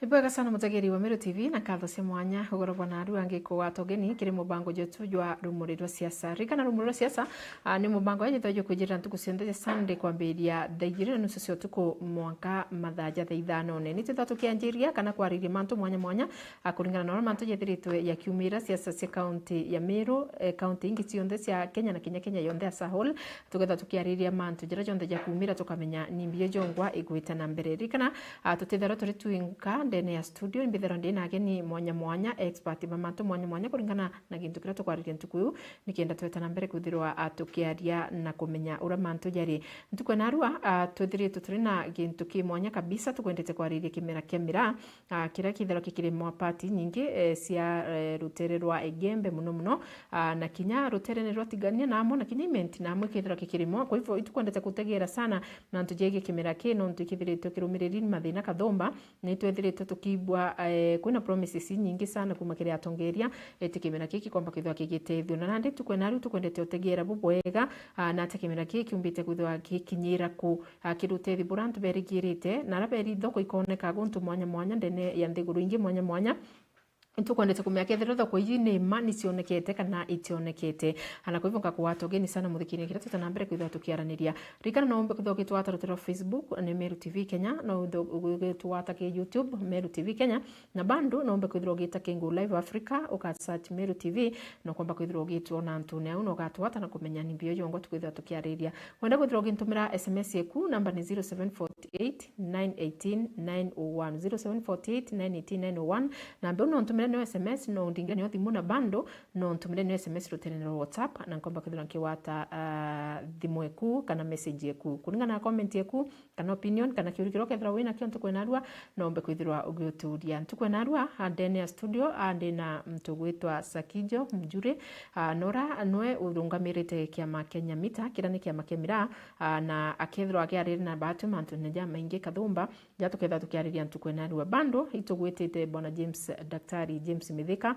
Ibwega sana mutegeri wa Meru TV na katho cia mwanya ugorobwa na aru angiko watogeni kiri mubango jetu jwa rumuri rwa siasa rikana rumuri rwa siasa ni mubango yethojwe kujira ntuku ciothe Sunday kwambiria thaigire nusu cia tuku mwanka mathaja thaa ithano ni tithatu kianjiria kana kwariria mantu mwanya mwanya kuringana na mantu yethiritwe ya kiumira siasa cia county ya Meru county ingi ciothe cia Kenya na Kenya yonthe ya Sahol tugetha tukiariria mantu jira jonthe ja kumira tukamenya ni mbie jongwa igwita na mbere rikana tutithero turi twinka ndene ya studio mbithero ndina ageni mwanya mwanya expert mamantu mwanya mwanya kuringana na gintu kira tukwariria ntuku nikienda twetana mbere kuthirwa tukiaria na kumenya ura mantu jari ntuku na arua twithiritwe turi na gintu ki mwanya kabisa tukwendete kwariria kimera kemira kira kithero kikiri mwa party nyingi cia rutere rwa egembe muno na kinya rutere ni rwatigania namo na kinya event namo kithero kikiri mwa kwa hivyo itukwendete kutegera sana na ntujege kimera kino ntukithiritwe kirumiriri mathina kathomba ni twethiritwe tukibwa kwina promises nyingi sana kuma kiri atongeria etikimera kiki kwamba kithwa kigitethio na ndi tukwena ru tukwendete utegera bubwega na atekimera kiki umbite kuthwa kikinyira ku kirutethi burantu berigirite na raberi thoko ikoneka guntu mwanya mwanya ndene ya nthiguru ingi mwanya mwanya tukwendete kumiakethera thoko ine mani cionekete kana itionekete ana kwa hivyo ngakuwatogeni sana muthikini kira tutana mbere kwithwa tukiaraniria rikana no mbe kwithwa kitwata rutero Facebook ni Meru TV Kenya no gwitwata ke YouTube Meru TV Kenya na bando no mbe kwithwa gita Kengo Live Africa uka search Meru TV no kwamba kwithwa gitwona ntune au no gatwata na kumenya ni mbio yongo tukwithwa tukiariria wenda kwithwa gintumira SMS yeku namba ni 0748 918 901 0748 918 901 namba no ntumira no SMS no ndingira ni thimu na bando no ntumire no SMS rutere no WhatsApp na nkomba kwithira nkiwata thimu eku kana message eku kuninga na comment eku kana opinion kana kiurikiro kethira wina kio ntukwena arua no mbe kwithirwa ugiuturia ntukwena arua ndene ya studio ande na mtu gwitwa Sakijo Mjure nora noe urungamirite kiama Kenya Mita kira ni kiama kemira na akethirwa akiarira na batu mantu neja maingi kathumba jatuketha tukiariria ntukwena arua bando itugwitite bwana James Daktari James Mithika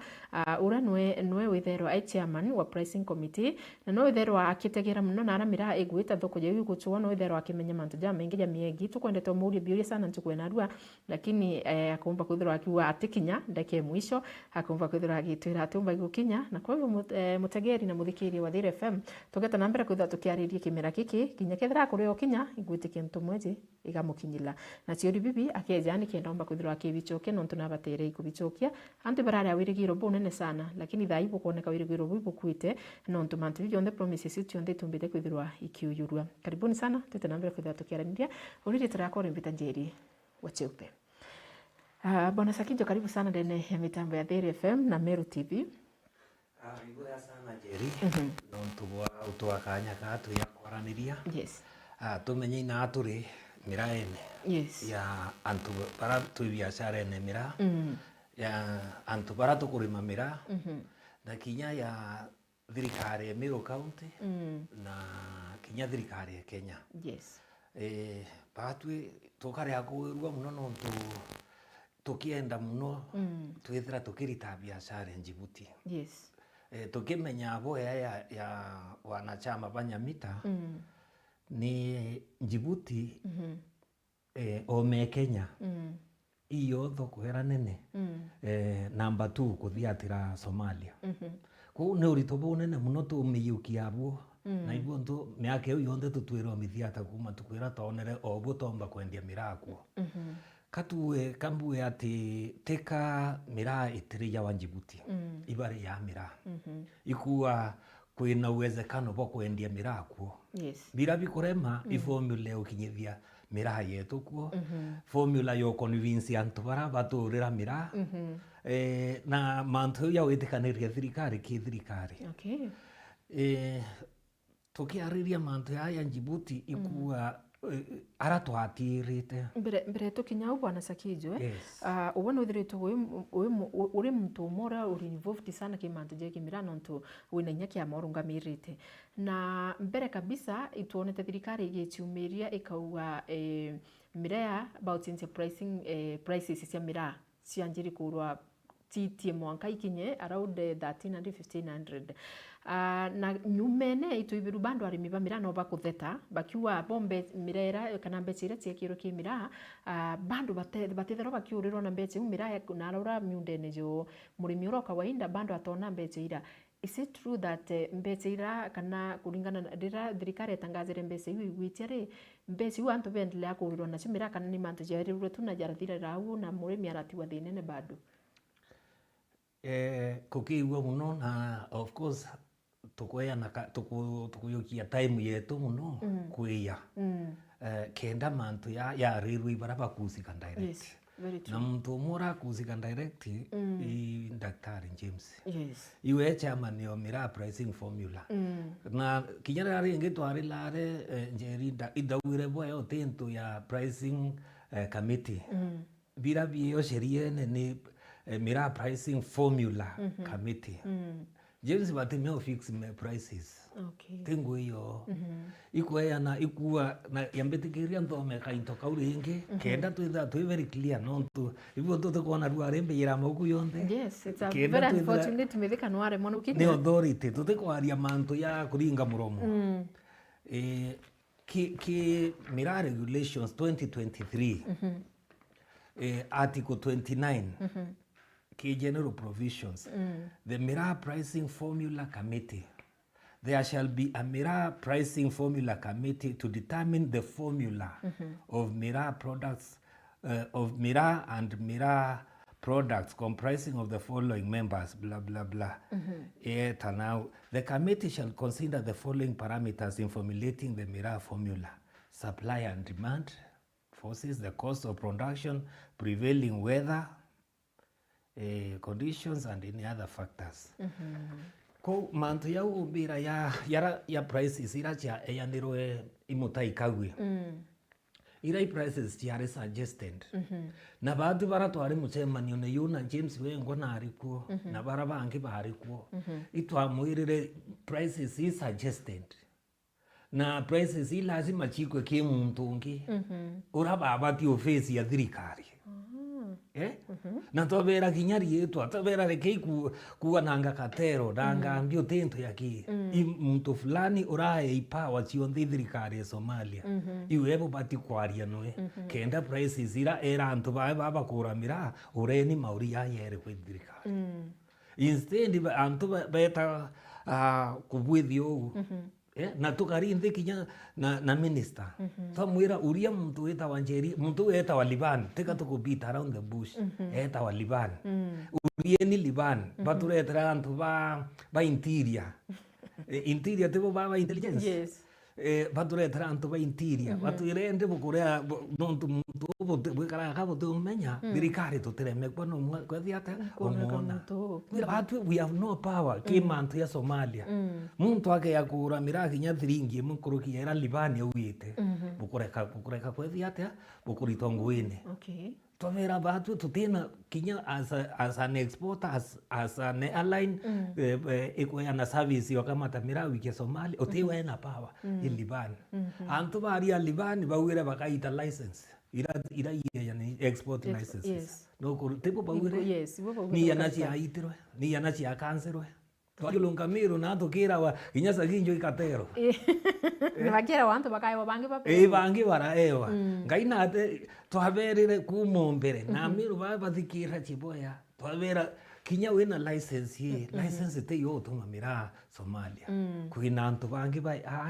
ura nwe witherwa chairman wa pricing committee na no witherwa akitegera muno na aramira igwita thoko je guchwa no witherwa akimenya mantu ja mengi ja miegi tukwendete muri biuri sana ntukwena arua lakini akumba kwithirwa akiwa atikinya ndeke mwisho akumba kwithirwa agitwira atumba gukinya na kwa hivyo mutegeri na muthikiri wa Thire FM tugeta na mbere kwithwa tukiariria kimera kiki kinya kethira kuri okinya igwitike ntumweje igamukinyila na ciori bibi akejani kendomba kwithirwa akibichoke no ntunabatere ikubichokia antu barare awirigiro bonene sana lakini thaibu kuoneka wirigiro bubu kuite no ntumantu yonde promises tionde tumbite kwithirwa ikiuyurwa karibuni sana tete nambere kwithirwa tukiaraniria uriri turakora mbita njeri wacheupe bwana Sakijo karibu sana ndene ya mitambo ya Thire FM na Meru TV Igura sana Jerry no ntubwa utwakanya katu ya kwaraniria yes tumenye ina aturi miraene yes ya antu para tu biashara ene mira ya antu para tukurima mira na kinya ya thirikari ya Meru County na kinya thirikari ya Kenya yes patwe tukare akwirwa muno no tukienda muno twithira tukirita biashara Djibouti yes tukimenya abo ya wanachama banyamita ni Djibouti ome Kenya iyo thoko era nene number 2 kuthiatira Somalia ku ne urito bonene muno tumiyukia abo na ibo ndo miaka iyo yonde tutwira mithiata kuma tukwira tonere obo tomba kwendia mirako katue kambue ati teka mira itirija wa Djibouti ibare ya mira ikuwa kwina uwezekano bwo kwendia mirako yes bira bikurema formula ukinyithia mira yetu kuo formula yo convince antu bara baturira mira na mantu ya witikaniriria thirikari okay tukiariria mantu ya Djibouti ikuwa aratwatirite mbere tukinya bwana Sakijo yes. Ubona uthiritwe uri mtu mora uri involved sana kimantu je kimirano ntu wina nyaki ya morungamirite na mbere kabisa ituonete thirikari igichumiria ikauga mirea about into pricing prices cia mira cianjiri kurwa titie mwanka ikinye around 1300 1500 na nyumene ituibiru bando arimi bamira no bakutheta bakiwa bombe mirera kana mbeca iria ciekirwo kimira bando batethero bakiurirwo na mbeca umira na arora miundene jo murimi uro kawaida bando atona mbeca ira. Is it true that mbeca ira kana kuringana rira thirikari etangazire mbeca iu igwitiari mbeca iu antu bendelea kurirwo nacio mira kana ni mantu jerirwe tu na jarathira rau na murimi aratiwa thinene bado? Kukiigua muno na of course tukuyukia time yetu muno kuia kenda mantu yarirwe ibara bakusika direct. Yes, very true. Na mtu umura kusika direct i Daktari James. Yes. Iwe chairman yo Miraa pricing formula. Na kinyara ringi twarilare njeri idawire boyo tento ya pricing committee. Bira biyo sheria ni Miraa pricing formula committee. James batemeo fix me prices. Okay. Tengo hiyo. Ikuwa na ikuwa na yambetikiria ntome kainto kauri ingi kenda tu very clear no tu ibo to kuona ruarembe ira moku yonde. Yes, it's a very unfortunate methika nware mono kini. Ni authority to kwaria manto ya kuringa muromo. Ki Miraa regulations 2023. Article 29. Key general provisions. The Miraa pricing formula committee. There shall be a Miraa pricing formula committee to determine the formula of Miraa products, of Miraa and Miraa products comprising of the following members, blah, blah, blah. Now, the committee shall consider the following parameters in formulating the Miraa formula: supply and demand, forces, the cost of production, prevailing weather, conditions and any other factors. Ko mantu ya ubira ya prices ira cha yanirwe imutai kagwe. Ira prices tiare suggested. Na badu bara twari muchemanio ne yuna James wengo na arikuo na bara bangi barikuo. Itwa muirire prices is suggested. Na prices i lazima chikwe ke muntu ungi. Uraba abati ofisi ya thirikari. Na tobera kinyari yetu atobera reke kuwa nanga katero nanga ambio tento yaki mtu fulani urae ipawa chionde thirikari ya Somalia iwebo bati kwaria noe kenda prices ira era antu baba kuramira ureni mauri ya yere kwe thirikari instead antu beta kubwithio na tukari kinya na minister tamwira uria mtu weta wanjeri mtu weta wa Liban teka tukubita around the bush eta wa Liban uria ni Liban baturetera antu ba interior interior tebo ba intelligence. Yes. Baturetera antu ba interior baturende bukurea nontu mtu bwekara kabo tumenya thirikari tutereme kwano kwethiata omona batu we have no power kimantu ya Somalia muntu ake yakura Miraa kinya thiringi mukuruki era Libani uite bukureka kwethiata bukurito ngwine. Okay. Tovera batu tutena kinya as an exporter as an airline ikuya na service wakamata Miraa wiki Somalia otewa na power in Liban antu bari ya Liban bawire bakaita license ira yani export licenses. Yes. No tipo bawire. Yes, Ni yanachi aitirwe ni yanachi akanserwe twagilunga miru na tukira wa inyasa ginjo ikatero bakira wantu bakayo bangi bangi bara ewa ngaina ate twaberire kumombere na miru bathikira chiboya twabera kinya wina license ye license te yo tuma Miraa Somalia kuina antu bangi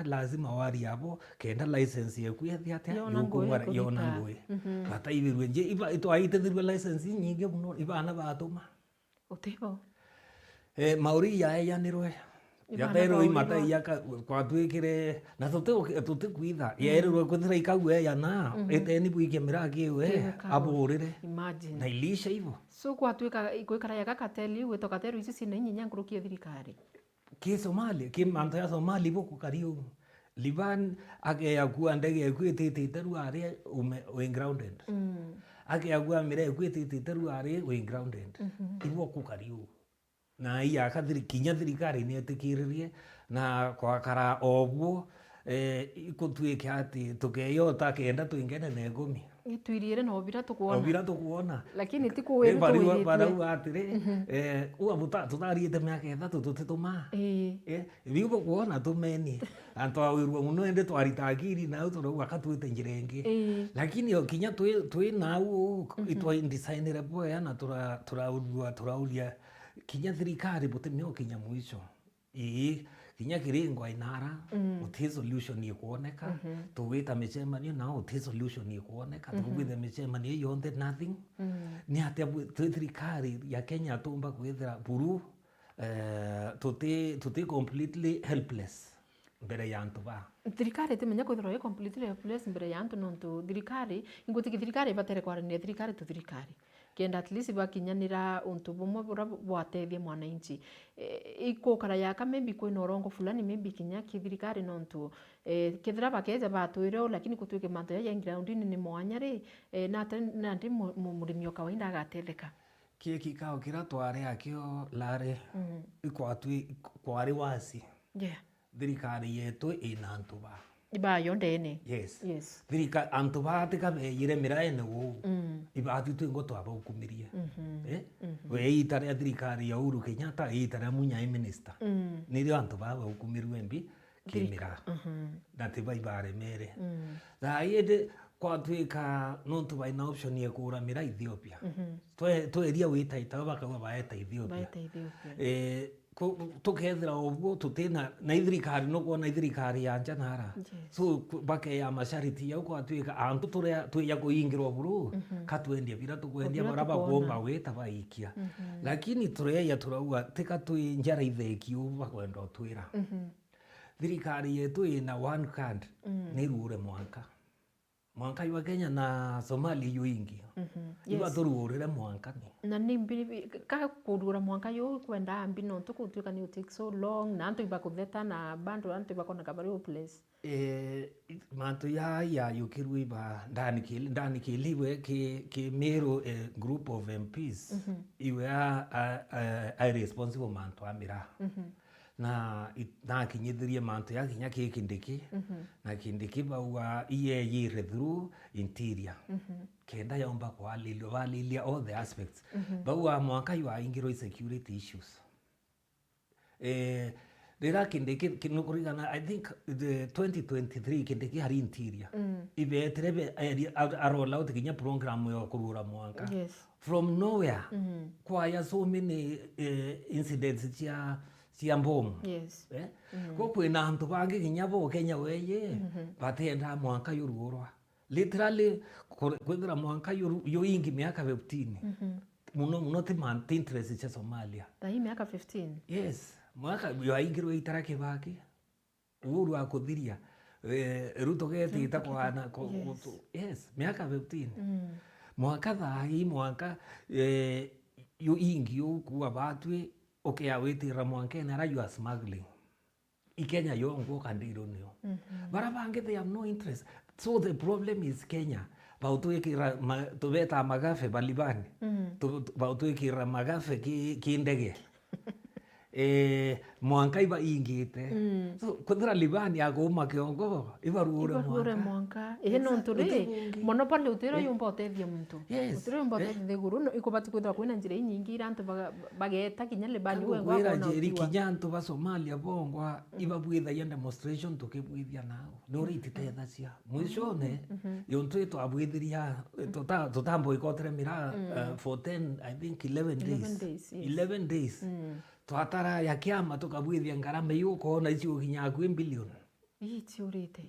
lazima wari yabo kenda license ye kuyathia ate yokungwara yona ngwe bata ibirwe nje ito aitethirwe license nyingi muno ibana batuma utebo mauri ya nirwe ya pero imata ya kwa twikire na tute kuitha yerwe kuthira ikagwe ya na eteni buike Miraa kiwe aburire imagine na ilisha hivyo so kwa twika ikara ya kakateli we tokatero isi sine nyinya ngurukie thirikari ki Somalia ki manto ya Somalia boku kariu Liban ake ya kuwa ndege kwetete teru are we grounded ake ya kuwa Miraa kwetete teru are we grounded ibo ku kariu na iya kathiri kinya thirikari ni etikiririe na kwa kara obwo ikutwike ati tukeyota kenda tuingene na ngumi Tuiriire no bira tukuona. Obira tukuona. Lakini ti kuwiru tuwiritwe. Barau atire uwa tutariite miaka ithatu tutituma. Bigo kuona tumeni. Anto awirwo muno ende twaritagiri na utorauga katwite njira ingi. Lakini okinya twi nau itwa designere boya na turaulia kinya thirikari butemio kinya mwisho. Kinya kiringo inara uthi solution ikuoneka tuwita micemanio na uthi solution ikuoneka tuwithe micemanio yonde nothing ni atia thirikari ya Kenya tumba kwithira buru tuti completely helpless mbere ya antu ba thirikari timenya kwithira completely helpless mbere ya antu nontu thirikari ingutiki thirikari batere kwaranira thirikari tu thirikari kenda at least bakinyanira untu bumwe bura bwatethia mwananchi ikukara yaka maybe kwina urongo fulani maybe kinya kithirikari nontu kithira bakeja batwire lakini kutuike manto ya ground ni mwanya ri na ndi murimi kawaida agatetheka kikao kira tware akio lare ikwatwi kwari wasi thirikari yetu ina antu ba ibayo ndene yes thirika antu batika beyire miraene wo ibatu twingo twaba ukumiria we itare thirikari ya Uhuru Kenyatta itare Munyai minister nirio antu baba ukumirwe mbi kimira dati baibare mere thaide kwatwika nontu baina option ya kuramira Ethiopia tweria witaita bakauga baeta Ethiopia tukethira oguo tutina na thirikari no kuona thirikari ya njanara so bake ya mashariti ya kwatwika antu tuya kuingirwa buru katwendia bira tukwendia baraba bomba weta baikia lakini tureya turauga tika twi njara itheki bakwenda twira thirikari yetu ina one card ni rure mwanka wa Kenya na Somalia yuingi iba tururire mwanka na nimbi ka kurura mwanka yo kwenda ambi no tukutwika ni take so long na antu iba kutheta na bandu antu iba kona kabari place mantu ya yukiru iba ndani kiliwe ki mero group of MPs iwe a responsible mantu amira na kinyithirie mantu ya kinya kikindiki na kindiki baua yire through interior kenda yomba kwalilia all the aspects baua mwaka yu ingiro security issues rira kindiki kinukurigana I think the 2023 kindiki hari interior ibe trebe arola utikinya program yo kurura mwaka from nowhere kwa ya so many incidents cia mbomu ko kwina antu bangi kinya bo Kenya weye batenda mwanka yururwa literally kwithira mwanka yo ingi miaka 15 muno ti man interest cha Somalia hii miaka 15 yes mwaka yo ingirwe itarake baki Uhuru akuthiria Ruto geti itakwana yes miaka 15 mwaka thai mwaka yo ingi yo kuwa batwe okay awitira mwankena ra you are smuggling Kenya yongo kandiro nio barabange they have no interest so the problem is Kenya bautuikira tubeta magafe balibani bautuikira magafe kindege mwanka iba ingite so kuthira libani agoma kiongo ibarure mwanka no nturi mono pale utero yumba otethia muntu utero yumba otethia guru ikubati kwithira kwina njira nyingi irantu bageta kinya libani we ngwa na jeri kinya antu ba Somalia bongwa ibabwitha ya demonstration tukibwithia nao no ritithetha cia mwishone yontu twabwithiria tutambo ikotre mira for 10 I think 11 days twatara ya kiama tukabwithia ngarama yuko na icio kinya kwi billion itiurite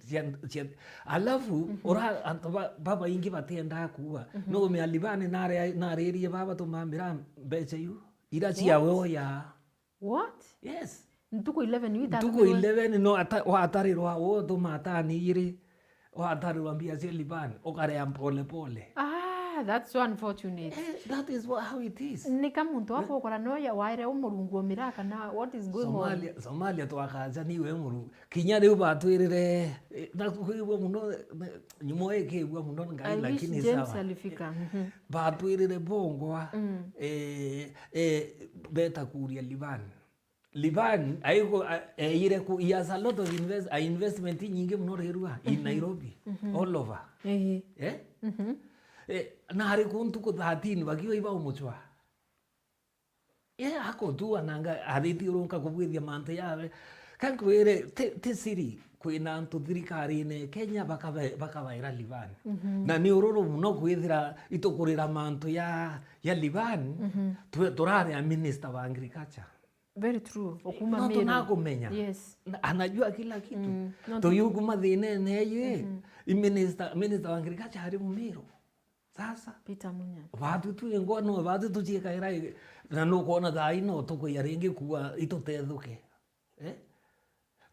alafu ora antu baba ingi batenda kuwa no me alibane narerie baba tumamira mbeca yu ira cia woya what yes ntuko 11 wita ntuko 11 no atarirwa wo tumatani ire atarirwa mbia cia libani okare pole that's so unfortunate. That is how it is. Ni kama muntu hapo kwa noya waire umurungu miraka na what is going on. Somalia twakaja niwe muru kinya riu batwirire na kuigwa muno nyumoe kigwa muno ngai lakini sawa. James alifika. Batwirire bongwa beta kuria Liban aiko ire ku has a lot of investment nyingi muno rerua in Nairobi all over na hari kuntu ko 13 bakiwa iba umuchwa ako tu ananga arithi urunka kubwithia mantu yawe kankwire ti siri kwina antu thirikari-ini Kenya bakabaira Livani na ni ururu muno kwithira itukurira mantu ya Livani turaria minister wa agriculture. Very true. Okuma no Meru. Tunakumenya. Yes. Anajua kila kitu. Tuyuguma thinene ye. Minister wa agriculture hari Mumiru. Sasa Peter Munya. Watu tu ngono watu tu chikaira na no kona thai no tuko yaringi kuwa itutethuke.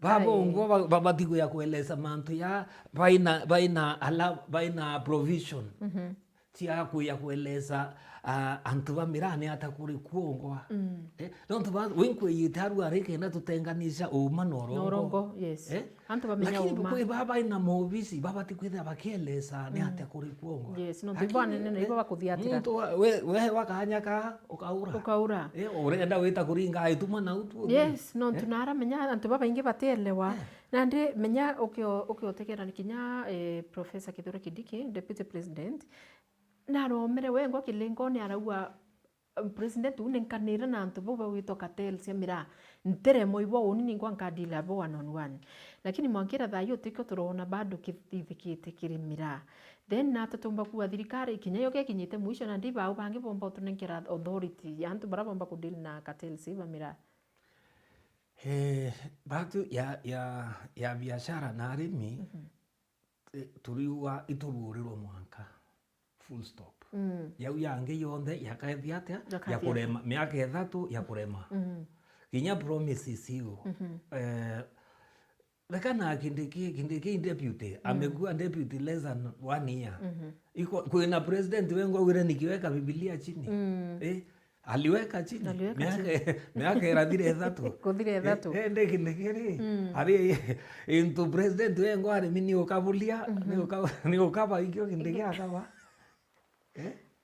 Babo ngo babatigo ya kueleza mantu ya baina provision. Tia kuya kueleza antu bamirane atakuri kuongwa don't bad winkwe yitaru arike na tutenganisha uma norongo yes antu bamenya uma lakini baba ina movisi baba tikwitha bakieleza ni atakuri kuongwa yes no tibane nene ibo bakuthiatira muntu we wakanyaka ukaura urenda wita kuringa ituma na utu yes no tunara menya antu baba ingi batielewa na ndi menya ukiotekera nikinya Professor Kithure Kindiki Deputy President na romere wengo kilingo ni araua president unenkanira na antu bo wito cartel semira ntere moibo unini kwa nkadila bo one on one lakini mwankira thayo tiko turona bado kithithikite kirimira then na tutumba kuwa thirikari kinyayo kinyite mwisho na ndiba au bangi bomba tunenkera authority yantu bara bomba kudili na cartel siva mira batu ya biashara na arimi turiwa itururirwo mwanka full stop. Yau yange yonthe yakaethia atia ya kurema miaka 3 ya kurema. Kinya promises hiyo. Lekana Kindiki deputy amekuwa deputy less than 1 year. Iko kuna president wengo wire nikiweka Biblia chini. Aliweka chini. Miaka irathire 3. Kuthire 3. Ende Kindiki ari into president wengo ari mini ukabulia ni ukaba ikyo Kindiki akaba.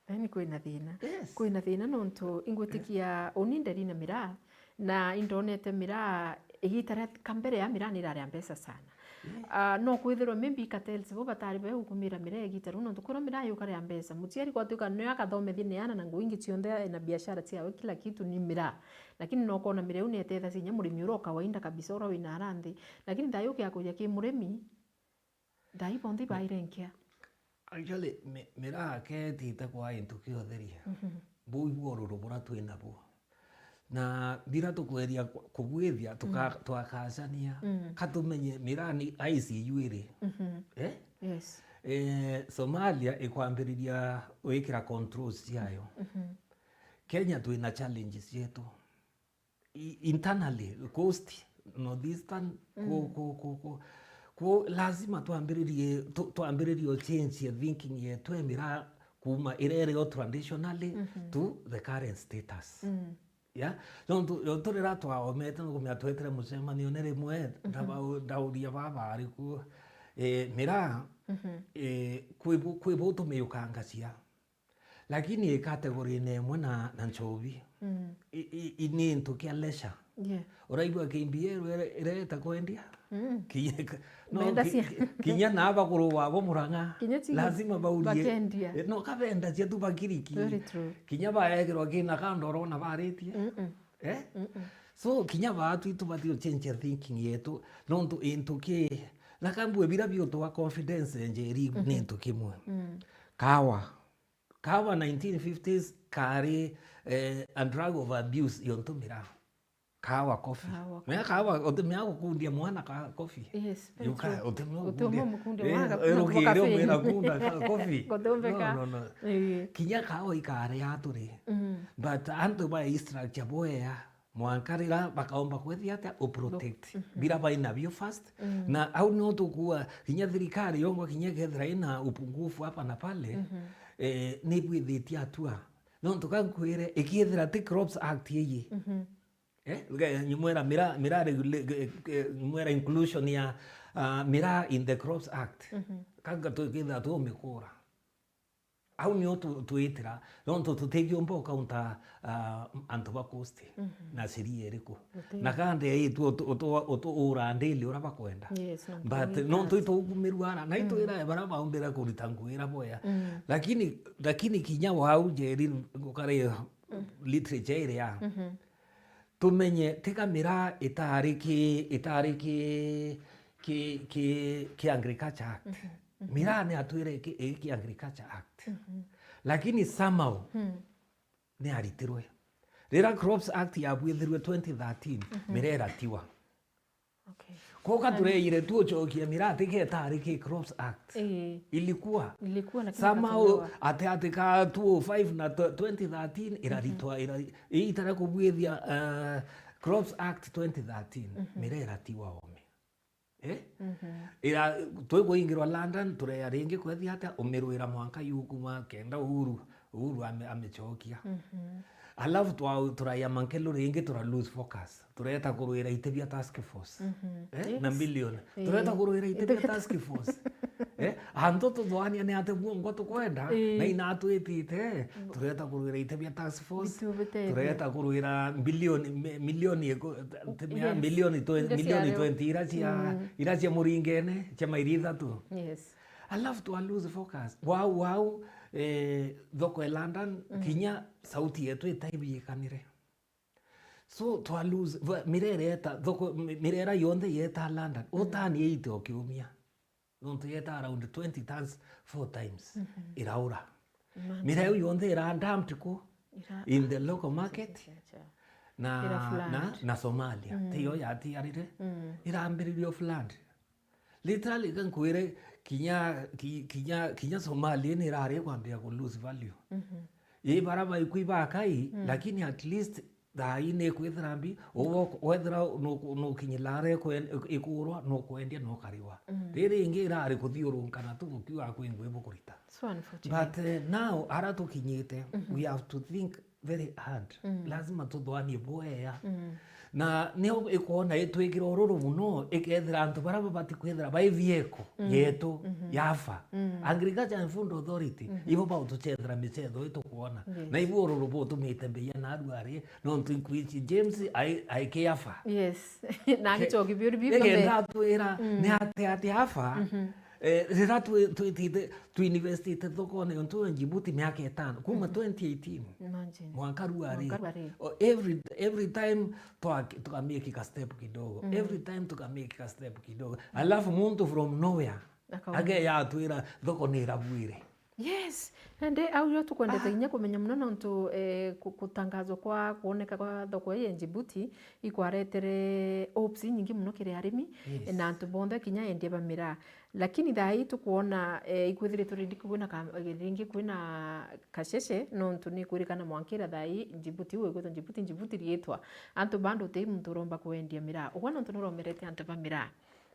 Ni kwina thina. Kwina thina nontu ingwitikia uninderi na mira na indonete mira igitara kambere ya mira ni rari ambesa sana. No kwithirwo maybe cartels bo batari be hukumira mira igitara nontu kura mira yukare ambesa. Mutiari kwa tuka no akathomethia yana na nguingi cionthe na biashara ciao kila kitu ni mira. Lakini no kona mira unetetha cinya murimi uro kawaida kabisa uro wina arandi. Lakini ndayuki akuja ki murimi ndai bondi bairenkia. Actually, mira ke tita kwa into kiotheria. Bui bororo bora twina bo. Na bira tukweria kubwithia twakacania katumenye mira ni ICU iri. Yes. Somalia ikwambiriria wikira controls ciayo. Kenya twina challenges yetu. Internally, coast, northeastern, ko lazima tuambiririe change ya thinking yetu emira kuma irere traditionally to the current status. Yeah, so turira twaomete no kumya twetere mucemanio nere mwe ndauria baba ariku mira kwibo tumeyukanga cia lakini category nemwe na nchobi ini ntukia leisure. Yeah. Uraigua KBA ireta kwendia kinya na abaguru wabo Murang'a lazima baurie no kabenda cia tu bakiriki kinya baegirwo kina kandoro na baritie so kinya batu itubathio change thinking yetu nontu intuki na kambwe bira bio to confidence njeri ni ntukimwe kawa 1950s kari and drug of abuse yontumira kawa coffee. Mea kawa otemea kukundia mwana ka coffee. Yes. Yuka otemea kukundia mwana ka coffee. Mera kunda coffee. Kotombeka. No. Kinya kawa ikare aturi. But anto ba structure boya mwankarira bakaomba kwethia ata o protect. Bira ba ina bio fast. Na au no tukua kinya thirikari yongo kinya kethira ina upungufu hapa na pale. Ni bwithitia atua. No tukankwire ikiethira ti Crops Act yeye. Nyumwera nyumwera inclusion ya mira in the Crops Act. Kanga tukitha tu mikura. au nio twitira nontu tutigiumba ukaunta antu ba coast na siri eriku na kande itu utura ndili ura bakwenda but nontu itugumirwana na itwira bara baumbira kurita ngwira boya lakini kinya wau jeri ngukare literature iria tumenye tikamira itariki ki Agriculture Act mira ni atwire ki Agriculture Act lakini somehow ni aritirwe rira Crops Act yabwithirwe 2013 mira eratiwa koka tureire tuochokia mira tiketari Crops Act ilikuwa na somehow ate ka 2005 na 2013 iraritwa itara kubwithia Crops Act 2013 mira eratiwa ome ira twikuingirwa London tureya ringi kwethia ata umirwira mwanka yukuma kenda uhuru amechokia alafu turaya mankelo ringi tura lose focus tureta kurwira itebia task force na million tureta kurwira itebia task force anto tudwania ni ate buongo tukwenda na inatu itite tureta kurwira itebia task force tureta kurwira milioni 20 iracia muringene chama iritha tu alafu tu lose focus wow thoko e London kinya sauti yetu itaibikanire so to lose mirera yonde yeta London otani yeite okiumia nonto yeta around 20 tons 4 times iraura mireu yonde ira dumped ko in the local market na Somalia tiyo yati yarire irambiririo flood literally kan kuire kinya Somalia ni rare kwambia ku lose value baraba ikuiba kai lakini at least dai ne kwithrambi wethra no kinyilare ko ikurwa no kwendia no kariwa riri ingi rare kuthiurunkana tu ukiwa kwingwe bukurita but now ara tukinyite we have to think very hard lazima tudwanie boya na nio ikona itwikira ururu muno ikethira antu baraba bati kwithira bai vieko yetu yafa Agriculture and Food Authority ibo ba utuchethira michetho itukuona na ibo ururu bo tumitembea na aruari no twinkwiji James ai kiafa na gichoki biuri bibi ngenda twira ni ate afa rira tu invested thoko ne onto Djibouti miaka 5 kuma 2018 mwaka ruari every time tukamake step kidogo every time tukamake step kidogo alafu muntu from nowhere age ya twira thoko ni rabwire nende au yo tukwendete inya kumenya muno nontu kutangazwa kwa kuoneka kwa thoko ya Djibouti ikwaretere hopes nyingi muno kiri arimi na antu bonde kinya endie bamira lakini thai tukuona ikwithire turindi kuona ringi kwina kasheshe nontu ni kwirikana mwankira thai Djibouti we gutho Djibouti rietwa antu bando te muntu romba kuendia mira ugwana ntu nuromerete antu bamira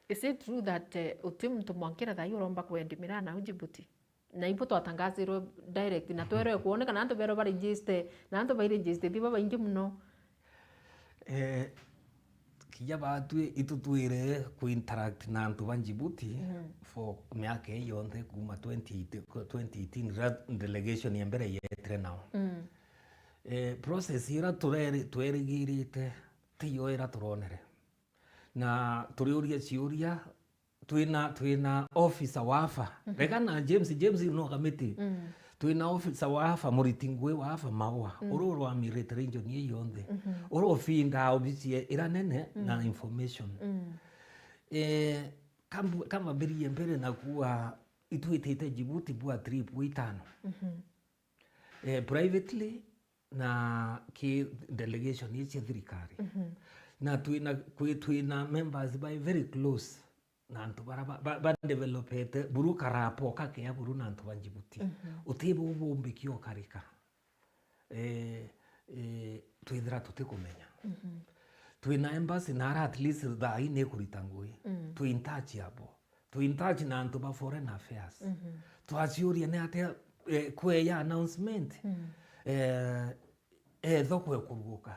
is it true that muntu mwankira thai uromba kuendia mira na Djibouti na ipo twatangazirwo direct na twere kuoneka na antu bero ba register na antu ba register thiba baingi muno kija batu itutwire ku interact na antu ba Djibouti for miaka yonthe kuma 2018 delegation ya mbere yetre now process ira twerigirite tiyo ira turonere na turiuria ciuria twina officer wafa reka na James no kamiti twina officer wafa muritingwe wafa mawa ururu wa military region yonthe uro finda obisi ira nene na information kama biri mbere na kuwa itwitete Djibouti bua trip witano privately na ki delegation yeche thirikari na twina members by very close na antu ba developete buru karapo kake buru na antu ba Djibouti utibu ubumbikio karika twithira tutikumenya twina embassy na at least thai ne kuritangui twin touch abo twin touch na antu ba foreign affairs twaciuria ne ate kwe ya announcement thoko ekuruguka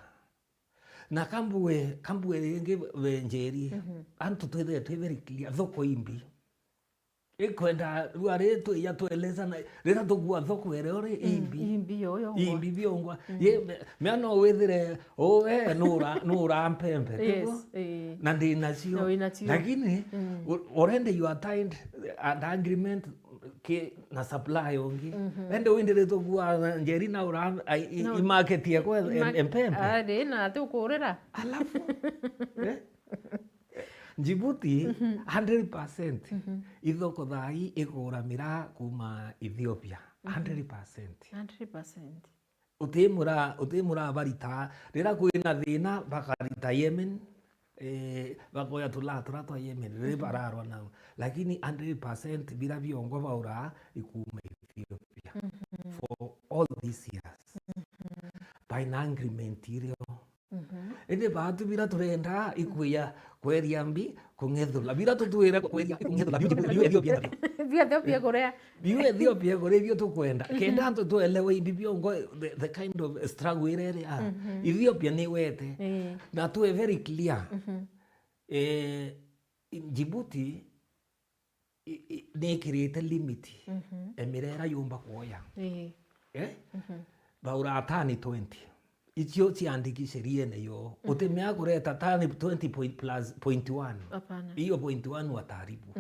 na kambue ringi wenjeri antu twithe very clear thoko imbi ikwenda ruare tu ya tueleza na rira tugua thoko ere imbi yo imbi biongwa ye me no withire owe nura mpembe tiko na ndi nacio lakini already you are tied and agreement ke na supply ongi ende windire tugua njeri na ura I market ya kwa mpembe na tukurira alafu Djibouti 100% ithoko thai igura mira kuma Ethiopia 100% utimura barita rira kwina thina bakarita Yemen bakoya tulatura twa Yemen riri bararwa nao lakini 100% bila biongo baura ikuma Ethiopia for all these years by an agreement irio ende batu bila turenda ikuya kweria mbi kungethula bila tutwira kweria kungethula bio Ethiopia korea bio Ethiopia korea bio tukwenda kenda antu tuelewe ibi biongo the kind of struggle ire Ethiopia ni wete na tu very clear Djibouti ni create limit emirera yumba kuoya baura tani 20 icio ciandiki sheria nayo utemea kureta tani 20.1 hiyo 0.1 wataribu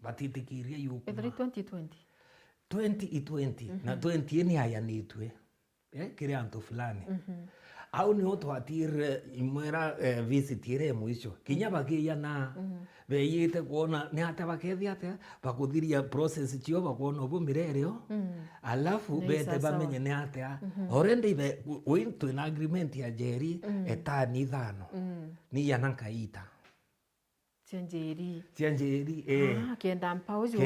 batitikiria yuko 2020 na 20 ni haya nitwe kire antu fulani au ni otwatire imwera visit ire mwisho kinya bagiya na beyite kuona ni hata bakethia ate bakuthiria process cio bakona ubu mirereo alafu bete bamenye ni hata already be win na agreement ya jeri etani thano ni yanankaita Tianjeri kenda mpauzi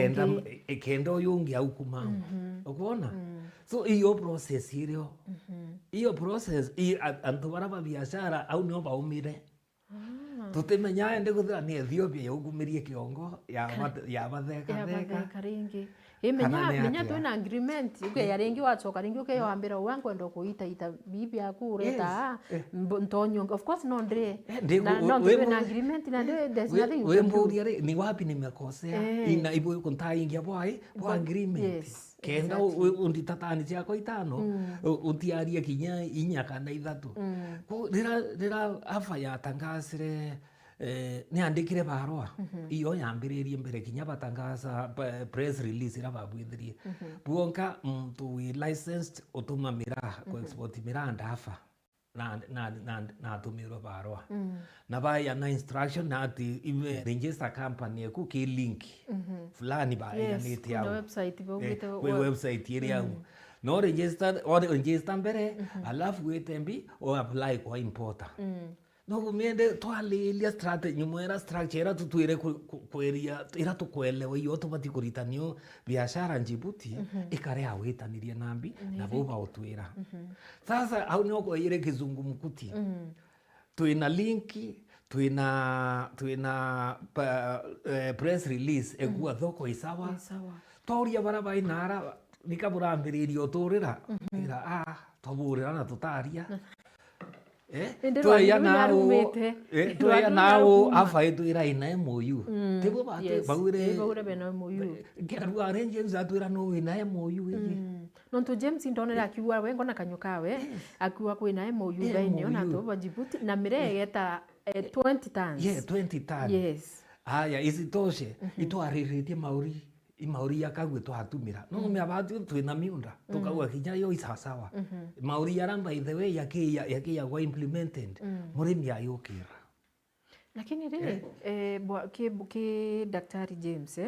kenda uyungi au kuma ukona so iyo process irio iyo process antu baraba biashara au nio baumire tutemenya ende guthira ni Ethiopia yugumirie kiongo ya batheka ringi menya tu na agreement uke ya ringi wachoka ringi uke yoambira wankwenda kuita bibi yaku ureta ntonyo of course no ndre na na agreement na there's nothing we mburia ni wapi nimekosea ina ibo kuntaingia kwa agreement kenda unditatani ciako itano utiaria kinya inya kana ithatu ko rira afa ya tangasire ni andikire barua iyo yambiririe mbere kinya batangaza press release ira babwithirie buonka mtu we licensed utuma mira ku export mira ndafa na tumiro barua na baya na instruction na ati iwe register company ku ki link fulani ba ya neti ya website area no register mbere alafu wetembi o apply kwa importer no gumiende twalilia strategy mwera structure tutwire kweria ira tukwelewa iyo tubati kuritanio biashara Djibouti ikare awitanirie nambi na boba otwira sasa au ni oko ire kizungu mkuti tuina linki tuina press release egua thoko isawa toria baraba inara nikaburambiririo turira ira toburira na tutaria tuya nao afaitu ira ina MOU tibo bate bagure beno MOU ngeru arrange atwira no ina MOU nonto James ndonera akiwa wengo na kanyukawe akiwa kwina MOU bainio na to Djibouti na miregeta 20 tons 20 tons yes haya isitoshe itwariritie mauri yakagwe twatumira no me abatu twina miunda tukagwa kinya yo isasawa mauri yaramba by the way yakia wa implemented murimi ayokira lakini riri ke Daktari James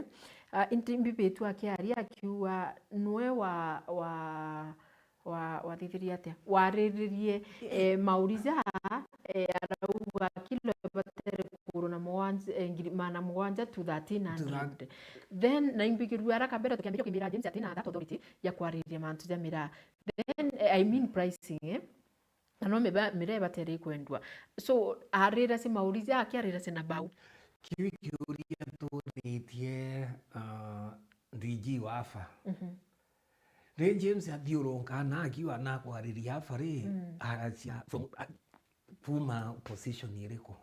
intimbi betu akiaria akiwa nwe wa thithiria atia wariririe mauriza arauga kilo batere kuruna mana mwanja to 1300 then na imbikiru araka mbere tukiambia kimbira James atina that authority ya kwariria mantu jamira then I mean pricing no mire batere kwendwa so arira si mauriza akiarira sina bau kiuria turitie DG wafa James athiuronka na akiwa na kwariria bari aracia puma position iriku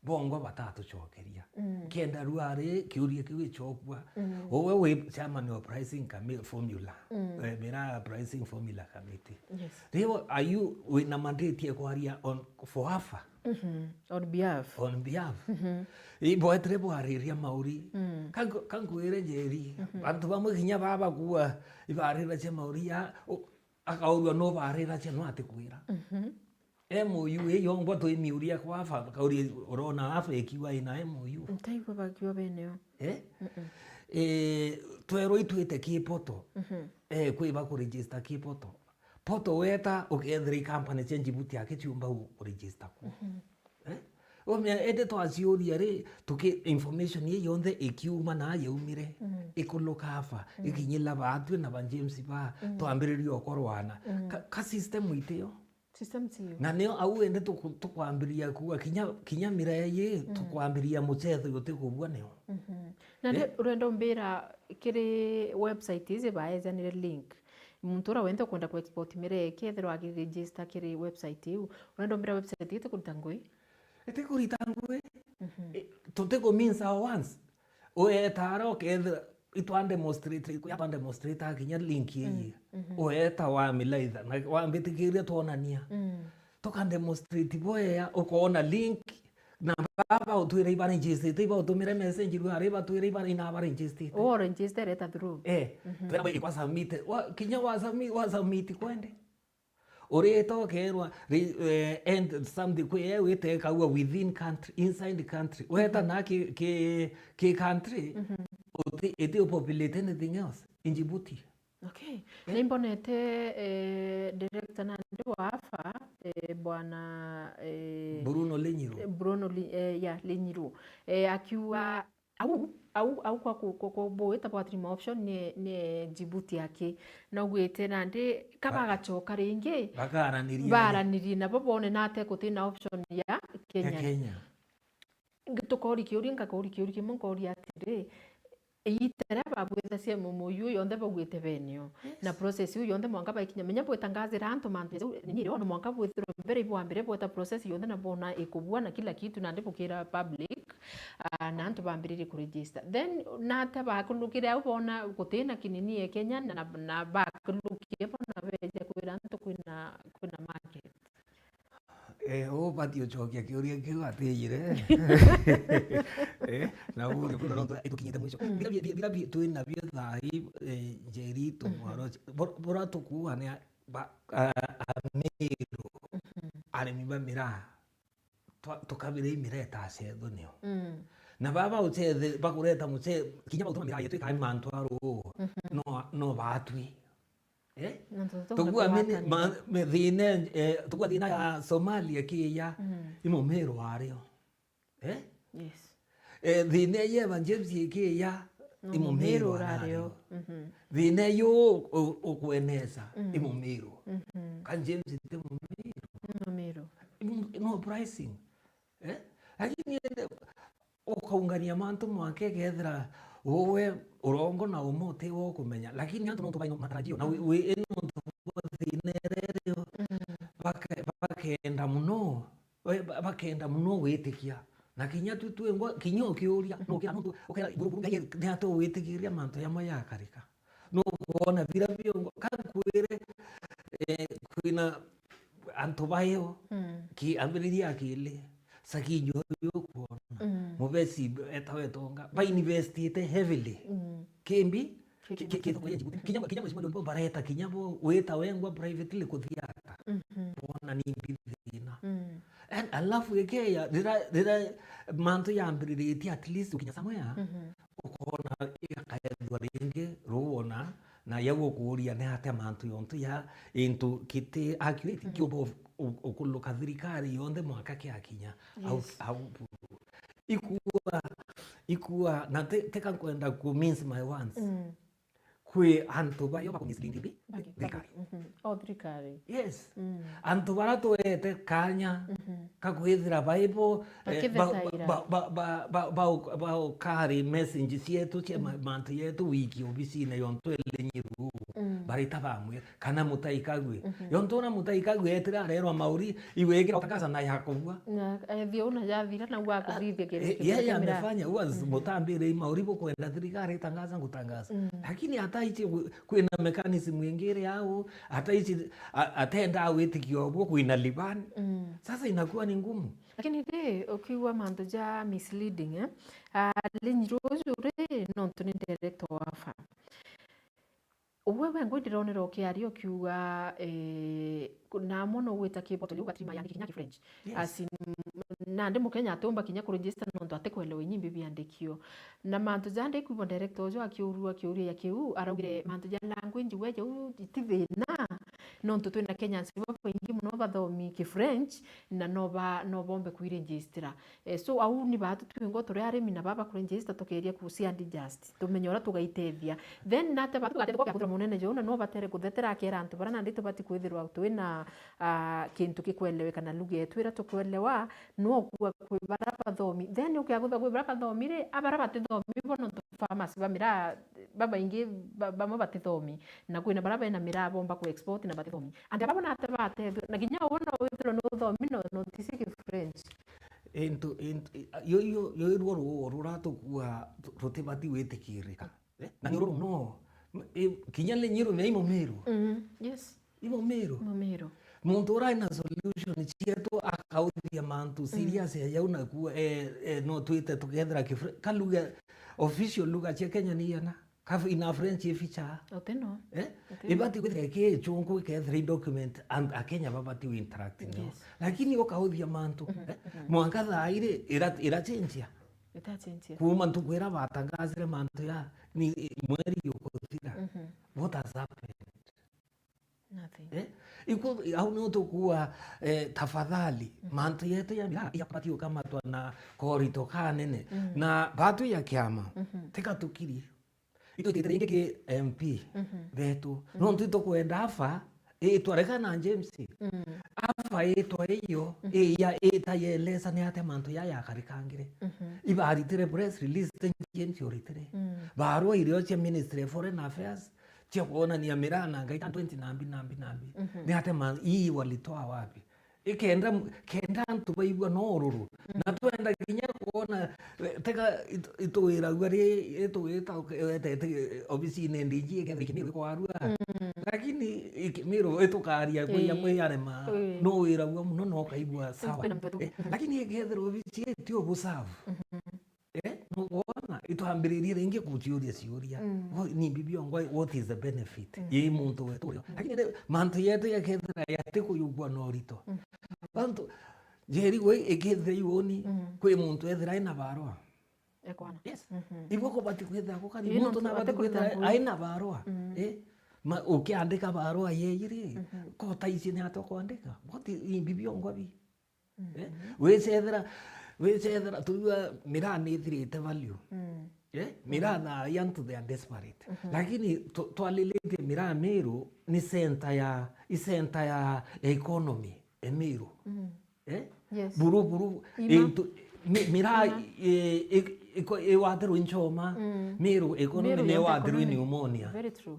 bongo batatucokeria kenda ruare kiuria kiwichokwa owe we chairman of pricing formula mira pricing formula committee rĩu are you wina mandate kwaria on for afa on behalf iboetre bwariria mauri kankwire njeri bantu bamwe kinya baba kuwa ibarira che mauri ya akaurwa no barira che no atikwira MOU yongwa to imiuria kwa afa kauri urona afa ikiwa ina MOU ntaigwa bakiwa beneo twero itwite kipoto kwiba ku register kipoto poto weta ukethri company cia Djibouti yake ciumba u register ku omya ede to aciuria ri tuki information ye yonthe ikiuma na yeumire ikuluka afa ikinyila batwe na ba James ba twambiriria okorwana ka system itio system tiyo na neo au ende tukwambiria kuwa kinya miraye tukwambiria muchetho yote kubwa neo na urendo mbira kiri website izi baezanire link muntu ura wenda kwenda ku export mire kethero agi register kiri website iu urendo mbira website ite kurita ngui tuteko means our once oe taro kethero itwa demonstrate ya demonstrate kinya link yi oeta wa milaitha na wa mbitikiria tuonania toka demonstrate boya ukona link na baba utwire ibara register iba utumire message ru ariba twire ibara ina bara register register eta through twaba ikwa submit kinya wa submit kwende oreto kerwa and something kwe wete kawa within country inside the country weta na ki country iti populate anything else in Djibouti. Okay. Nimbonete director na ndio afa bwana Bruno Lenyiru. Lenyiru. Akiwa au kwa boeta patrimoine option ni Djibouti yake na gwete na ndi kabagacoka ringi baraniriria na babone nate kutina option ya Kenya. Tukori kiuri ngakori kiuri kimunkori atire itera babwetha cia MOU yonthe bagwite benio na process yonthe mwanka baikinya menya bwetangazira antu mantu nyiri ono mwanka bwethiro mbere ibwambire bweta process yonthe na bona ikubua na kila kitu na ndibukira public na antu bambirire ku register then nata bakulukire au bona gutina kinini ya Kenya na bakulukire bona beje kwira antu kwina market patio chokia kiuria kiu atiyire na uri kuronto itukinyite mwisho bila twina bia thai njeri tumwaro bora tukuwa ne amiru arimi bamira tukabire imire ta cetho nio na baba uchethe bakureta muche kinya bautuma mira yetu kai mantwaro no batwi tukua methine tukua thina ya Somalia kiya imomero ario thine ye banjebsi kiya imomero ario thine yo ukweneza imomero kan James te momero no pricing lakini ukaungania mantu mwake gethra wowe urongo na umote wo kumenya lakini antu ntu baino matarajio na we eno thinerero bakenda muno witikia na kinya tutwe kinyo kiuria no kira ntu ukera iguru ngai ni ato witikiria mantu ya moya karika no kuona vira biongo kankwire kwina antu bayo ki ambiriria akili sakinyo yo kuona mubesi etawetonga ba university heavily kembi kinya mshimo bareta kinya weta wengwa privately kuthiata bona ni bidina and alafu ekeya dira manto yambiriti at least ukinya samaya ukona ikayedwa ringi ruona na yago kuria ne ate manto yonto ya into kite accurate kyobo okuluka thirikari yonthe mwaka kiakinya au ikuwa na teka kwenda ku means my wants kwe antu bayo bakumislindibi thirikari yes antu barato ete kanya kakwithira bible ba kari message yetu che mantu yetu wiki obisine yonto Lenyiru barita bamwe kana mutaikagwe yontona mutaikagwe etira rero mauri iwekira utakasa na yakubwa thio una yathira na uwa kuthithia kile yeye amefanya huwa mutambire mauri bukwenda thirikari tangaza ngutangaza lakini hata hichi kwina mechanism ingire au hata hichi atenda witikio bwo kwina liban sasa inakuwa ni ngumu. Lakini ukiwa manto ja misleading linyirozo nonto ni director wafa wewe ngo ndironera ukiario kiuga na mono gwita kiboto liuga trima yani kinya French asi na ndi mukenya atomba kinya ku register nonto atekwelewe nyimbi biandikio na manto ja ndi kubo director jo akiurua kiuria kiu araugire manto ja language weje itithina nonto twina Kenyans baingi muno bathomi ki French na no bombe ku register so au ni batu twingo turi arimi na baba ku register tukeria ku siandi just tumenyora tugaitethia then nate batu gatete kwa munene jo no batere kuthetera kera antu barana ndito bati kwithirwa twina kintu kikweleweka na lugha yetu ira tukwelewa no kuwa kwibara bathomi then ukiagutha kwibara bathomi ri abara batithomi bono pharmacy bamira baba ingi bamwe batithomi na kwina bara bena mira bomba ku export na batithomi ande baba na ate na ginya wona withiro no thomi no tisiki French into yo ruo ruratukua rutibati witikirika na nyoro no kinya le nyiro me imo meru yes imo meru muntu ura ina solution chieto akaudia mantu serious ya una ku no twite together kaluga official lugha ya Kenya ni yana kafu ina French ificha oteno ibati kwithira ke chungu ke three document and akenya babati we interact no lakini okaudia mantu mwanka thaire ira change kuma ntukwira batangazire mantu ya ni mweri yukuthira what has happened nothing iko au no tukua tafadhali mantu yetu ya patio kama twana korito kanene na batu ya kiama tika tukiri ito titerenge ke MP betu no ntito kwenda afa twarekana James afa hiyo ya etayeleza ni ate mantu ya yakarikangire ibaritire press release tengency oritere barua iliyo cha Ministry of Foreign Affairs cha kuona ni amirana ngaita 20 nambi ni ate man hii walitoa wapi ikenda tubaigwa no ururu na twenda kinya kuona teka itwira gwari itwita obisi ne ndiji ikethikini kwa arua lakini ikimiro etukaria kwa yamwe yarema no wira gwa muno no kaigwa sawa lakini ikethira obisi etio busavu no kuona ituambiririe ringi kutiuria ciuria ni bibiongo what is the benefit ye muntu wetu lakini mantu yetu yakethira yatikuyugwa no rito bantu jeri we ekethira yoni kwe muntu ethira ina barua ekwana yes iboko bati kwethira ko kali muntu na bati kwethira aina barua ma ukiandika barua yeyiri ko taisi ni atokwandika boti bibiongo bi we cethira tuwa mirani ithirite value mirana yantu they are desperate lakini twalilite mira Meru ni center ya economy Meru buru mira wadru nchoma Meru economy ne wadru ni pneumonia very true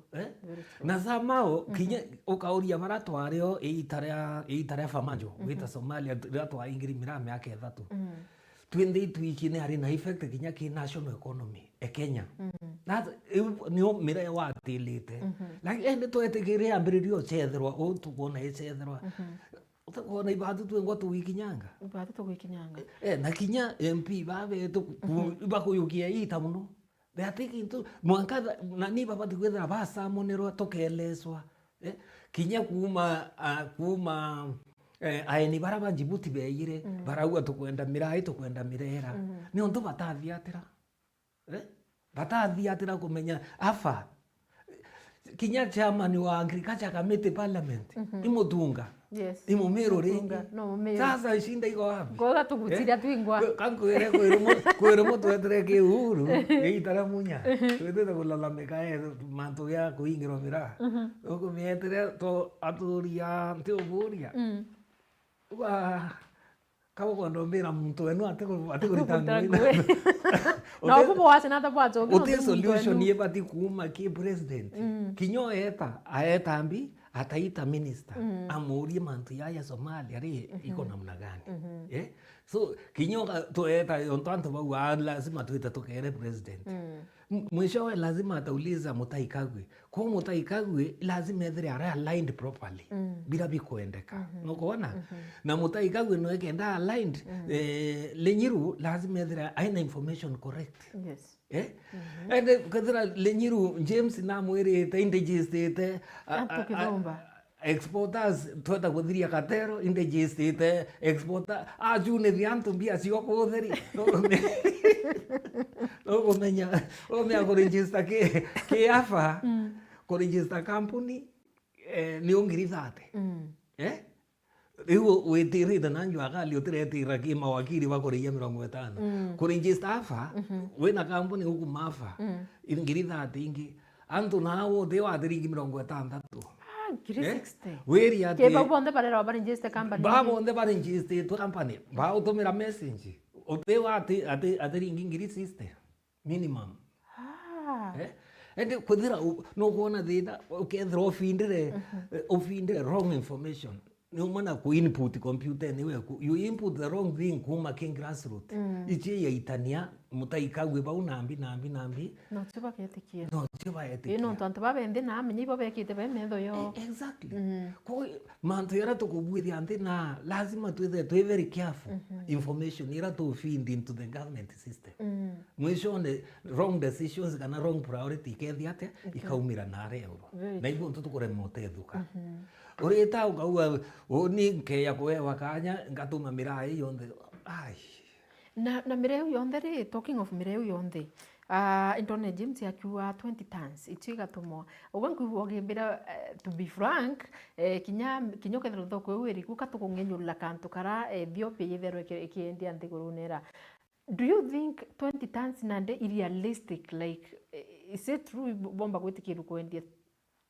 na zamao kinya ukauria baratwareo itarea famajo wita Somalia ratwa ingiri mira miaka 3 twende twikine ari na effect kinya ki national economy Kenya that ni mira watilite like ende twetekire ambiririo chetherwa o tukona chetherwa utakona ibatu twengo tuwikinyanga na kinya MP babe tu bakuyukia ita muno they are taking to mwanka na ni baba tukwethera basa monero tokeleswa kinya kuma aeni baraba Djibouti beire baragwa tukwenda mirai tukwenda mirera ni onto batathiatira batathiatira kumenya afa kinya chairman wa agriculture committee parliament imutunga imo Meru ringi sasa ishinda iko wapi goga tugutiria twingwa kankwire kwirimo twetere ke uhuru eitara munya twetete kulalamika mantu ya kuingirwo mira ukumietere to aturia nti uburia wa kabo kondombira muntu wenu ate kurita ngui no bubo wase na tabo ato ote solution yebati kuma ki president kinyo aeta ambi ataita minister amurie mantu ya Somalia ri iko namna gani so kinyo toeta ontanto ba lazima tuita tokere president mwishowe lazima atauliza Mutahi Kagwe kwa Mutahi Kagwe lazima ethire are aligned properly bila bikuendeka nukuona na Mutahi Kagwe no ekenda aligned Lenyiru lazima ethire aina information correct ende kadra Lenyiru James na mwere ta indigeste exporters tweta kuthiria katero indigeste exporter ajune thiantu mbia cio kutheri omenya kuregister ke afa kuregister company ni ongiri 30 riu witirite na njwa gali utiretira ki mawakili bakureia 50 kuregister afa wina company huku mafa ingiri 30 ingi antu nawo de wa thiringi 60 ngiri 60 weri ati ke babonde barera baregister company babonde baregister to company ba utumira message otewa ati ringi ngiri 60 minimum ende kuthira no kuona thina ukethira ofindire wrong information ni umana ku input computer niwe you input the wrong thing kuma king grassroots ichi ya itania Mutahi Kagwe ba unambi no tuba ketikie ino ntantu babende na amenyi bo bekite bemetho yo exactly ko mantu yara to kubwiri ante na lazima to very careful information ira to feed into the government system mwisho ne wrong decisions kana wrong priority kethiate ikaumira na reo na ibo ntu tukore motethuka urita ukaua oni nke ya kwewa kanya ngatuma mirai yonthe ai na mireu yonthe ri talking of mireu yonthe Intone James akiwa 20 tons ichigatumwa ubangu ogimbira to be frank kinyo kethero thoko wiri kuka tukungenyurula kantu kara Ethiopia yethero ikiendia nthigurunera. Do you think 20 tons nande realistic, like is it true bomba gwitikiru kuendia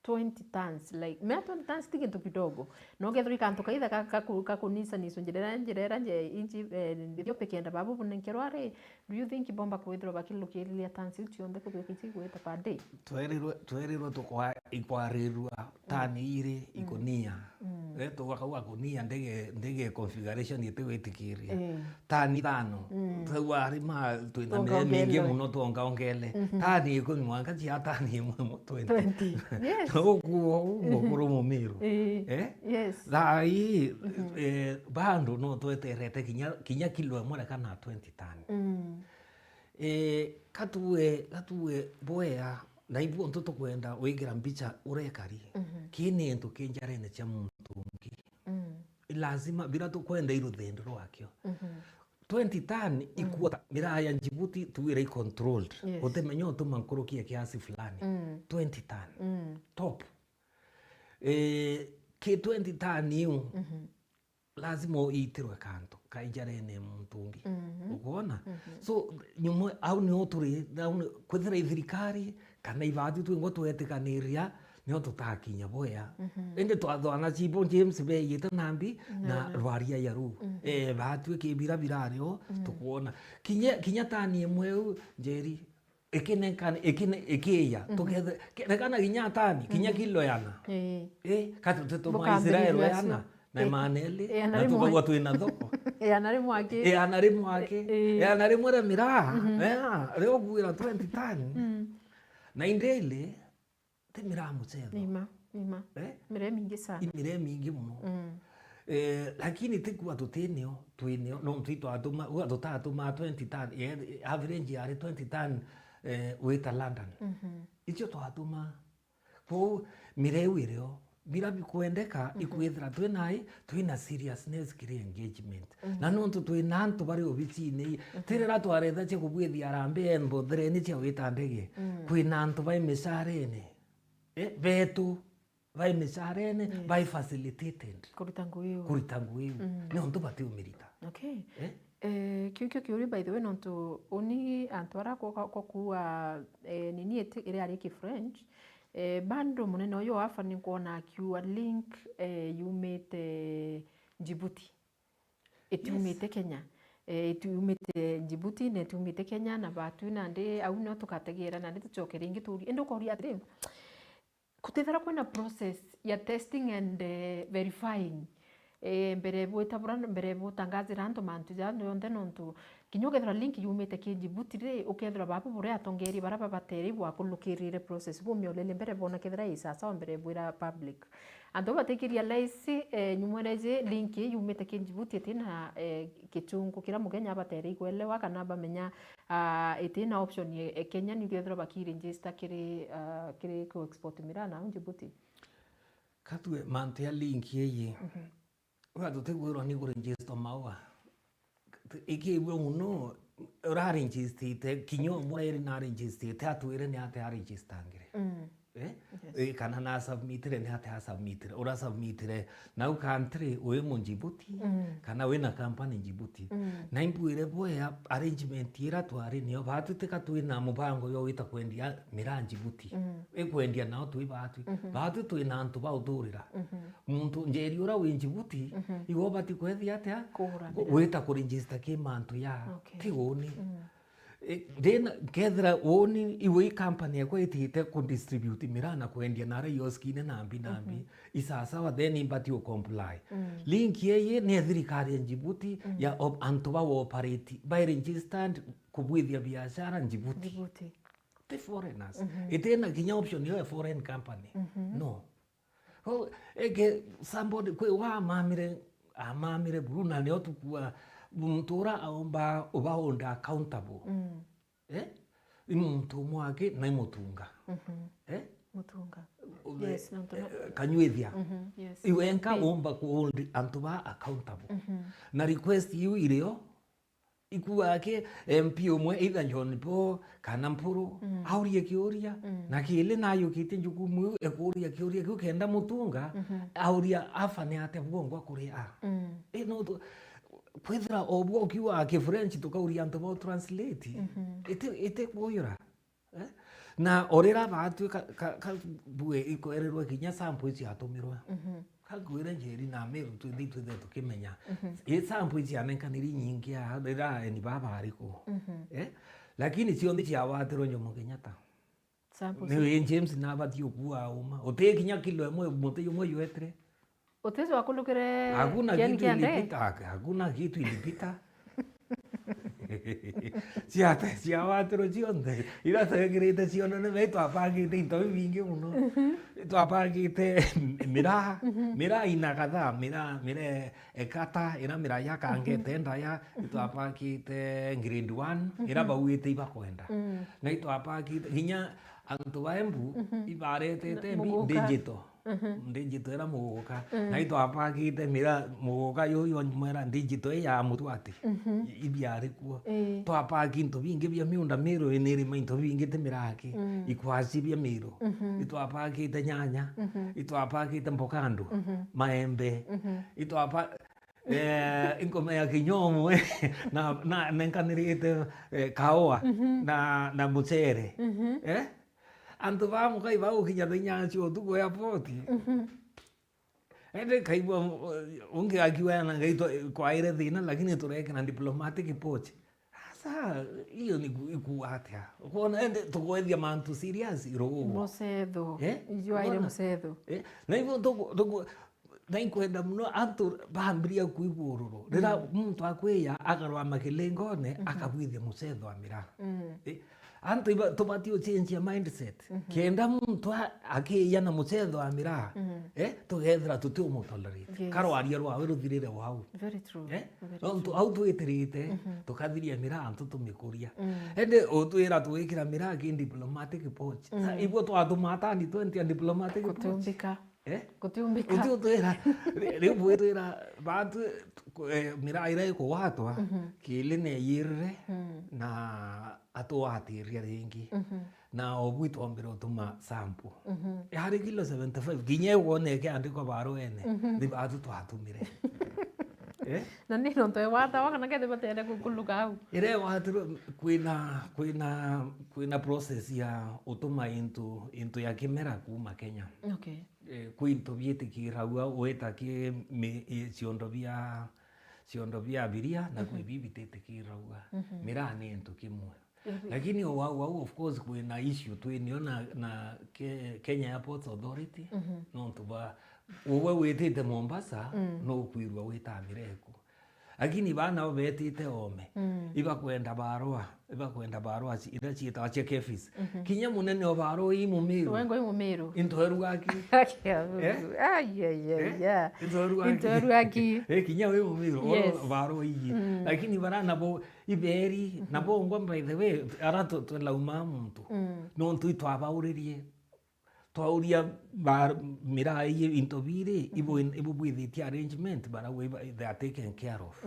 20 tons, like me 20 tons tikintu kidogo no gethro kantu kaitha kakunisa niso njirera nje inji Ethiopia kenda babu bunenkerwa ari. Do you think bomba kwithro bakilukiria tons cionthe kuthiki gweta per day twerirwo tukwa ikwarirwa tani iri ikonia tukauga kunia ndege configuration yetiwitikirie tani 5 twari ma twina mingi muno tuongaongele tani ikumi mwanga cia tani imwe 20 yes okuo mukuru mumiru yes thai bando no tweterete kinya kilo imwe kana 20 tani katue boya na ibu ntoto kwenda wigira mbicha urekari kini ento kinjarene cha muntu ungi lazima bila to kwenda iruthendo rwakyo 20 tani ikuota miraya Djibouti tuwire controlled utemenyo tumankurukia kiasi fulani 20 tani top ki 20 tani yu lazima itirwe kanto kaijarene muntu ungi ukuona so nyumo au ni oturi kwithira thirikari kana ibadi twingo twetikaniria nio tutakinya boya ende twathwana chibo James beyite nambi na rwaria yaru batwe kibira birario tukuona kinya tani imwe njeri ekiya together kana kinya tani kinya kilo yana katuteto ma Israel yana na Maneli na tukagwa twina thoko anari mwake mira leo kuira 20 tani na indele temira mutsetho ima mire mingi sana mire mingi muno lakini tikwa tutenio twinio no mtito atuma utatuma 20 tani average yari 20 tani weta London icho twatuma ko mire wirio bila bikuendeka ikwithira twina seriousness kiri engagement na nontu twina antu bari obicini tirira twaretha che kubwithia arambe embo threni cia wita ndege kwina antu bai misarene betu bai misarene bai facilitated kuruta nguyu ni onto bati umirita okay kiukio kiuri by the way nontu oni antwara kwa nini iri ari ki French bando munene uyo afa ni kuona akiwa link yumete Djibouti itiumite Kenya itiumite Djibouti na itiumite Kenya na batu na ndi au no tukategeera na ndi tucoke ringi turi indi ukoria atiri kutethera kwina process ya testing and verifying mbere bwitabura mbere butangazira antu mantu jando yonde nontu kinyo kethera link yumite ki Djibouti ri ukethera babu bure atongeri bara babateri bwa kulukirire process bu miolele mbere bona kethera isasa mbere bwira public ando batekiria laisi nyumwereje link yumite ki Djibouti tina kichungu kira mugenya abateri kwelewa kana bamenya itina option Kenya ni kethera bakiri register kiri ko export mirana Djibouti katwe mantu ya link yeye watu tegwirwo ni kuregister maua ikiwe muno uraregister kinyo mwere na register atwire ni ate registerangire kana na submitire ni ate submitire ura submitire na country we mu Djibouti kana we na company Djibouti na impuire boya arrangement ira twari niyo batu teka twina mubango yo wita kwendia mira Djibouti ekwendia nao twi batu twina antu bauthurira muntu njeri ura we Djibouti iwo bati kwethia ate wita ku register ki mantu ya ti woni then kethra woni iwe company yako itite ku distribute mirana kwendia nara yoskine nambi isasa wa then imbati o comply link yeye ni thirikari ya Djibouti ya antu ba operate by registered kubwithia biashara Djibouti the foreigners itena kinya option yo foreign company no ege somebody kwe wa mamire Bruna ne otukua mtura aomba ubaonda accountable muntu mwake na mutunga mutunga yes no kanyweithia iwenka omba ku antu ba accountable na request yu irio ikuake MP umwe either John Paul kana Mpuru aurie kiuria na kile nayo kite jukumu ekuria kiuria kenda mutunga auria afane ate bwongwa kuria no kwethira obwo kiwa ke French tukauria antu bo translate ite kuira na orera batu ka bue ikoererwa kinya sample cia atumirwa kagwira njeri na meru tu thitu tukimenya sample cia nenkaniri nyingi ya rira ni baba ariko lakini cio ndi cia watiro nyomo Kenyatta ni James na bati okua uma otekinya kilo emwe mutu yumwe yetre utezo wakulukire hakuna kitu ilipita cia watiro cionde ira tegirite ciona ne meto apangite into bingi muno twapangite mira ina kadha mira ekata ira mira ya kangete ndaya twapangite grade 1 ira bawite ibakwenda na twapangite hinya antu baembu ibarete digital digital era muguka na twapangite mira muguka yo mwera digital ya mutwati ibiari kuo twapangite into bingi bya miunda miro eneri mainto bingi te miraki ikwasi bya miro twapangite nyanya twapangite mbokando maembe twapa ingome ya kinyomo na nenkanirite kaoa na mucere antu bamu kai bau kinya dinya cio tu go ya poti ende kai bo unge akiwa na ngai to kwa ire dina lakini tureke na diplomatic pochi asa hiyo ni kuatia kuona ende tugoethia mantu serious ro mucetho iyo aire mucetho na hivyo to na inkwenda muno antu baambiria kuigururu rira muntu akweya agarwa makilengone akabwithia mucetho amira antu tubatio change ya mindset kenda muntu akiya na mucetho amira tugethira tutumutolerate karwaria rwa wiruthirire wau very true antu au twetirite tukathiria mira antu tumikuria ende utwira tuwikira mira ki diplomatic poach ibo twatumata ni 20 diplomatic kutumbika kutiumbika ututwira ribu twira batu mira ira ko watwa kile ne yire na atwatiria ringi na obwito ombero tuma sample hari kilo 75 ginye wone ke andiko baro ene ni batu twatumire na ni no to wata wakana ke debatere kukuluka au ire watu kuina process ya utuma into ya kimera kuma Kenya okay kwinto bietikira wa weta ki ciondo bia ciondo bia biria na kwi bibitete kirauga mira ni ento kimwe lakini wau of course kwina issue twinio na Kenya Airports Authority no tuba uwe witite Mombasa no kwirwa witamireko lakini bana betite ome iba kwenda barua ira ciita cia kefis kinya munene o barua i Mumiru wengo i Mumiru intoeru gaki intoeru gaki kinya we Mumiru o barua i lakini bara nabo iberi nabo ngwa by the way arato lauma muntu no ntu twabauririe twauria mira i intobire ibo bwithiti arrangement bara we they are taken care of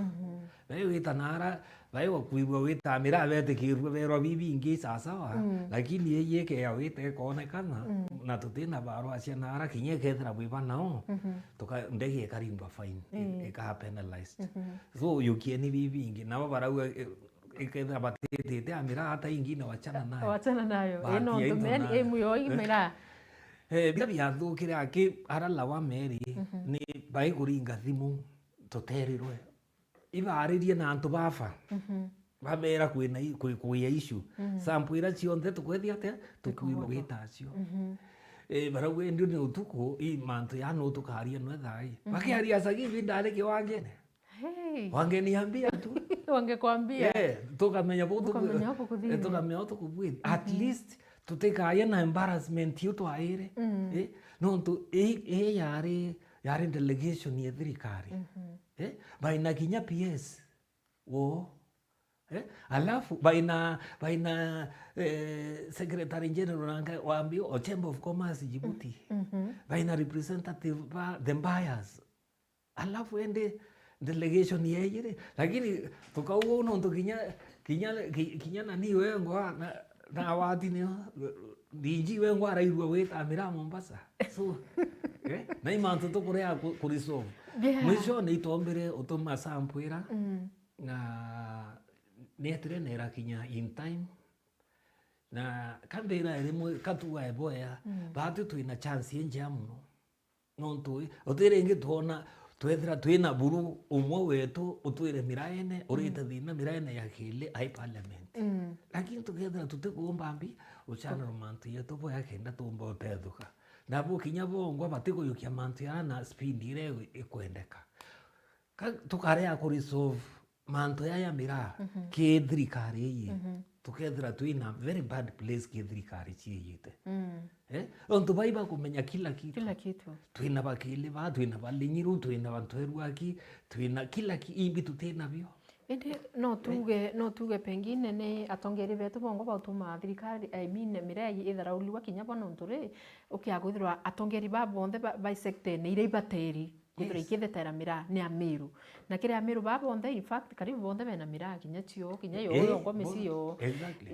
they witanara vai kuigwa wita mira bete kirwe bero bibi ingi sawa lakini yeye ke ya wite kuonekana na tutina baro acia nara kinye kethra bwiba nao tuka ndege karimba fine ika penalized so yukieni bibi ingi nabo bara ikethra batete amira hata ingine wachana nayo ino tumeni emuyo imira bila biathukire aki arala wa meri ni bai kuringa thimu tuterirwe ibaririe na antu bafa babera kwina issue sampwira cionthe tukwethia te tukwirwo witacio barauwe ndio ni utuku i mantu ya no tukaria no thai bakiaria sagi bindare ki wangene wangeniambia tu wangekwambia tukamenya botu tukamenya tukubwiri at least tutekaya na embarrassment yo twaire no tu yari delegation ya thirikari baina kinya PS alafu baina secretary general waambio o Chamber of Commerce Djibouti baina representative the buyers alafu ende delegation yeye lakini tukauo no kinya nani wengo na wati ni diji wengo arairwa weta mira Mombasa so na imantu tukurea kurisolve mwisho ni itombere utuma sampwira na netire nera kinya in time na kambira rimwe katuwa eboya batu twina chance yenja muno nontu otirenge tuona twethira twina buru umwe wetu utwire miraene urite thina miraene ya kile ai parliament lakini tukethira tutikuomba mbi uchana romantu yetu boya kenda tumba utethuka na bo kinya bongo batiko yukia mantu ya na speed ile ikwendeka tukarea ku resolve mantu ya mira ke thirikari yi tukethira twina very bad place ke thirikari chiyite onto baiba kumenya kila kitu twina bakile ba twina balinyiru twina bantu aki twina kila ibi tutena bio ende no tuge pengine ne atongeri betu bongo bautuma thirikari I mean mirai itharauliwa kinya bono nturi ukiagwithirwa atongeri ba bonde by sector ne ire ibateri kuthira ikithetera mira ni Amiru na kire Amiru ba bonde in fact karibu bonde bena mira kinya tio kinya yo ngo mesio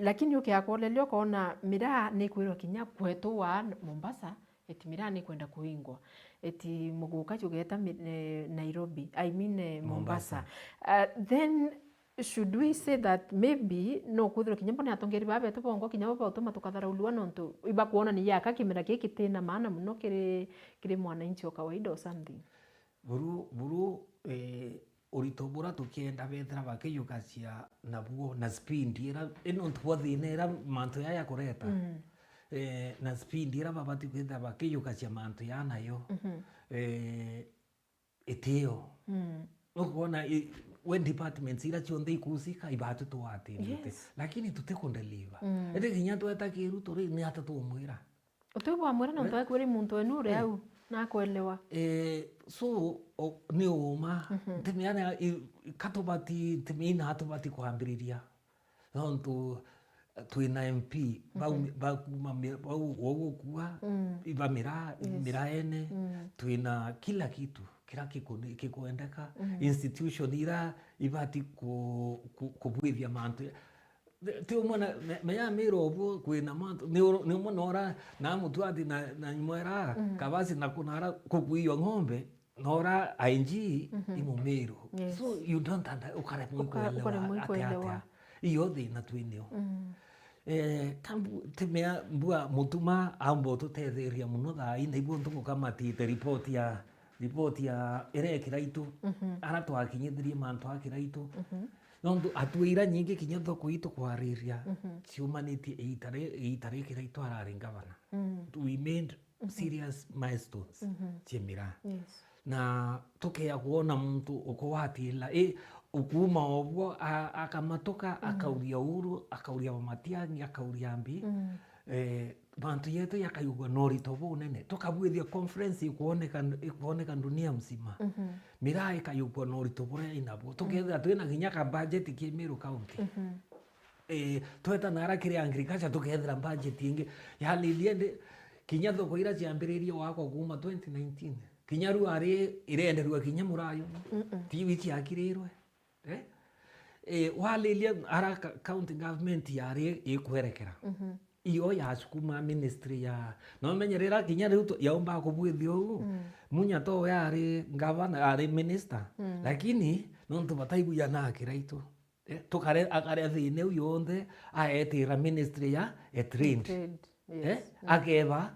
lakini ukiakolelio kona mira ni kwirwa kinya kwetu wa Mombasa eti mira ni kwenda kuingwa eti muguka chugeta Nairobi I mean Mombasa. Then should we say that maybe no kuthira kinya bona atongeri babe to bongo kinya baba utuma tukatharauliwa nontu iba kuona ni yaka kimera kiki tena maana muno kire mwananchi wa kawaida or something buru uritobura tukienda bethra bakiyukacia nabuo na speed ira ino twathinera mantu ya kureta na speed ira babati kwenda bakiyukacia mantu ya nayo etio ukuona when departments ira cionthe ikusika ibatu tuwatirite lakini tutekundeliva ete kinya tweta kiru turi ni hata tumwira utubwa mwira no ntwa kwiri muntu enure au na kuelewa so ni uma timiana katobati timina hatobati kuambiriria nontu twina MP bau kuwa iba miraene twina kila kitu kila kikuendeka institution ira ibati kubwithia mantu tio mwana meya miro obo kwina mantu ni mwana na mutu ati na mwera kabasi na kunara kukuiyo ng'ombe nora ING imumiro so you don't ukare kuelewa iyo thina twinio kambu temea mbua mutuma ambo tutetheria muno thai niguo ntuko kamatite report ya ripoti ya irekira itu ara twakinyithirie mantu akira itu nondu atwira nyingi kinya thoko itu kwariria ciumanitie itare kira itu arari gavana. We made serious milestones ciemira na tukea kuona muntu ukuwatila ukuma obwo akamatoka akauria uru akauria Matiang'i akauria mbi bantu yetu yakayugwa norito bunene tukabwithia conference ikuoneka dunia mzima mira ikayugwa norito buria inabo tukethira twina ginya ka budget ki Meru County tweta nara kiri agriculture tukethira budget ingi yalilie kinya thoko ira ciambiririe wako kuma 2019 kinya ru ari irenderwa kinya murayo TV ciakirirwe walilie ara county government yari ikwerekera iyo ya sukuma ministry ya no menyerera kinya riu yaomba kubwithio ugu munya to yari governor ari minister lakini nontu bataibuya na kiraitu tukare akare thine uyonthe aetira ministry ya trade akeba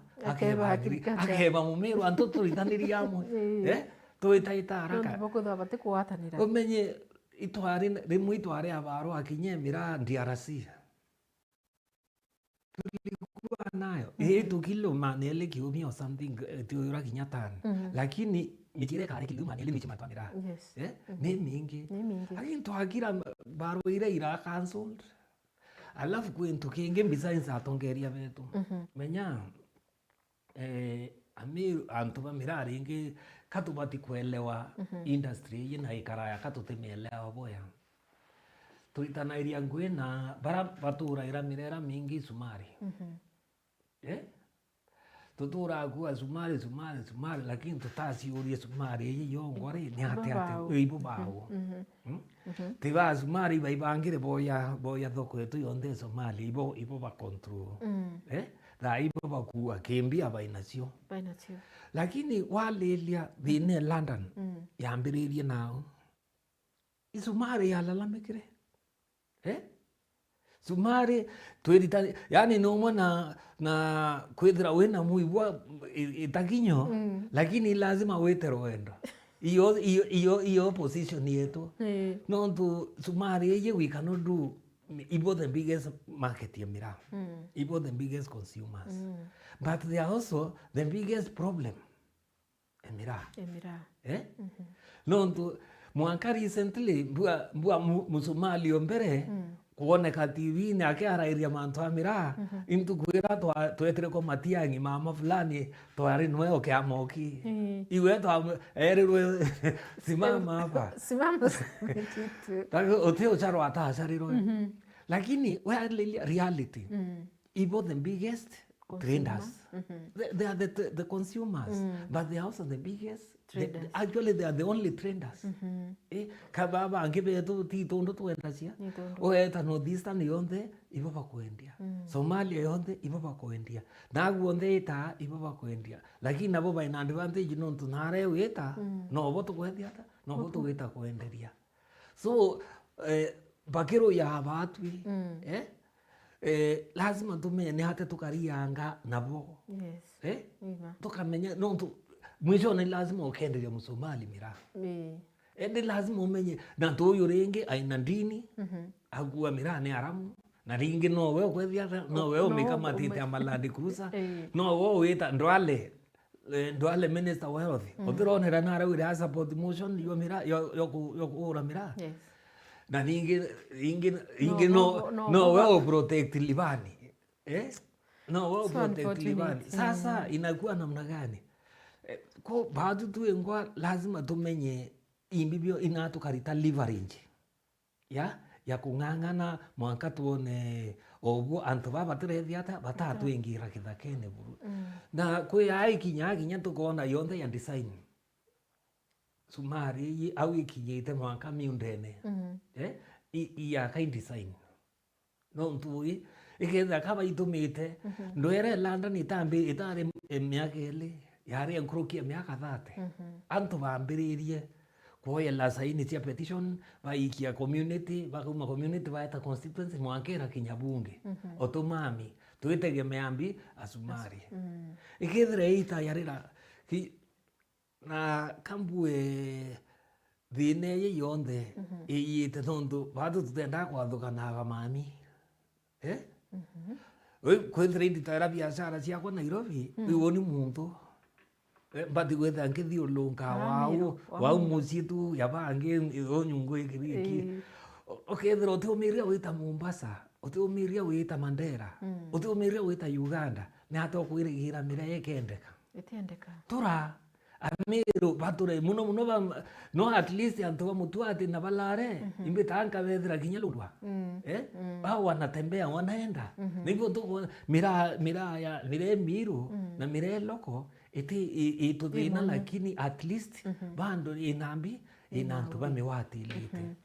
mumiru antu turitaniria amwe tuitaita haraka boko da bate kuatanira umenye itwari rimwe itwari abaro akinyemira DRC tulikuwa nayo tukilo manele kiumi or something tuyura kinyatana lakini mitire kare kilu manele michimatwanira ni mingi lakini twagira baro ira cancelled alafu kwentu kingi besides atongeria betu menya amiru antu bamirari ingi katubati kuelewa industry ina ikaraya katutemelewa boya tuitanairia ngwina bara batura ira mirera mingi sumari tutura kuwa sumari lakini tutasiurie sumari iyo ngwari ni ate ibo bawo tiba sumari baibangire boya thoko yetu yonde Somali ibo ba control da ibo bakuwa kimbia bainacio lakini walilia thine London yambiririe nao isumari yalalamikire sumari twirita yani no na kwithira wina muibwa itakinyo lakini lazima wete roendo iyo position yetu no tu sumari ye we cannot do ibo the biggest market ya mira ibo the biggest consumers but they are also the biggest problem emira no tu mwaka recently mbua musumali ombere kuoneka TV ni akiarairia mantu amira intu kwira twetire ko Matiang'i mama fulani twari nwe okiamoki iwe twa erirwe simama hapa kitu tako oteo charo atasarirwe lakini reality ibo the biggest traders they are the consumers but they are also the biggest actually they are the only traders kababa angibe tu titondo tuendacia oeta northeastern yonde ibo bakwendia Somalia yonde ibo bakwendia naguonde ita ibo bakwendia lakini nabo baina advantage no tunare weta no bo tukwendia ta no bo tuweta kwenderia so bakero ya batwi lazima tumenye ni hata tukarianga nabo tukamenya no mwisho ni lazima ukenderia Musomali mira ni lazima umenye na toyo renge aina ndini agua mira ni aramu na ringi no we kwethia no we umikamatite amalandi cruiser no we weta ndwale minister wa health otironera nara wira support motion yo mira yo ura mira na ringi no we protect Libani no we protect Libani sasa inakuwa namna gani ko badu tuengwa lazima tumenye imbibio inatukarita leverage ya kung'ang'ana mwanka tuone obwo antu baba turethiata batatuingira kithakene buru na kwi ai kinya tukona yonde ya design sumari au ikinyite mwanka miundene iya kind design no ntui iketha kaba itumite ndwere London itambi itare miakele yari enkrukia miaka 30 antu bambiririe kuoyela saini cia petition baikia community bakuma community baeta constituency mwankera kinyabunge otomami tuitegemea mbi asumari ikithire ita yarira na kambue thine ye yonthe iyite nondu batu tutenda kwathukanaga mami kwithira inditaira biashara ciakwa Nairobi iwo ni muntu mbati gwetha ngithiulunga wau mucii tu yabangi o nyungu ikiriki ukethira utiumiria wita Mombasa utiumiria wita Mandera utiumiria wita Uganda ni atokwirigira mira yekendeka itiendeka tura Amiru bature muno no at least antu wa mutuati na balare imbitanga bethira kinyalurwa bao wanatembea wanaenda nivyo tu mira ya mire miru na mire loko ituthina lakini at least bando inambi inantu bamiwatilite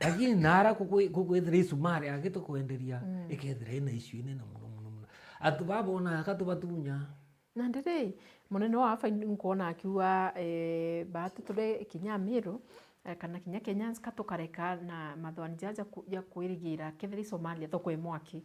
lakini nara kukwithira isumari agito kwenderia ikethira ina issue ine na muno atu babona akatubatunya na ndire munene wa afa nkuona akiwa bahati tule Kinyamiru kana kinya Kenyans katukareka na mathwani jaja ya kwirigira kethiri Somalia thoko imwaki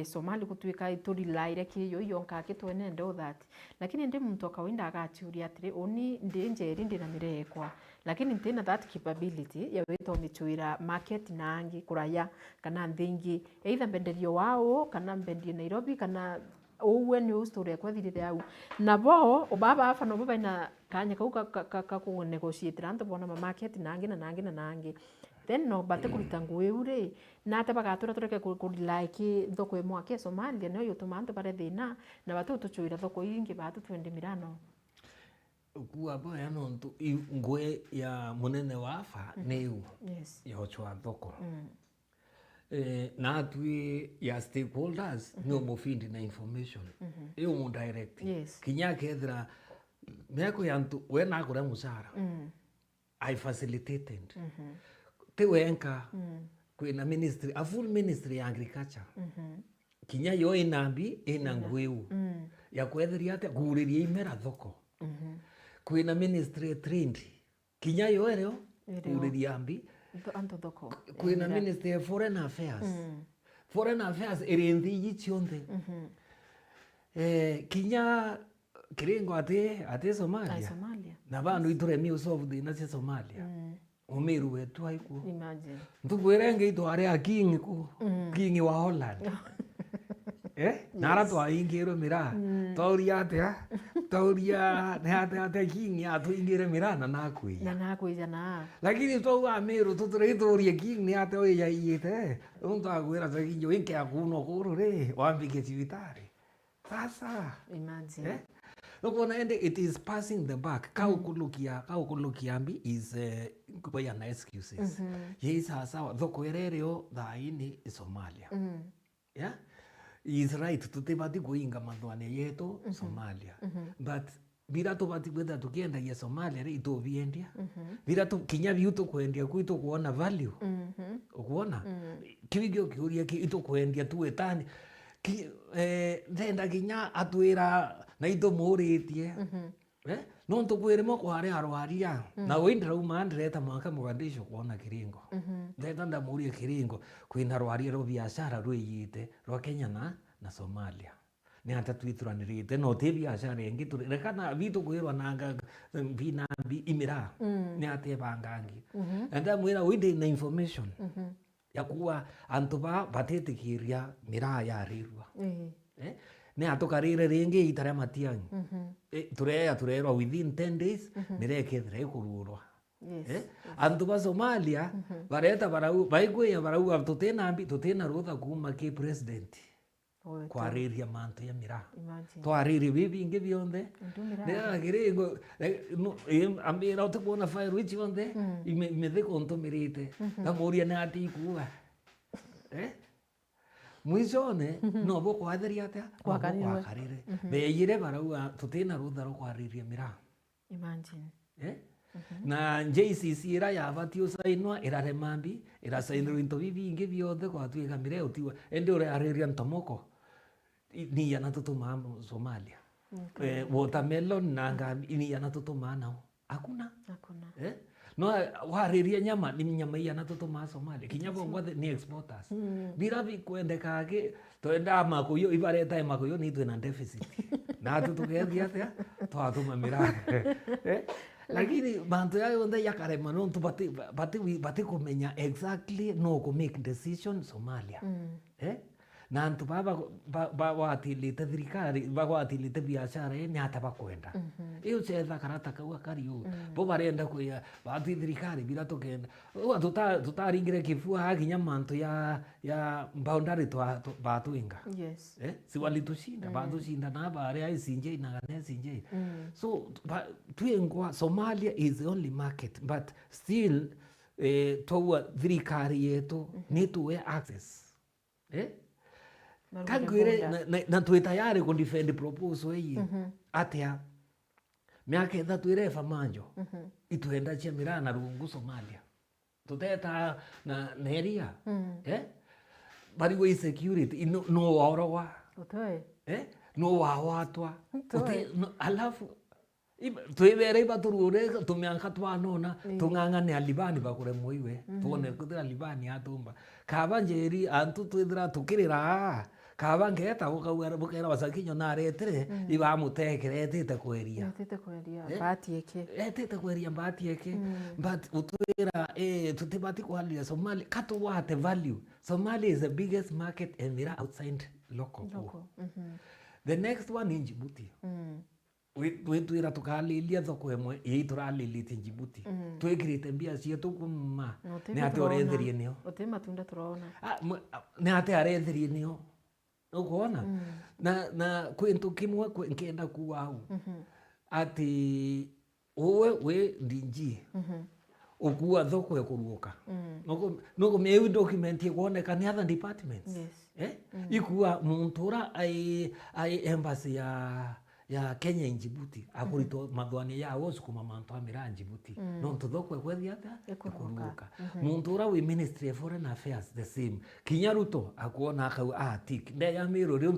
Somali kutuika ituri laire kiyo yonka kitwene ndo that lakini ndi muntu akawaida agachuria atire oni ndi njeri ndi na mirekwa lakini ntina that capability ya wito michuira market nangi kuraya kana ndingi either benderio wao kana benderio Nairobi kana uwe ni story kwathirire au na bo obaba afa no baba ina kanya ka ku negotiate ranto bona market nangi then no bate kuruta ngui ure na ata bagatura tureke ku like thoko emo ake Somalia no yotumanto bare thina na batu tuchuira thoko ingi batu twende mirano kuwa boya no ngwe ya munene wa afa neu yes ya ochwa thoko na tui ya stakeholders no mofindi na information iyo mu direct yes kinya kethira meko yantu wena akura musara I facilitated te wenka kwina ministry a full ministry ya agriculture kinya yo inambi ina ngweu ya kwethiria ate kuriria imera thoko kwina ministry trade kinya yo ereo kuriria ambi antodoko kwina ministry of foreign affairs foreign affairs irinthi yichionthe kinya kiringo ate Somalia na bandu ituremi usolve thina cia Somalia umiru wetu aiku imagine ntukwirenge itware akingi ku kingi wa Holland nara twaingirwo mira tauria atia tauria ne ate kingi atuingire mira na nakuija na lakini twauga amiru tuturithurie kingi ni ate oya iyite untu agwira takinyo inke akuno kuru ri wambike cibitari sasa imagine Loko ende it is passing the back. Kaukulukia ambi is kuboya na excuses. Ye sasa thoko erereo thaini Somalia. Yeah? Is right tutibati kuinga mathwane yetu Somalia. But bila tubati kwenda tukienda ya Somalia ito viendia. Bila tu kinya biuto kuendia kuito kuona value. Kuona kibigyo kiuria ki ito kuendia tuetani. Ndenda kinya atwira na ito muritie no tukwire mo kware arwaria na windra uma ndreta mwaka mugandisho kuona kiringo ndenda ndamurie kiringo kwina rwaria ro biashara rwiyite ro Kenya na Somalia ni hata twithuranirite no te biashara yengi turekana vitu kwirwa nanga binambi imira ni ate bangangi enda mwira winde na information ya kuwa antuba batetikiria mira ya rirwa ne atokarire ringi itare matiangi turerwa within 10 days nirekethire kururwa antuba Somalia bareta barau baigwe barau tutena rutha kuma ki president kwariria mantu ya mira twaririe bibingi bionthe ne kiringo ambira utakuna fire which onde imethe kontumirite ngamuria na atikuwa mwishone no bo kwatheria atia kwakarire beire barau tutena rutha ro kwariria mira imagine na JCC ira yabati usainwa irare mambi irasainirwo into bibingi bionthe kwatuika mire utiwa ende ure ariria ntomoko ni yana tutuma Somalia watermelon nanga ni yana tutuma nao hakuna no wariria nyama ni nyama yana tutuma Somalia kinyabo ngwathe ni exporters bila bikwendeka ke twenda makuyo ibareta makuyo ni twena deficit na tutugethia atia twatuma mira lakini bantu yayo nda yakarema no bati kumenya exactly no go make decision Somalia na antu baba watilite thirikari bagwatilite biashara ni hata bakwenda iyo chetha karata kaua kariu bo barenda kuya bati thirikari bila tokenda wa tutaringire kifua haginya mantu ya boundary batuinga yes si walitushinda batushinda na bare ai sinje na gane sinje so tuengwa Somalia is the only market but still towa thirikari yetu ni tuwe access kangwire na tuwe tayari kundefend proposal hii atia miaka 3 irefa manjo ituenda chia mirana rungu Somalia tuteta na neria bari we security no waorowa utoe no wawatwa alafu twibere baturure tumianka twanona tung'ang'ane alibani bakure moiwe tuone kuthira alibani atumba kaba njeri antu twithira tukirira kaba ngeta ukauga bukera basakinyo na retere ibamutekere etete kweria bahati yake but utwira tutibati kwalia Somalia katu wate value. Somalia is the biggest market and mira outside local. The next one in Djibouti twira tukalilia thoko emwe ituralilite Djibouti twikirite mbia cietu kuma ni ati orethirie nio matunda turaona ni ati arethirie nio ukuona na kwintu kimwe nkenda kuwau ati we ndinji ukuwa thoko ekuruka nuko mewi document ikuoneka ni other departments ikuwa muntura ai embassy ya Kenya in Djibouti akurito mathwani ya wosu kuma mantu amira Djibouti no tuthoko ekwethia ata ekuruka muntura we Ministry of Foreign Affairs the same Kinyaruto akuona akau tik nde ya miro rio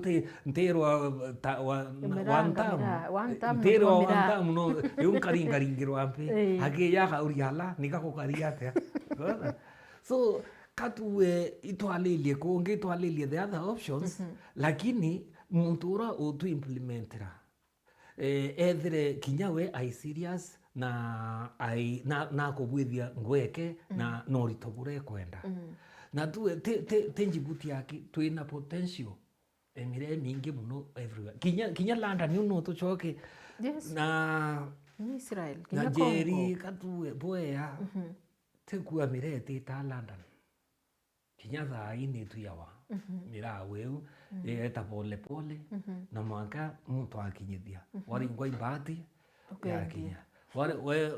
ntirwa wantam no yunkaringirwa mpe hage ya kauriala nikakokaria ata so katuwe itwalilie konge itwalilie the other options lakini muntura utu implementera ethire kinyawe ai serious na kubwithia ngweke na noritobure kwenda na tuwe te Djibouti yaki twina potential emire mingi muno everywhere kinya London no tuchoke na Israel kinya Nigeria katuwe boya tekua mirete ta London kinya thaini tuyawa mira weu eta pole na mwaka mtu akinyithia wari ngoi bahati ya kinya wari we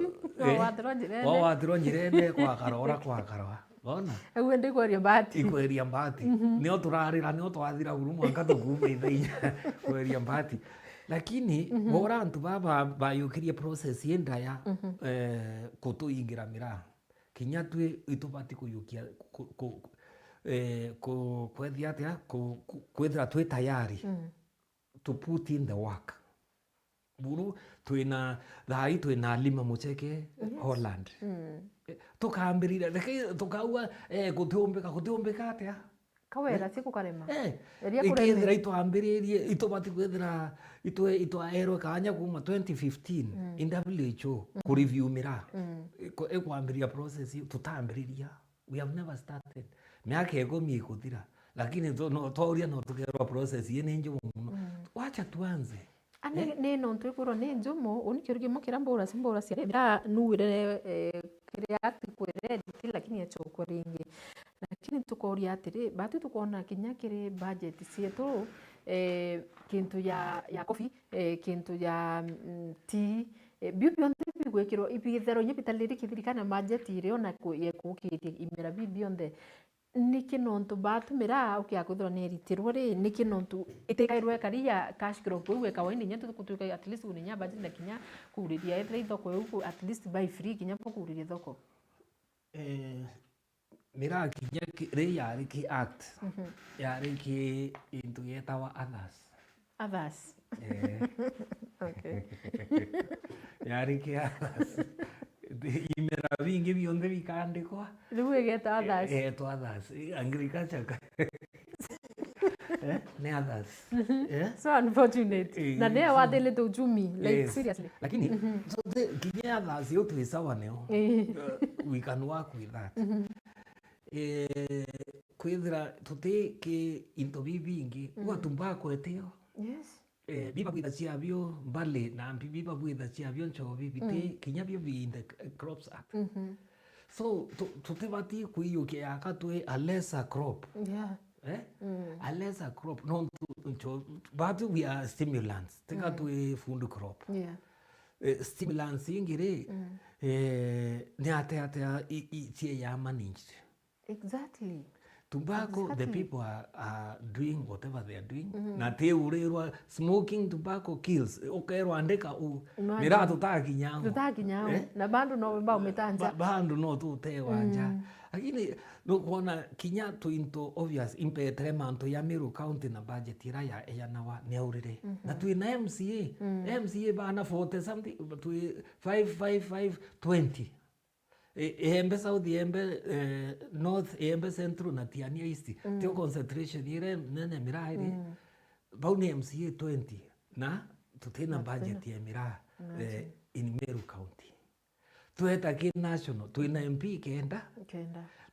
wathiro njirene kwa karora bona ewe ndi kwaria bahati ikweria bahati nio turarira nio twathira guru mwaka tukume ithainya kweria bahati lakini bora antu baba bayukirie process yenda ya kutuingira mira kinya twi itubati kuyukia kwethia atia kwethira twi tayari to put in the work buru twina thai twina lima mucheke Holland tukambirira tukaua gutiombeka atia kawera siku karema ikithira itwambiririe itubati kwethira itwaerwe kanya kuma 2015 in WHO ku review mira ekwambiria process tutambiriria we have never started miaka egomi ikuthira lakini no twaria no tugerwa process yene njumu wacha tuanze ne no twikuro ne njumu unikirigi mukira mbura simbura cia mira nuire create kwere lakini achoko ringi lakini tukoria atiri batu tukona kinya kiri budget cietu kintu ya coffee kintu ya tea bibionde bigwekirwo ibithero nyibitaliri kithirikana budget irio na yekukitie imera bibionde niki nontu batumira ukiakuthwa ni ritirwo ri niki nontu itikairwe karia cash crop we kawaini nya tukutuka at least uninya budget na kinya kuriria ethre thoko uku at least buy free kinya kuriria thoko mira kinya ri yari ki act yari ki into yetawa others okay yari ki others imera vingi bionde bikandikwa riu egeta others to others agriculture Ni others. So unfortunate. Na nea wadele to uchumi, like Yes. seriously. Lakini so kinya others yote is sawa neo. We can work with that. Kwithira tutiki into bibingi wa tumbako etio. Yes. Biba kwitha ciabio mbali na biba kwitha ciabio nchobi bite kinya bio bi in the Crops Act. So tutibati kuiyukia akatwe a lesser crop. Yeah. A lesser crop non but we are stimulants tikatwe food crop. Yeah. Stimulants ingire ni ate itie ya managed. Exactly. Tobacco, the people are doing whatever they are doing. Na te urerwa smoking tobacco kills. Okerwa andika mira tutaki nyao. Tutaki nyao. Na bandu no mbao metanja. Bandu no tu te wanja. Lakini no kuona kinya tu into obvious impetre manto ya Meru County na budget ira ya eyanawa ni aurire. Na tu na MCA. MCA bana 40 something tu 55520. Embe South, Embe North, Embe Central na Tiania East. Teo concentration ire nene mirairi. Bauni MCA 20 na tutena budget ya mira in Meru County. Tueta ki national, tuina MP kenda.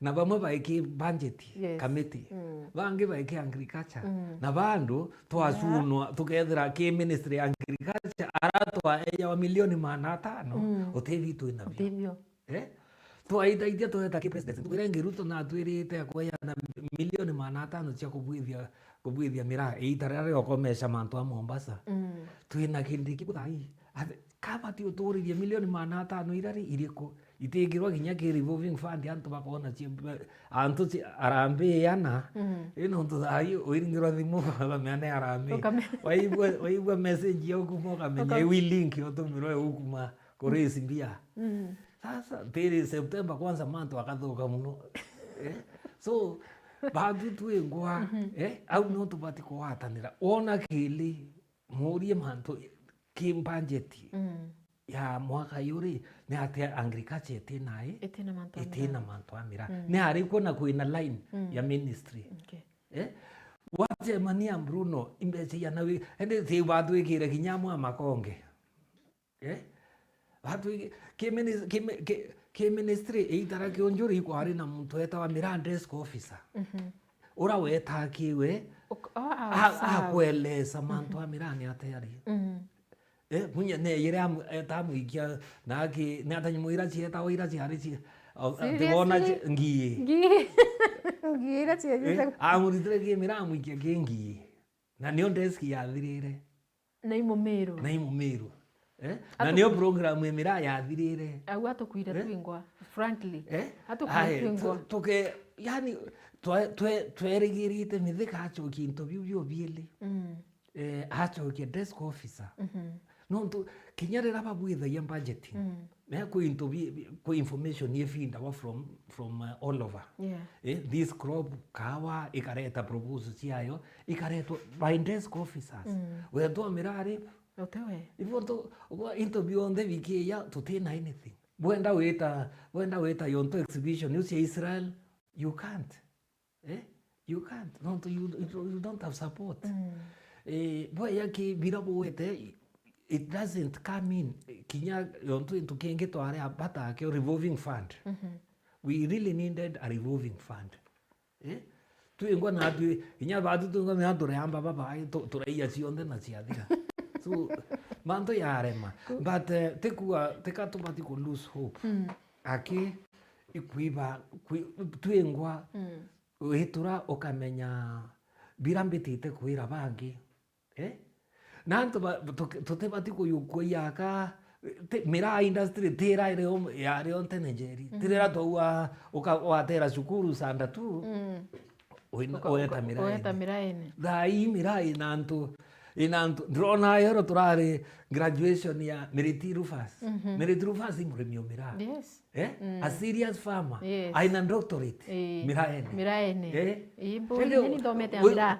Na bamwe baiki budget committee. Bangi baiki agriculture. Na bandu twasunwa tukethira ki ministry ya agriculture aratwa eya wa milioni 500 utevi tuina bio. Twaitaitia tueta ki president tuirengi Ruto na twirite kuya na milioni 500 cia kubwithia mira itarare okomesha mantu a Mombasa. Tuina kindiki kuthai kama ti uturirie milioni 500 irari iriko itingirwa ginya ki revolving fund antu bakona antu arambe yana ino ntu thai uiringirwa thimu bamene arambe waigwa message yo kumoka menye wi link utumirwe ukuma kurisi mbia. Sasa tiri September kwanza mantu akathuka muno. So bandu twingwa au no tubati kuwatanira ona kili murie mantu kimbangeti ya mwaka yuri ni ate agriculture etina mantu amira ni hariko na kuina line ya ministry. Wache mania Bruno imbeche ya nawe ende ti watu ikire kinyamu amakonge. Watu ke ministry eitara ke onjuri ko hari na muntu eta wa mira desk officer. Ora weta kiwe akweleza mantu amira ni ateyari. Munya ne yere tamu ikia na ki na tanyimuira chieta oira chiari chi tibona ngi ira chi amuritre ki mira mu ikia kengi na nio desk ya thirire na imumeru na nio program mira ya thirire au atukuire twingwa frankly atukuire twingwa tuke yani twerigirite mithika achoki interview bio bieli achoki desk officer no tu kinyarira babwitha ya budget me ku interview ku information ye finda wa from all over this crop kawa ikareta proposal ciayo ikareto by desk officers we to mirari otewe ivo to interview on the wiki ya tutina anything wenda weta yonto exhibition you say Israel you can't you can't no you don't have support boy yaki birabo wete it doesn't come in kinya yonto into kenge to are abata ke revolving fund we really needed a revolving fund tuingwa na atu inya batu tunga me andore amba baba turaia cionde na ciathira so manto yarema but tekatu bati ko lose hope aki ikuiba tuingwa witura okamenya birambitite kuira bangi nanto tutebati kuyukwo yaka mira industry tera ireo yare onte Nigeria tera towa ukawatera shukuru sanda tu oeta mira ene dai mira inanto drona yero turare graduation ya Meriti Rufus. Meriti Rufus ni mremi wa miraa. Yes. A serious farmer. Yes. Aina doctorate. Miraene. Miraene. Ibo ni ndomete ya miraa.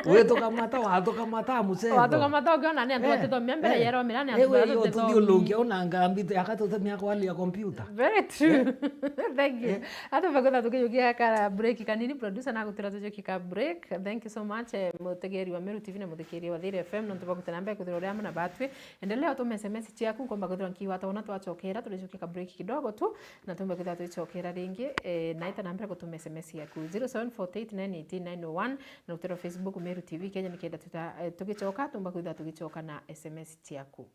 Wetoka mata watoka mata musego. Watoka mata ukiona ni andu atithomia mbere yero miraa ni andu atithomia. Ewe tuthio lungia ona ngambite akatuthomia kwa hali ya computer. Very true. Thank you. Hata bagotha tukijukia kara break kanini producer na gutira tujukia break. Thank you so much mutegeri wa Meru TV na mutegeri wa Thiri FM no tubagutana mbere kuthira ria na batwi. Endelea utume SMS ciaku komba kuthira nkiwa tona twachokera tujukia break kidogo tu na tumbe kuthira tuchokera ringi na ita nambere kutume SMS yaku 0748988901 na utero Facebook Meru TV Kenya nikenda tugichoka tumba kuthira tugichoka na SMS ciaku.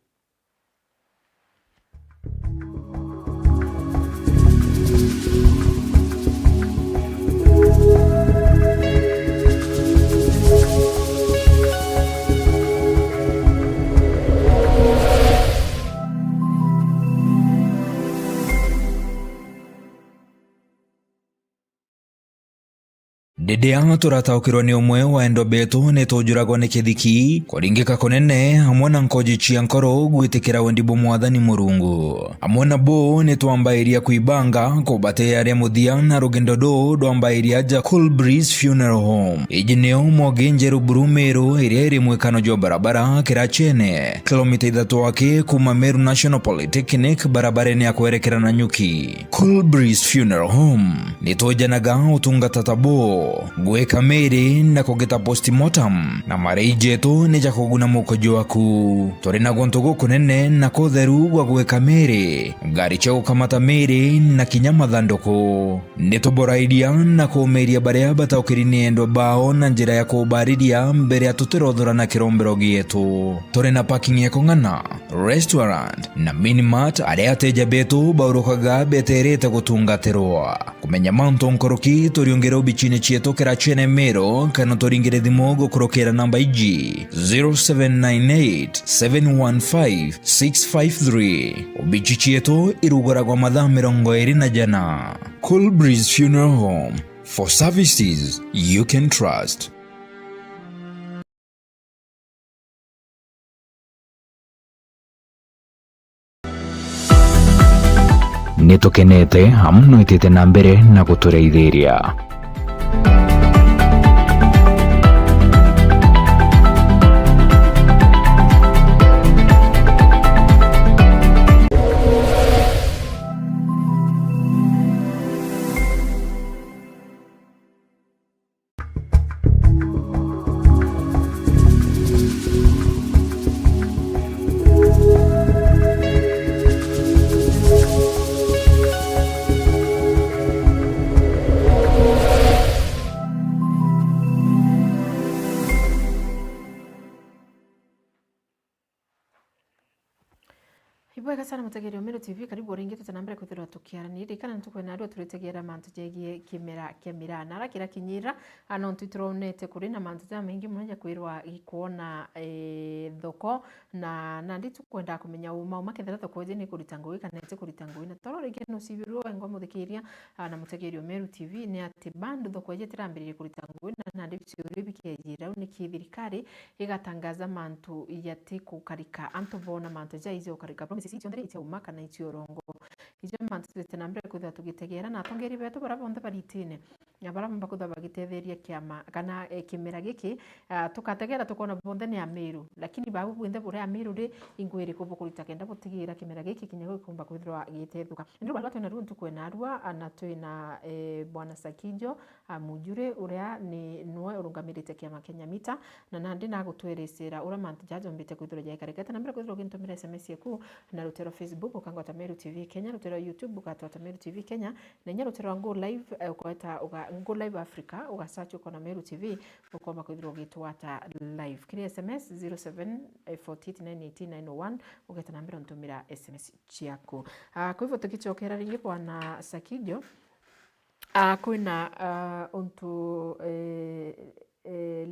Ndidea turataukirwo ni umwe wa endo betu ni tujuragwo ni kithiki kuringika kunene hamwe na nkoji cia nkoro gwitikira wendibo mwathani Murungu hamwe na bo ni twambairia kuibanga kubate aria muthia na rugendo do ndwambairia ja Cool Breeze Funeral Home ijineo mogenjeru Brumeru iria iri mwikano jo barabara Kirachene kilomita 3 wake kuma Meru National Polytechnic barabareni ya kuerekera na Nyuki. Cool Breeze Funeral Home ni tojanaga utungata tabo gweka meri na kugeta postmortem na mareijetu ni jakuguna mukojo waku turi na gontogo kunene na kotheru gwa gweka meri ngari cha ukamata meri na kinyama thandoko ni toboraidia na kumeria baria bataukirini endo bao na njira ya kubaridia mbere ya tutirothora na kirombero gietu turi na parking ya kongana restaurant na minimart aria ateja betu baurukaga beterete gutungatirwa kumenya manto nkoroki turiongera ubichine chieto Kirachene Meru kana toringire thimo gukurokera namba iji 0798715653 ubichi chieto irugoragwa mathaa 24 Cool Breeze Funeral Home for services you can trust. Nitukenete hamno itite na mbere na gutureithiria. Ibwega sana mutegeri wa Meru TV karibu ringi tutanambere kuthirwa tukiaranira kana ntukwena ndo turetegera mantu jegie kimira nara kira kinyira ano ntitronete kuri na mantu za mengi munaja kwirwa ikuona thoko na nditu kwenda kumenya uma makethera thoko je ni kuritango kana ite kuritango ina toro ringi no sibirwo ngo muthekeria na mutegeri wa Meru TV ni ati bandu thoko je tirambirire kuritango na ndibyo ribikejira ni kithirikari igatangaza mantu yati kukarika antu bona mantu ja izo kukarika promises icio ndiri icio umaka na icio rongo icio mantu tutanambere kutha tugitegera na tongeri betu bara bonde baritine ya bara mba kutha bagitetheria kiama kana kimera giki tukategera tukona bonde ni Meru lakini babu bwende bure Meru ri ingwiri kubukurita kenda butigira kimera giki kinyago kumba kuthirwa gitethuka ndio bara twena runtu kwena arua na twena bwana Sakijo mujure uria ni nwe urungamirite kiama Kenya Mita na nandi na gutweresera ura mantu jajo mbite kuthirwa jaikareketa nambere kuthirwa gintumira SMS yaku na rutero Facebook ukangota Meru TV Kenya rutero YouTube ukatota Meru TV Kenya na nya rutero ngo live ukata ngo live Africa ugasearch uko na Meru TV ukoma kuthirwa gitwata live kiri SMS 0748988901 ugeta nambira ntumira SMS chiako kwa hivyo tukichokera ringi bwana Sakijo kwina untu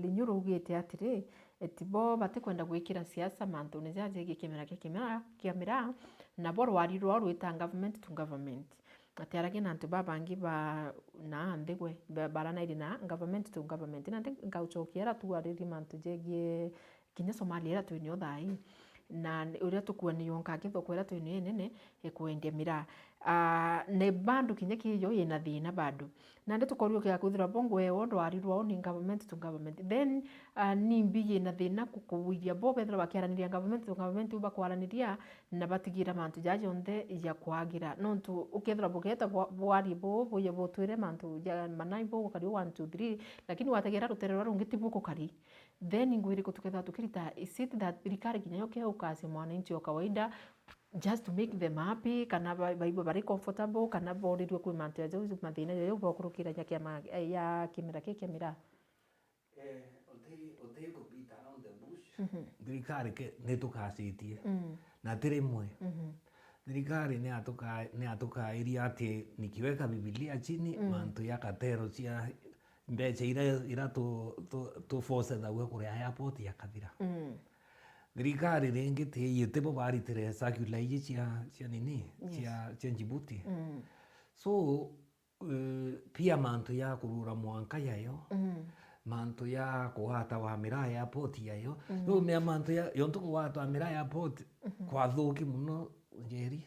linyuru ugite atiri etibo batikwenda gwikira siasa mantu nezaje kimera na boro warirwo rwita government to government atarage nantu babangi ba na ndegwe barana irina government to government na ngauchokiera tu ariri mantu jegie kinya Somalia tu ni othai na uria tukua ni yonka kitho kwera tu ni nene ekwendia miraa ne bandu kinya kiyo ina thina bandu na ndio tukorio kia kuthira bongo e ondo arirwa ni government to government then ni mbigi na thina kukuwithia bo bethira bakiaraniria government to government uba kwaraniria na batigira mantu jaje onde ya kwagira nontu ukethira buketa bwari bo boye botwire mantu ja manai bo kari 1 2 3 lakini watagira ruterero rungiti buko kari then ngwiri kutuketha tukirita is it that thirikari kinya yoke ukasi mwananchi wa kawaida just to make them happy kana baibo very comfortable kana borirwe kwi mantu ya jau mathina yo bokurukira ya kimera kia mira othe go beat around the bush thirikari ni tukacitie na tirimwe thirikari ni atukairia ati nikiweka Biblia chini mantu ya katero cia mbeca ira tu force thawe kuria airport ya kathira thirikari ringi tiyite bo baritire circular iji cia nini cia Djibouti so pia mantu ya kurura mwanka yayo mantu ya kuwata wa miraa airport yayo no me mantu ya yontu kuwata wa miraa airport kwa thuki muno njeri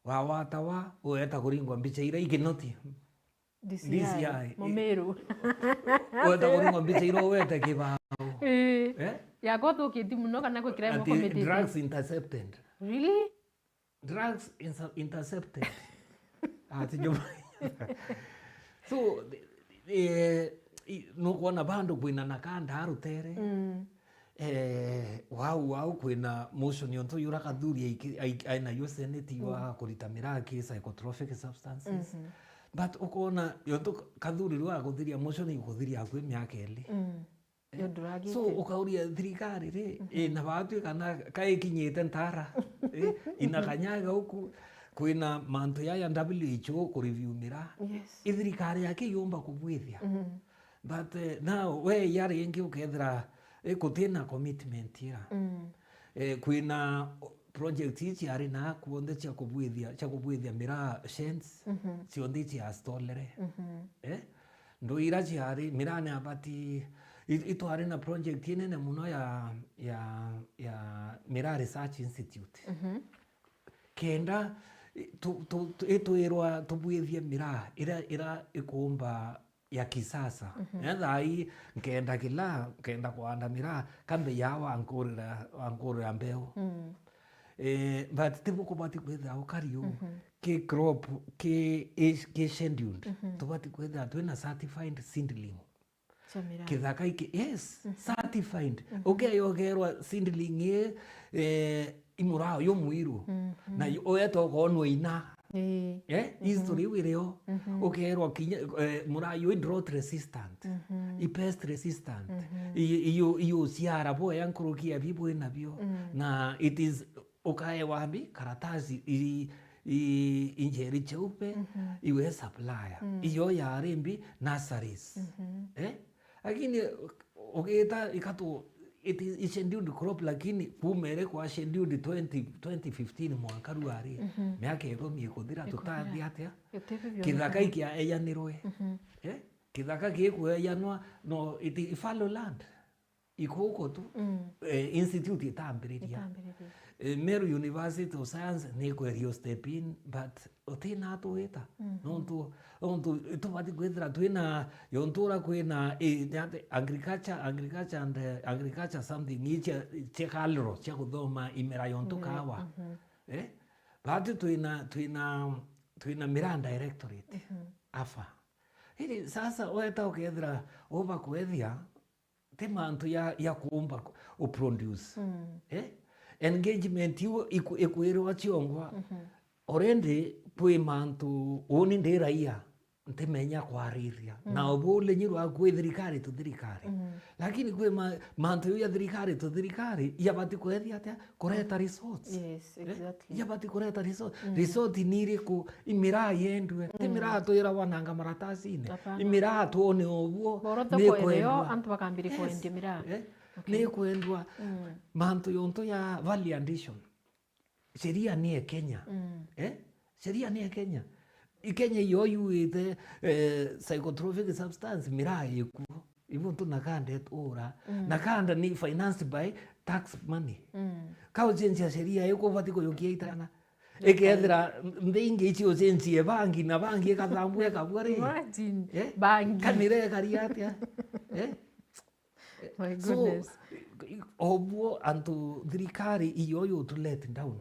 wawata wa ueta kuringwa mbica ira ikinoti DCI Momeru ueta kuringwa mbica ira ueta kibao ya gothuki ti muno kana gwikira mo committee drugs intercepted really drugs intercepted so no kuona bandu kwina nakanda arutere wau kwina motion yonto yura kathuri aina yo senate wa kurita miraki psychotropic substances but ukona yonto kathuri rwa kuthiria motion ikuthiria kwi miaka eli so ukauria thirikari ri na batu kana kaikinyite ntara ina kanyaga huku kwina mantu ya WHO ku review mira thirikari yake yumba kubwithia but now we yari ingi ukethira kutina commitment ira kwina project ici ari na kuonde cia kubwithia mira shens cionde cia stolere ndo ira ciari mira ne abati itwari na project nene muno ya Mira Research Institute kenda itwirwa tubwithie mira ira ikumba ya kisasa thai nkenda kuanda mira kambe ya wangurira mbeu but tibukubati kwitha ukariu ki crop ki scheduled tubati kwitha twina certified seedling kithaka iki yes certified yogerwa seedling imurao yo mwiru na oyeto konwo ina history wirio ukerwa kinya murayo drought resistant pest resistant iyo siara bo yankurukia bibo inabio na it is ukae wambi karatasi injeri cheupe iwe supplier iyo ya rembi nurseries lakini ukita ikatu it is scheduled crop lakini bumere kwa scheduled 2015 mwaka ruari miaka ikomi kuthira tutathi atia kithaka ikia eyanirwe kithaka gikueyanwa no it fallow land ikuko tu institute itambiriria Meru University of Science ni kwerio step in but utina tuita nontu tubati kwithira twina yontura kwina agriculture something icha chekalro cha kuthoma imera yontu kawa but twina Miranda Directorate afa hili sasa weta ukethira uba kwethia te mantu ya kuumba uproduce engagement yu ikwirwa chiongwa already pwe mantu uni ndi raia ntimenya kwariria na obule nyirwa kwe thirikari tu thirikari lakini kwe mantu ya thirikari tu thirikari yabati kwethia atia kureta resource yabati kureta resource resource niri ku imira yendwe imira to ira wananga maratasi imira to one obwo ni kwendwa antu bakambiri kwendwa mira ni kwendwa mantu yonto ya Valley Addition sheria ni Kenya sheria ni Kenya Kenya yo yuite psychotropic substance mira yeku even tu nakanda ora nakanda ni financed by tax money ka ucenjia sheria ikubati kuyukia itana ikethira ndingi icio ucenjie bangi na bangi ikathambu ikabua ri bangi kanire karia atia my goodness so obuo antu thirikari iyo yo to let down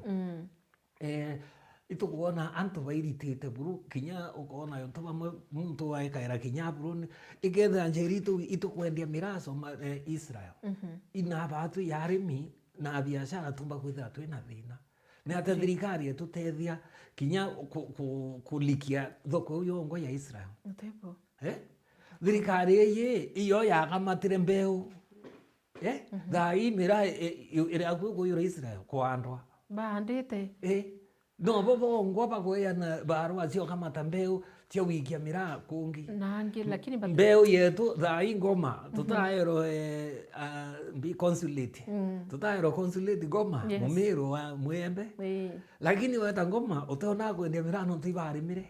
itukuona antu bairitite buru kinya ukona yo to bamwe muntu waikaira kinya buru ikethira njeri itukwendia miraso Israel ina batu yarimi na biashara tumba kwithira twina thina ni ate thirikari etutethia kinya kulikia thoko yongo ya Israel utebo thirikari ye iyo yagamatire mbeu thai mira ira kuyura Israel kwandwa bandite no bongo bagoyana barua cio kamata mbeu cio wikia mira kungi nangi lakini mbeu yetu thai ngoma tutaero bi consulate tutaero consulate ngoma mumiro wa mwembe lakini weta ngoma utaona kwendia mira no tibarimire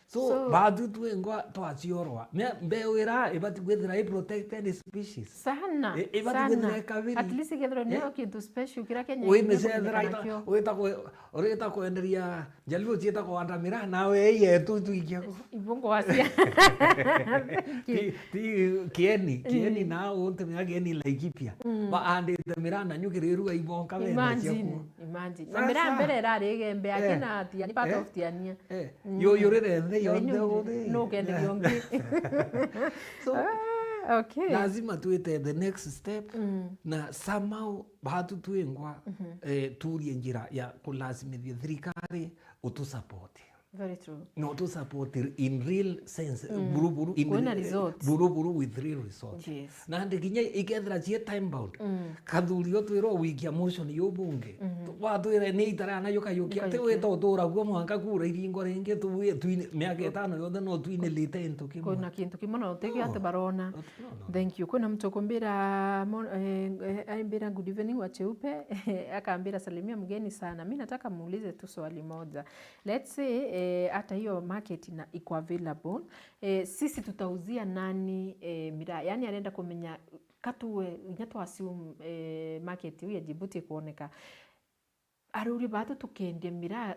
so badu tuengwa twaciorwa mbeu ira ibati gwithira protected species sana ibati gwithira kaviri at least gethro nio kintu special kira Kenya wimecethera wita kwenderia njaluo cieta kwanda mira nawe yetu tuikia ibongo wacia ti kieni na unte mira kieni Laikipia ba andite mira na nyukiriru aibonka wenda ciaku imagine na mira mbere rari gembe akina atia ni part of tiania yo yurire yonde no kende yonge so okay lazima tuite the next step na somehow batu tuengwa turie njira ya kulazimithia thirikari utusupport very true no to support in real sense buru with real results na ndikinya ikethira cie time bound kathurio twiro wikia motion yo bunge watwire ni itara na yukayukia te wito tura guo mwanka kura iringo ringi tuine miaka 5 yothe no tuine lite into kimwe kuna kintu kimono tegi ate barona thank you kuna mtu kumbira aimbira good evening wa cheupe akaambira salimia mgeni sana mimi nataka muulize tu swali moja let's say hata hiyo market iko available sisi tutauzia nani miraa yani anaenda kumenya katuwe nyato assume market ya Djibouti kuoneka aruri batu tukende miraa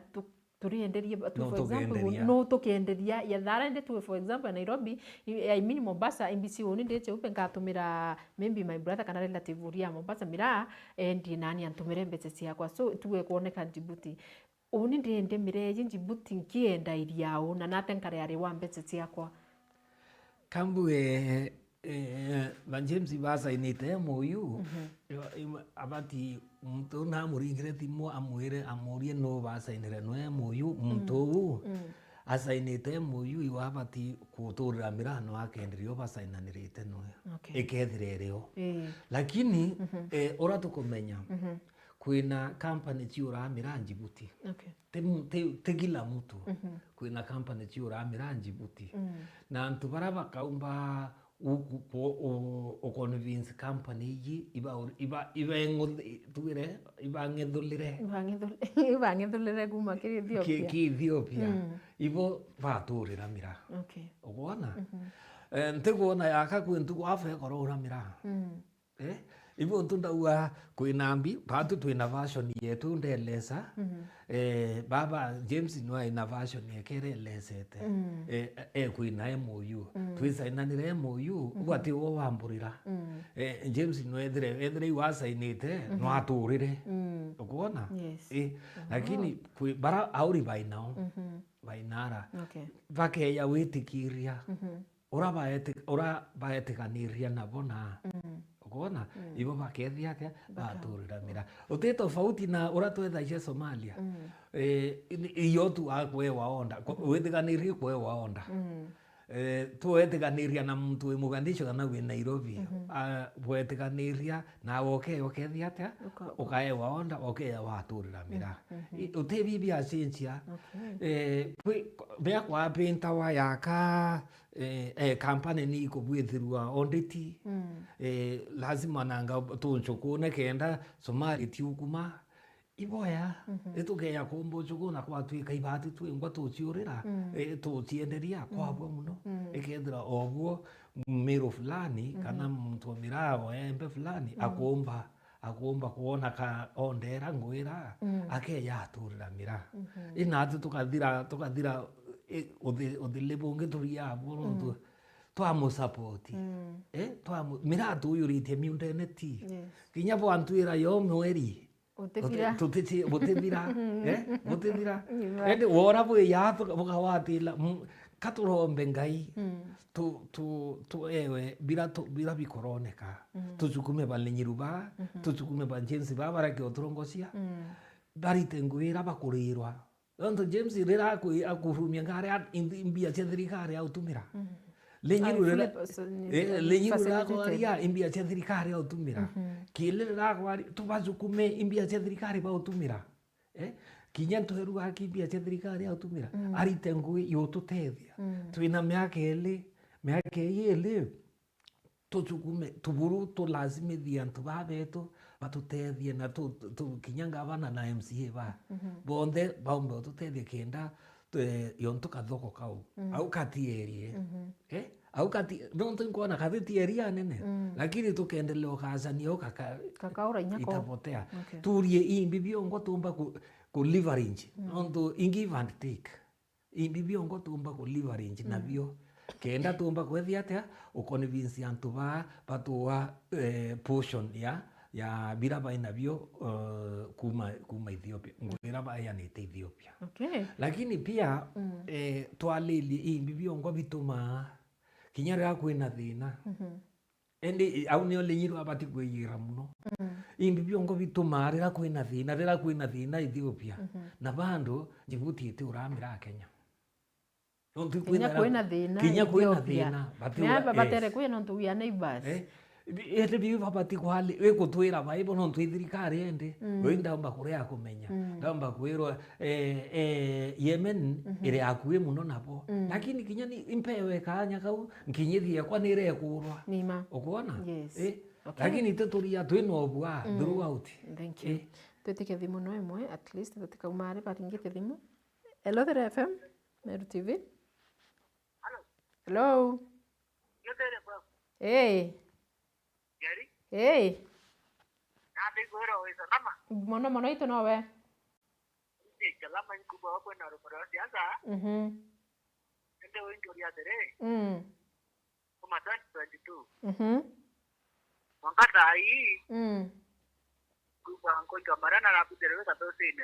turienderia for example no tukienderia ya tharende tu for example Nairobi I mean Mombasa MBC woni ndete upe ngatumira maybe my brother kana relative uria Mombasa miraa ndi nani antumire mbete ciakwa so tuwe kuoneka Djibouti uni ndiende mireje Djibouti nkienda iriao na natenkare ari wa mbete ciakwa kambu James basa inite moyu abati mtu na muringire thimo amurie no basa inire no moyu mtu asainite moyu iwabati kuturira mirano akenderio basa inanirite no ikethirereo lakini ora tukumenya kwina company ciura mira Djibouti te kila mtu kwina company ciura mira Djibouti na antu baraba kaumba convince company yi ibangethulire kuma ki Ethiopia ibo baturira mira ugona ntiguona yaka kwintu gwafe korora mira ibo ntundauga kwinambi batu twina version yetu ndelesa baba James no ina version yekerelesete kwina MOU twisainanire MOU ugati wo wamburira James no edre wasainite no aturire ukona lakini bara auri by now bainara vakeya witikiria ora baetikaniria nabona ukona ibo bakethia ke baturira mira uti tofauti na ora twethaishe Somalia iyo tu akwe waonda wetiganirie kwe waonda tuwetiganiria na mtu wi Mogadishu kana wi Nairobi wetiganiria na okethia te ukae waonda waturira mira uti bibi acenjia bea kwa penta wa yaka kampani ni ikubwithirwa auditi lazima nanga tunchukune kenda Somali tiukuma iboya etugeya kumbujugu na kwatuika ibati twingwa tuciurira tucienderia kwabwa muno ikethira obwo miro fulani kana mtu mirao embe fulani akumba kuona ka ondera ngwira akeya aturira mira inatu tukathira uthilibungi turia bwo twamu support twamu mira tuyurite miundeneti kinya bwantwira yo mweri Butithira ende wora bwe yato bukawatila katurombe ngai tu ewe bila bikoroneka tuchukume balinyiruba tuchukume banjensi babara ke oturongosia barite ngwira bakurirwa onto James rera akurumia ngare imbia chethirikari autumira lenyirura ko aria imbia cia thirikari autumira kilira ko ari tubazukume imbia cia thirikari bautumira kinya ntuheru aki imbia cia thirikari autumira ari tengui yotutethia twina miaka ele tuchukume tuburu tulazimithia antu babetu batutethie na tu kinya ngavana na MCA ba bonde baumbe tutethie kenda yonto kathoko kau au katierie au kati don't kuona katieria nene lakini tukaendelea ukazania kakaura nyako itapotea turie imbi biongo tumba ku leverage onto ingi take imbi biongo tumba ku leverage nabio kenda tumba kwethia atia uconvince antu batuwa portion ya biraba inavyo kuma Ethiopia ngwiraba ya ni Ethiopia lakini pia twalili imbi biongo bituma kinyara kwina thina endi au ni olenyirwa abati kwiyira muno imbi biongo bituma rira kwina thina Ethiopia na bando Djibouti ite uramira Kenya kinya kwina thina Ethiopia batere kwina ntu ya neighbors ete biva bati kwali ekutwira baibo no twithirikari ende ndamba kuria kumenya ndamba kwirwa Yemen ire akuwe muno nabo lakini kinya ni impewe kanya kau nkinyithie kwa nire kurwa ukuona lakini teturia twino bwa throughout thank you twetike thimu no imwe at least tutika umare baringite thimu hello there FM Meru TV hello hey hey mono ito no we kalama nkuba wako na rumoro siasa ndio wengi waliadere kama 2022 wakati hii kuba ngoja marana na kutereweka tosine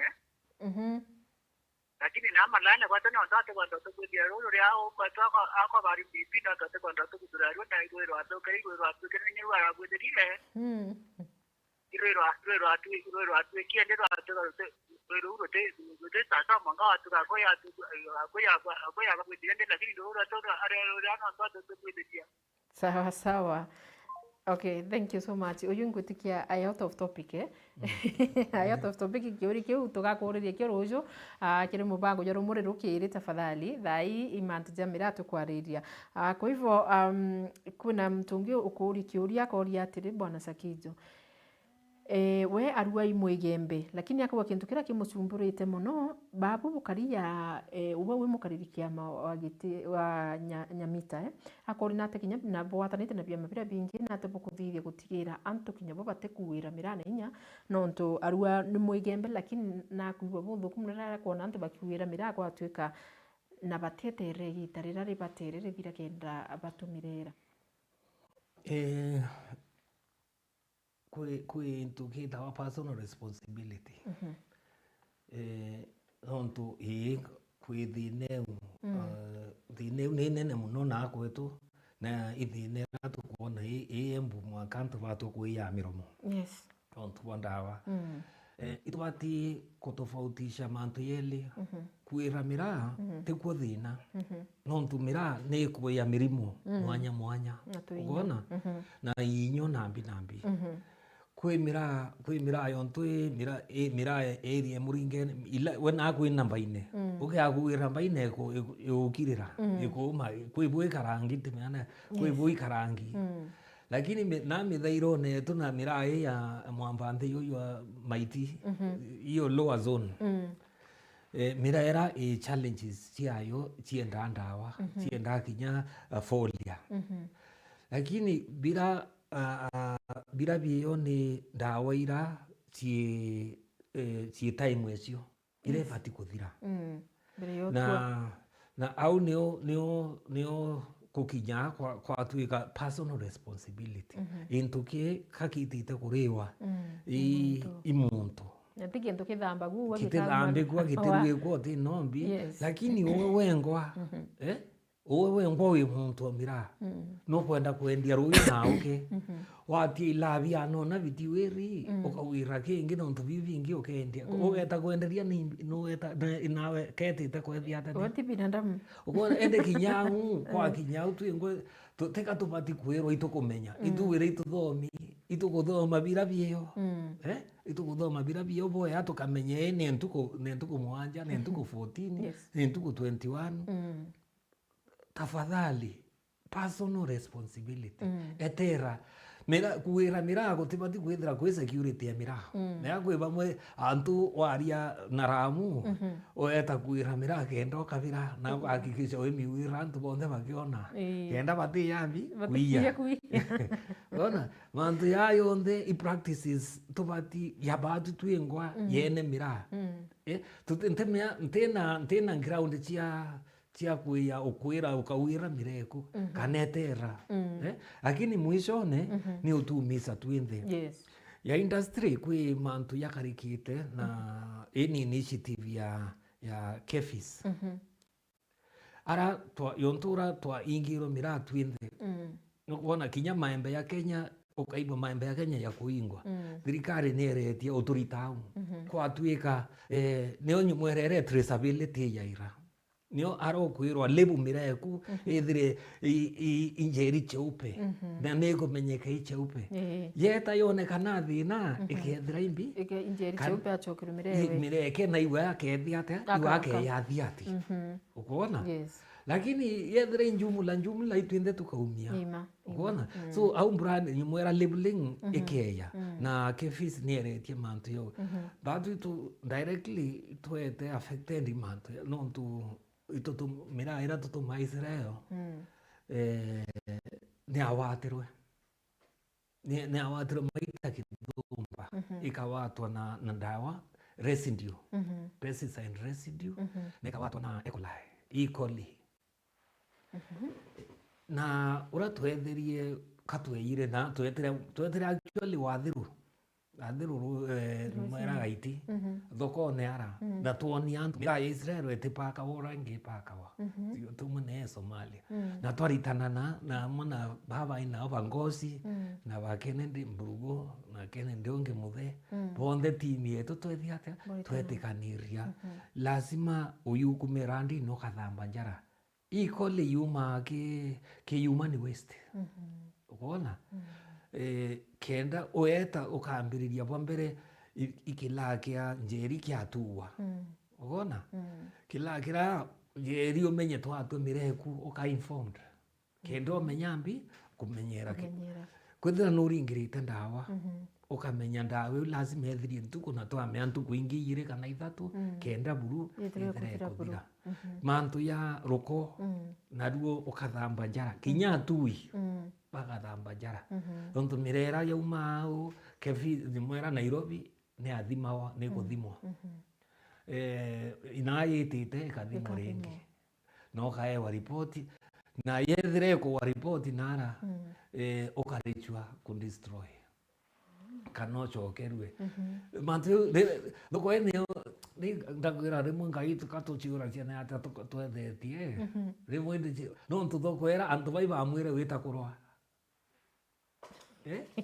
lakini na malana kwa tena ndoto kwa ndoto kudia roro yao kwa toka ako bari bibi na ndoto kwa ndoto kuduraro na igwero ato kai gwero ato kenye wara kudirile igwero atu kiende ato gwero rote sasa manga watu kwa ya kudiende lakini roro ato are ana ndoto kudia sawa okay thank you so much uyungutikia out of topic out of topic kiuri kiu tugakuriria kirujo kiri mubango joro muri rukiri tafadhali thai imantu jamira tukwariria kwa hivyo kuna mtungi ukuri kiuria koria atiri bwana Sakijo we arua imwegembe lakini akwa kintu kira kimucumburite muno babu bukaria uba we mukaririkia wagiti wa nyamita akori nate kinya na bwatanite na byama bira bingi nate bukuthithia gutigira antu kinya bo batekuwira mirana inya nonto arua ni mwegembe lakini na kuwa buthu kumurara kuona antu bakiwira mira kwa twika na batetere gitarira ri baterere bira kenda batumirera kwe into kita wa personal responsibility onto kwe dineu nene muno na kwetu na ithine ratu kuona embu mwakantu batu kuya miromo yes onto wandawa itwati kutofautisha mantu yeli kwira mira tikuo thina nontu mira ni kuya mirimo mwanya ukoona na inyo nambi kwe mira yontu mira area muringe ila wena kwe namba ine ukiaguira namba ine ukirira ikuma kwe bwe karangi timana kwe bwe karangi lakini na mithairo netu na mirai ya mwambante yo maiti iyo lower zone miraera challenges ciayo cienda ndawa cienda kinya folia lakini bila biyo ni ndawa ira ci time ecio irefati kuthira na au nio kukinya kwa tuika personal responsibility into ke kakitite kuriwa i muntu Ntikintu kithamba guo kithambe guo gitiruye guo ti nombi lakini wewe wengwa wewe wengwa wi muntu omira no kwenda kwendia ruyi nauke wati ilavi anona vitiweri ukawira kingi nontu vivingi ukendia ugeta kwenderia no eta nawe ketite kwethia tete wati binadamu uko ende kinyangu kwa kinyangu twingo teka tupati kwirwo itukumenya ituwire ituthomi itukuthoma bila bio itukuthoma bila bio boya tukamenye ni ntuku mwanja ni ntuku 14 ni ntuku 21 tafadhali personal responsibility etera kuwira mirago tibati kwithira kwi security ya mirago na kwi bamwe antu waria naramu oeta kuwira mirago kenda kabira na hakikisha we miwira antu bonde bakiona kenda bati yambi kuia ona mantu yayo nde I practices tubati yabatu twingwa yene mira ntena ground chia kuya ukwira ukawira mireku kanetera lakini mwishone ni utumisa twinthe ya industry kwi mantu yakarikite na ini initiative ya Kefis ara yontura twa ingiro mira twinthe nukuona kinya maembe ya Kenya ukaigwa maembe ya Kenya ya kuingwa thirikari neretie uturitau kwa tuika nio nyumwerere traceability ya ira nio arokwirwa lebu mireku ithire injeri cheupe na nego menyeka cheupe yeta yonekana thina ikethira imbi injeri cheupe achokero mireke na iwe akethia ate iwe akeyathia ati ukuona lakini yethira njumula itwinde tukaumia ukuona so au brand nyumwera labeling ikeya na Kefis nieretie mantu yo batu tu directly twete affected mantu no tu itutu mira ira tutu maisreo ni awatirwe maita kidumba ikawatwa na dawa residue pesticide residue nikawatwa na E. coli na ura twetherie katweire na twetere actually wathiru mwera gaiti thokone ara na tuoni antu ya Israel etipaka orangi pakawa tumune Somalia na twaritana na mona baba ina bangosi na bakene ndi mburugo na kene ndonge muthe bonde timi yetu twethiate twetikaniria lazima uyuku mirandi no kathamba njara ikole yuma ke human waste ukoona kenda oeta ukambiriria bwa mbere ikilakia njeri kiatua ukoona kilakira njeri umenye twatwe mireku uka informed kenda umenyambi kumenyera kwithira nuringirite ndawa ukamenya ndawa lazima ethirie ntuku na twamea ntuku ingiyire kana ithatu kenda buru ithira mantu ya ruko naruo ukathamba njara kinya tui bagathamba njara tontu mirera yauma au Kefis mwera Nairobi ni athimawa ni guthimwa inayitite ikathimwa ringi no kaewa ripoti na yethire kuwa ripoti nara ukarichwa kudestroy kanochokerwe mantu thoko eneo ni ndakwira rimwe ngai tukatuchiura ciana ata twethetie rimwe ndi no thoko era antu bai bamwire wita kurwa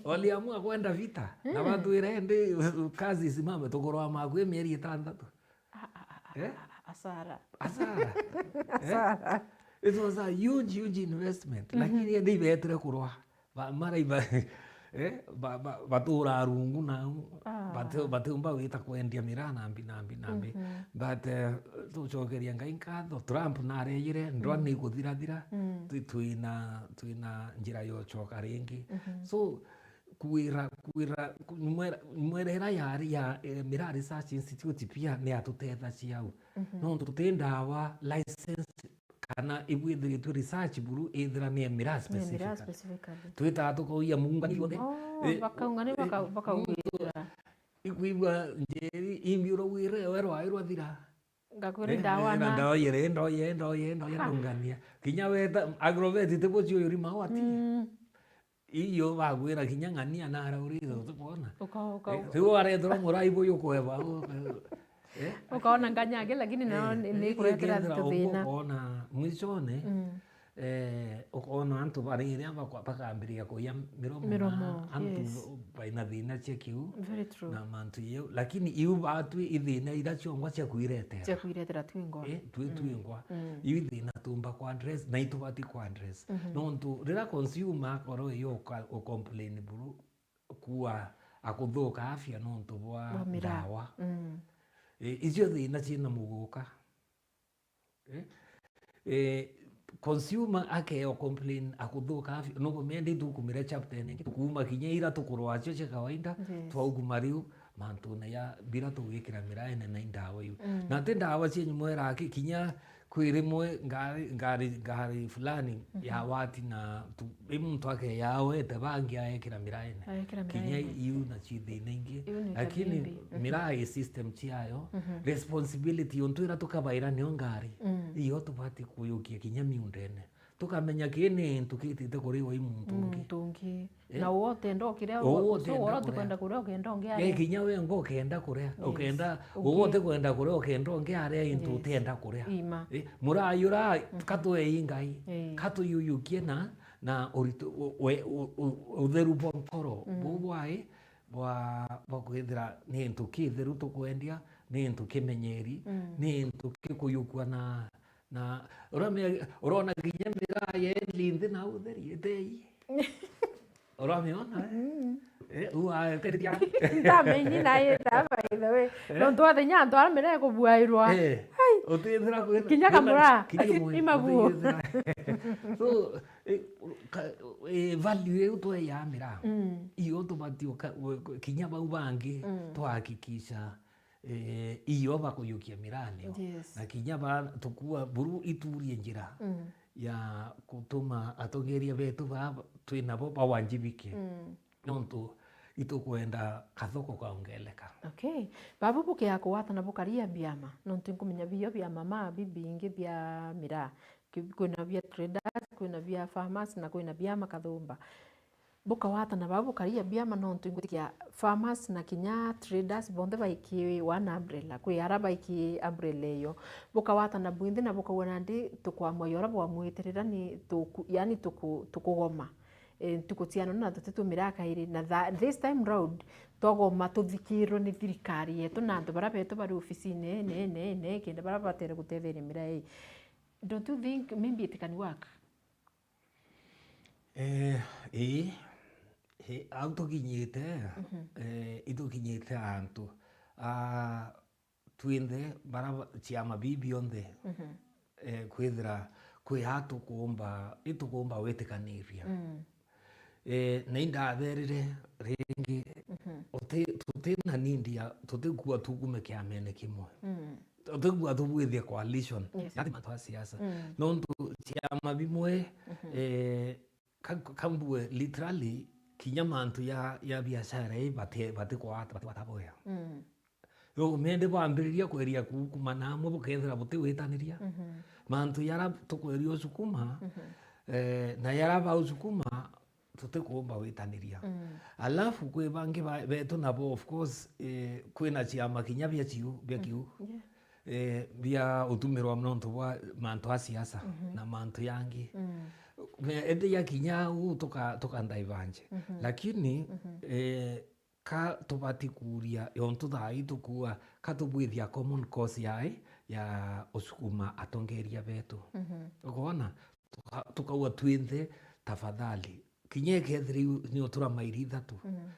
waliamua kwenda vita na watu irende kazi simame tukurwa magwe mieri 6 asara it was a huge investment lakini ndi betre kurwa mara iba batura rungu na batumba wita kwendia mira nambi but tucokeria ngai ngatho Trump nareyire ndwa ni guthirathira twina njira yo coka ringi so kuira mwerera yari ya Mira Research Institute pia ni atutetha ciau no tutendawa license kana ibwithiritwe research buru ithira ni Mira specifically twita tukoia munga niothe bakaungani bakaugira ikuigwa njeri imbiuro wire werwa thira ngakuri dawa na ndo ndongania kinya weta agrovet tipo cio yuri mawati iyo bagwira kinya ngania na araurizo tukona tu arethro muraibo yukweba ukaona nganyage lakini nao ni kuretera thina ukaona mwishone ukaona antu bariria bakambiria kuya miromo antu baina thina cia kiu na mantu iyo lakini iu batu ithina ira ciongwa cia kuiretera twingwa iu ithina tumba kwa address na itubati kwa address nontu rira consumer koro iyo o complain buru kuwa akuthuka afya nontu bwa dawa icio thina ciina muguka consumer akeo complain akuthuka afya no kumende tukumira chapter ni tukuma kinya ira tukurwa cio cia kawaida twauguma riu mantu na ya bira tuwikira miraene na ndawa yu na te ndawa cia nyumwera kinya kwirimwe ngari fulani ya wati na muntu ake yawe te bangi ayekira miraene kinya iu na chithina ingi lakini mirai system ciayo responsibility ontwira tukabaira ni ngari iyo tubati kuyukia kinya miundene tukamenya kini tukitite kuri oi muntu ungi na wote ndo kiria wote kwenda kuria ukenda ongia kinya we ngo kenda kuria ukenda wote kwenda kuria ukenda ongia into tenda kuria murayura katwe ingai katu yuyukie na utheru bonkoro bubwai bwa kwithira ni into kitheru tukwendia ni into kimenyeri ni into kikuyukwa na urona kinya Mira linde na utheri etei uramiona uwa ketia ndamenyi naye ndaba ithawe no twathe nyanto aramere kubuairwa utithira kinya kamura imabuo so value yetu ya Mira iyo tubatio kinya bau bangi tuhakikisha iyo bakuyukia Mirani na kinya ba tukua buru iturie njira ya kutuma atongeria betu ba twinabo bawanjibike nontu itukwenda kathoko kaongeleka babu buke akwata na bukaria biama nontu nkumenya biyo bya mama bibi ingi bya Mira kwina bya traders kwina bya farmers na kwina bya makathumba buka wata na babu karia biama nontu ngutikia farmers na kinya traders bonde baiki one umbrella kwi araba iki umbrella yo buka wata na bwindi na buka wona ndi tukwa yora bwa mweterera ni yani tukugoma tukutiana na tutumira kairi na this time round togoma tuthikirwo ni thirikari yetu na andu bara betu bari ofisini ne kenda bara batere gutetheria Mira don't you think maybe it can work autokinyite itukinyite antu twinde bara ciama bibi onthe kwithira kwi hatu kuomba itukuomba wetikaniria na indatherire ringi tutina nindia tutikua tukume kiamene kimwe tutikua tubwithie coalition yati mantu ya siasa nontu ciama bimwe kambue literally kinya mantu ya biashara bati kwataboya yo mende bambiriria kweria kuma namwe bukethira buti witaniria mantu yara tukweria usukuma na yara ba usukuma tutikuomba witaniria alafu kwe bangi betu nabo of course kwina ciama kinya bia kiu bia utumirwa mnontu bwa mantu ya siasa na mantu yangi ende ya kinya tuka ndaivanje lakini ka tubati kuria yontu thai tukua katubwithia common cause ya usukuma atongeria betu ukona tukauwa twinthe tafadhali kinya kethiri ni otura mairi ithatu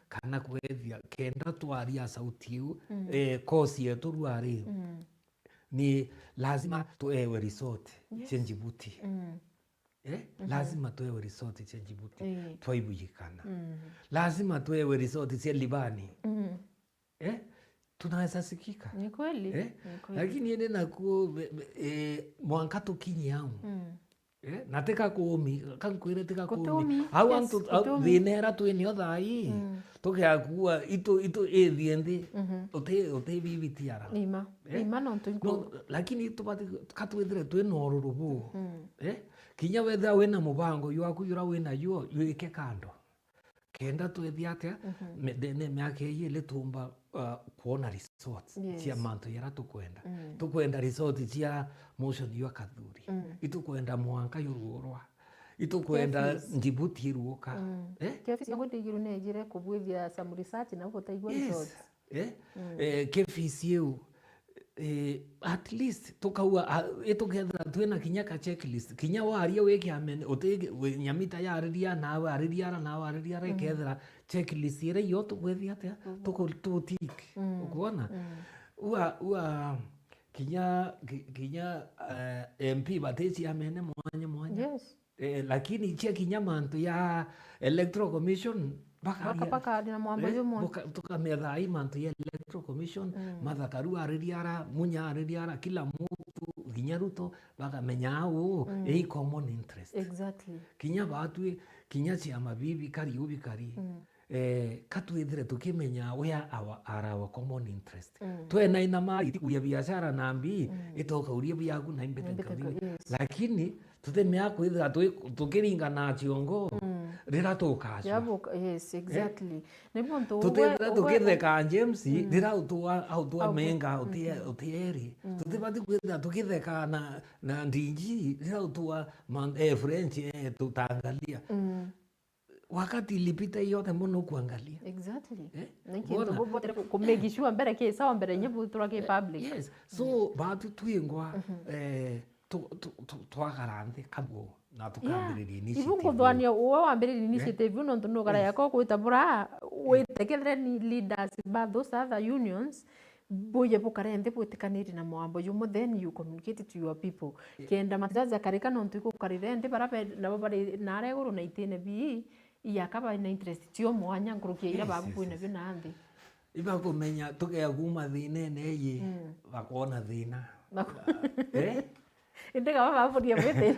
kana kwethia kenda twaria sauti iu kosi yetu rwari ni lazima tuewe resort cia Djibouti. Lazima tuewe resort cia Djibouti twaibujikana. Lazima tuewe resort cia Libani. Tunaweza sikika. Ni kweli. Lakini ene nakuo mwanka tukinyi au. Nateka kuumi kankwire tika kuumi au antu vinera tu ni othai tukiakua itu ethiende ote bibitiara ima no ntu lakini tupati katwithire twina ururubu kinya wetha wena mubango yaku yura wena yo yuike kando kenda twithia atia ne miake ile tumba kuona resorts cia mantu yara tukwenda resort cia motion yo kathuri itukwenda mwanka yururwa itukwenda Djibouti ruoka kefisi yangu ndigiru nejire kubwithia some research na gutaigwa resorts kefisi eu at least tukaua itugethera twina kinya ka checklist kinya waria wiki amen utege nyamita yariria na wariria rekethera checklist ire yo tugwethia atia tukutik ukuona ua kinya MP bateci amene mwanya lakini chia kinya mantu ya electoral commission baka na mwambo yumo tukametha ai mantu ya electoral commission mathakaru aririara munya aririara kila mtu kinya Ruto bakamenya au common interest kinya batwe kinya cia mabibi kari ubikari katwithire tukimenya where our common interest twena ina mali tikuria biashara na mbi itoka uria biagu na imbete lakini tutemea kwithira tukiringa na chiongo rira tukacho tutethira tukitheka James rira utua menga utieri tutibati kwithira tukitheka na ndinji rira utua French tutangalia wakati ilipita yote mbona kuangalia nikitu bote kumegishwa mbere ke sawa mbere nyebu turake public so batu twingwa twagarante kabo na tukambiriria initiative ibu kuthwania uwe wambiriria initiative no ntunugara yako kwitabura witekethre ni leaders by those other unions boye bukarende bwitikaniri na mwambo yumo then you communicate to your people kenda mataza karika no ntuiko karirende barabe nabo bari nare guru na itene bi yakaba na interest tio mwanya ngurukia ira babu kwina bina nthi iba kumenya tukeguma thine neyi bakona thina indega baba budia mwete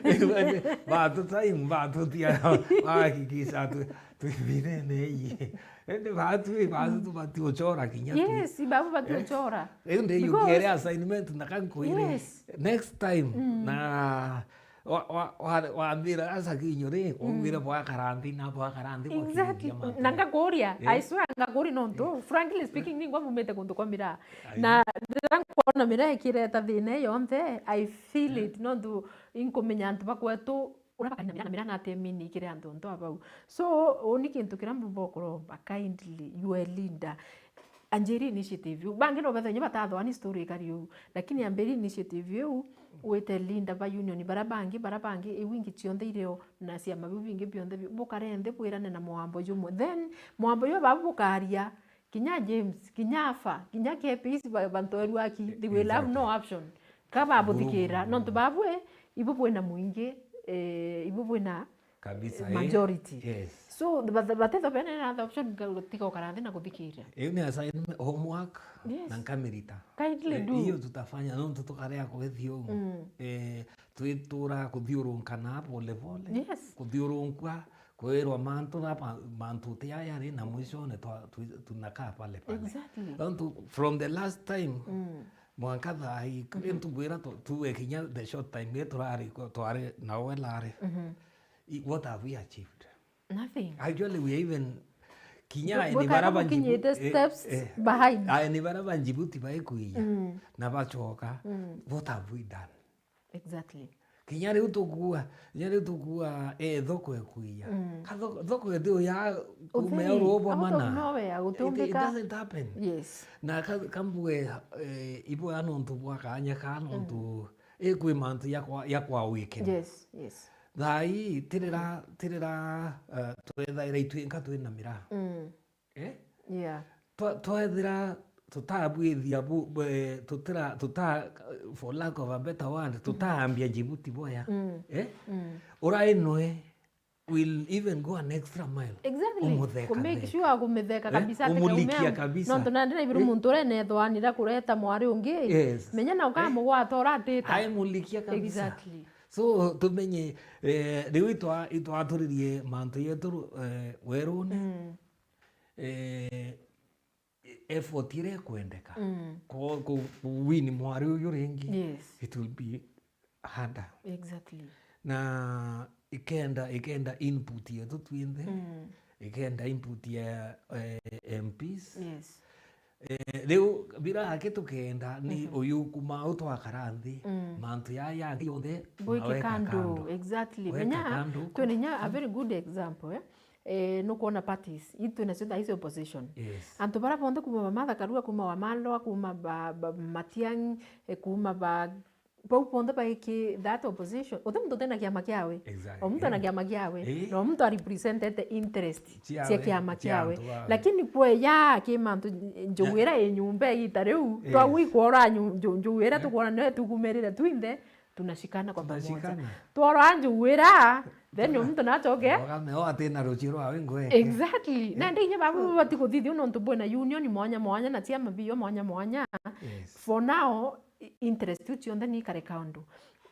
batu time batu tia hakikisha tuibine neyi ende batu uchora kinya babu batu uchora ende yugere assignment nakankuire next time na waambira asa kinyore ongwira bwa karantina nanga goria I swear nanga gori nonto frankly speaking ningwa mumete kundu kwa mira na ndirakuona mira ikireta thine yonthe I feel it nonto inkomenya antu bakwetu urabakana mira na temini kire antu ndo abau so oni kintu kirambu bokoro kindly you a leader Anjeri initiative bangi no bethe nyabata ni story kariu lakini amberi initiative yo wete linda ba union barabangi ewingi tionde ireo na cia mabingi bionde bukarende bwirane na mwambo yumo then mwambo yo babukaria kinya James kinya fa kinya KPS bantoru aki they will have no option kama abuthikira no tubabwe ibubwe muingi ibubwe kabisa majority so batetho bene na the option tika ukarande na kuthikira ni assignment homework na nkamirita kindly do hiyo tutafanya no tutukarea kwethio twitura kuthiurunka na pole kuthiurunkwa kwirwa mantu tia yari na mwisho ne tunakaa pale from the last time mwanka thai kintu bwira tuwe kinya the short time twari na welare what have we achieved? Nothing. Actually, we even kinya ni baraba Djibouti steps behind. Ni baraba Djibouti baikuia na bachoka. What have we done? Exactly. Kinya riu tukua thoko ekuia. Thoko ndio ya kumeoro obwa mana. It doesn't happen. Yes. Na kambwe ibo ano ntu bwa kanya kano ntu ekwi mantu ya kwa weekend. Yes. thai tirira twethaira itwinka twina mira Yeah. twethira tutabwithia for lack of a better word tutaambia Djibouti boya urainwe will even go an extra mile. Exactly. Kumake sure kumetheka kabisa umulikia kabisa. No tunandira ibiru muntu urene thwanira kureta mwari ungi. Menya na ukamugwata uratita. Ai mulikia kabisa. Exactly. So tumenye riu itwaturirie mantu yetu werune effort ire kwendeka ko win mwari uyu ringi. Yes. It will be harder. Exactly. Na ikenda input yetu twinthe ikenda input ya MPs. Yes. Riu bira hake tukenda ni uyu kuma utwakara nthi mantu ya yonthe Boike kando. Exactly. Menya tweninya a very good example no kuona parties itu na sida hizo opposition. Yes. Antu bara bonde kuma Martha Karua kuma Wamalwa kuma Matiang'i kuma Pau ponde pa iki that opposition. Ote mtu tena kiama kiawe. Exactly. Mtu ana kiama kiawe. No mtu represent the interest. Cia kiama kiawe. Wow. Lakini kwe ya kima mtu njowera enyumbe itareu. Twa wikora njowera tukona ne tukumerera twinde tunashikana kwa pamoja. Twara njowera then mtu nachoke. Wakame atena ruchiro awe ngwe. Exactly. Na ndiye babu bati kuthithio no ntubona union mwanya na tia mabio mwanya. Yes. For now interest tu cionde ni kare kaundu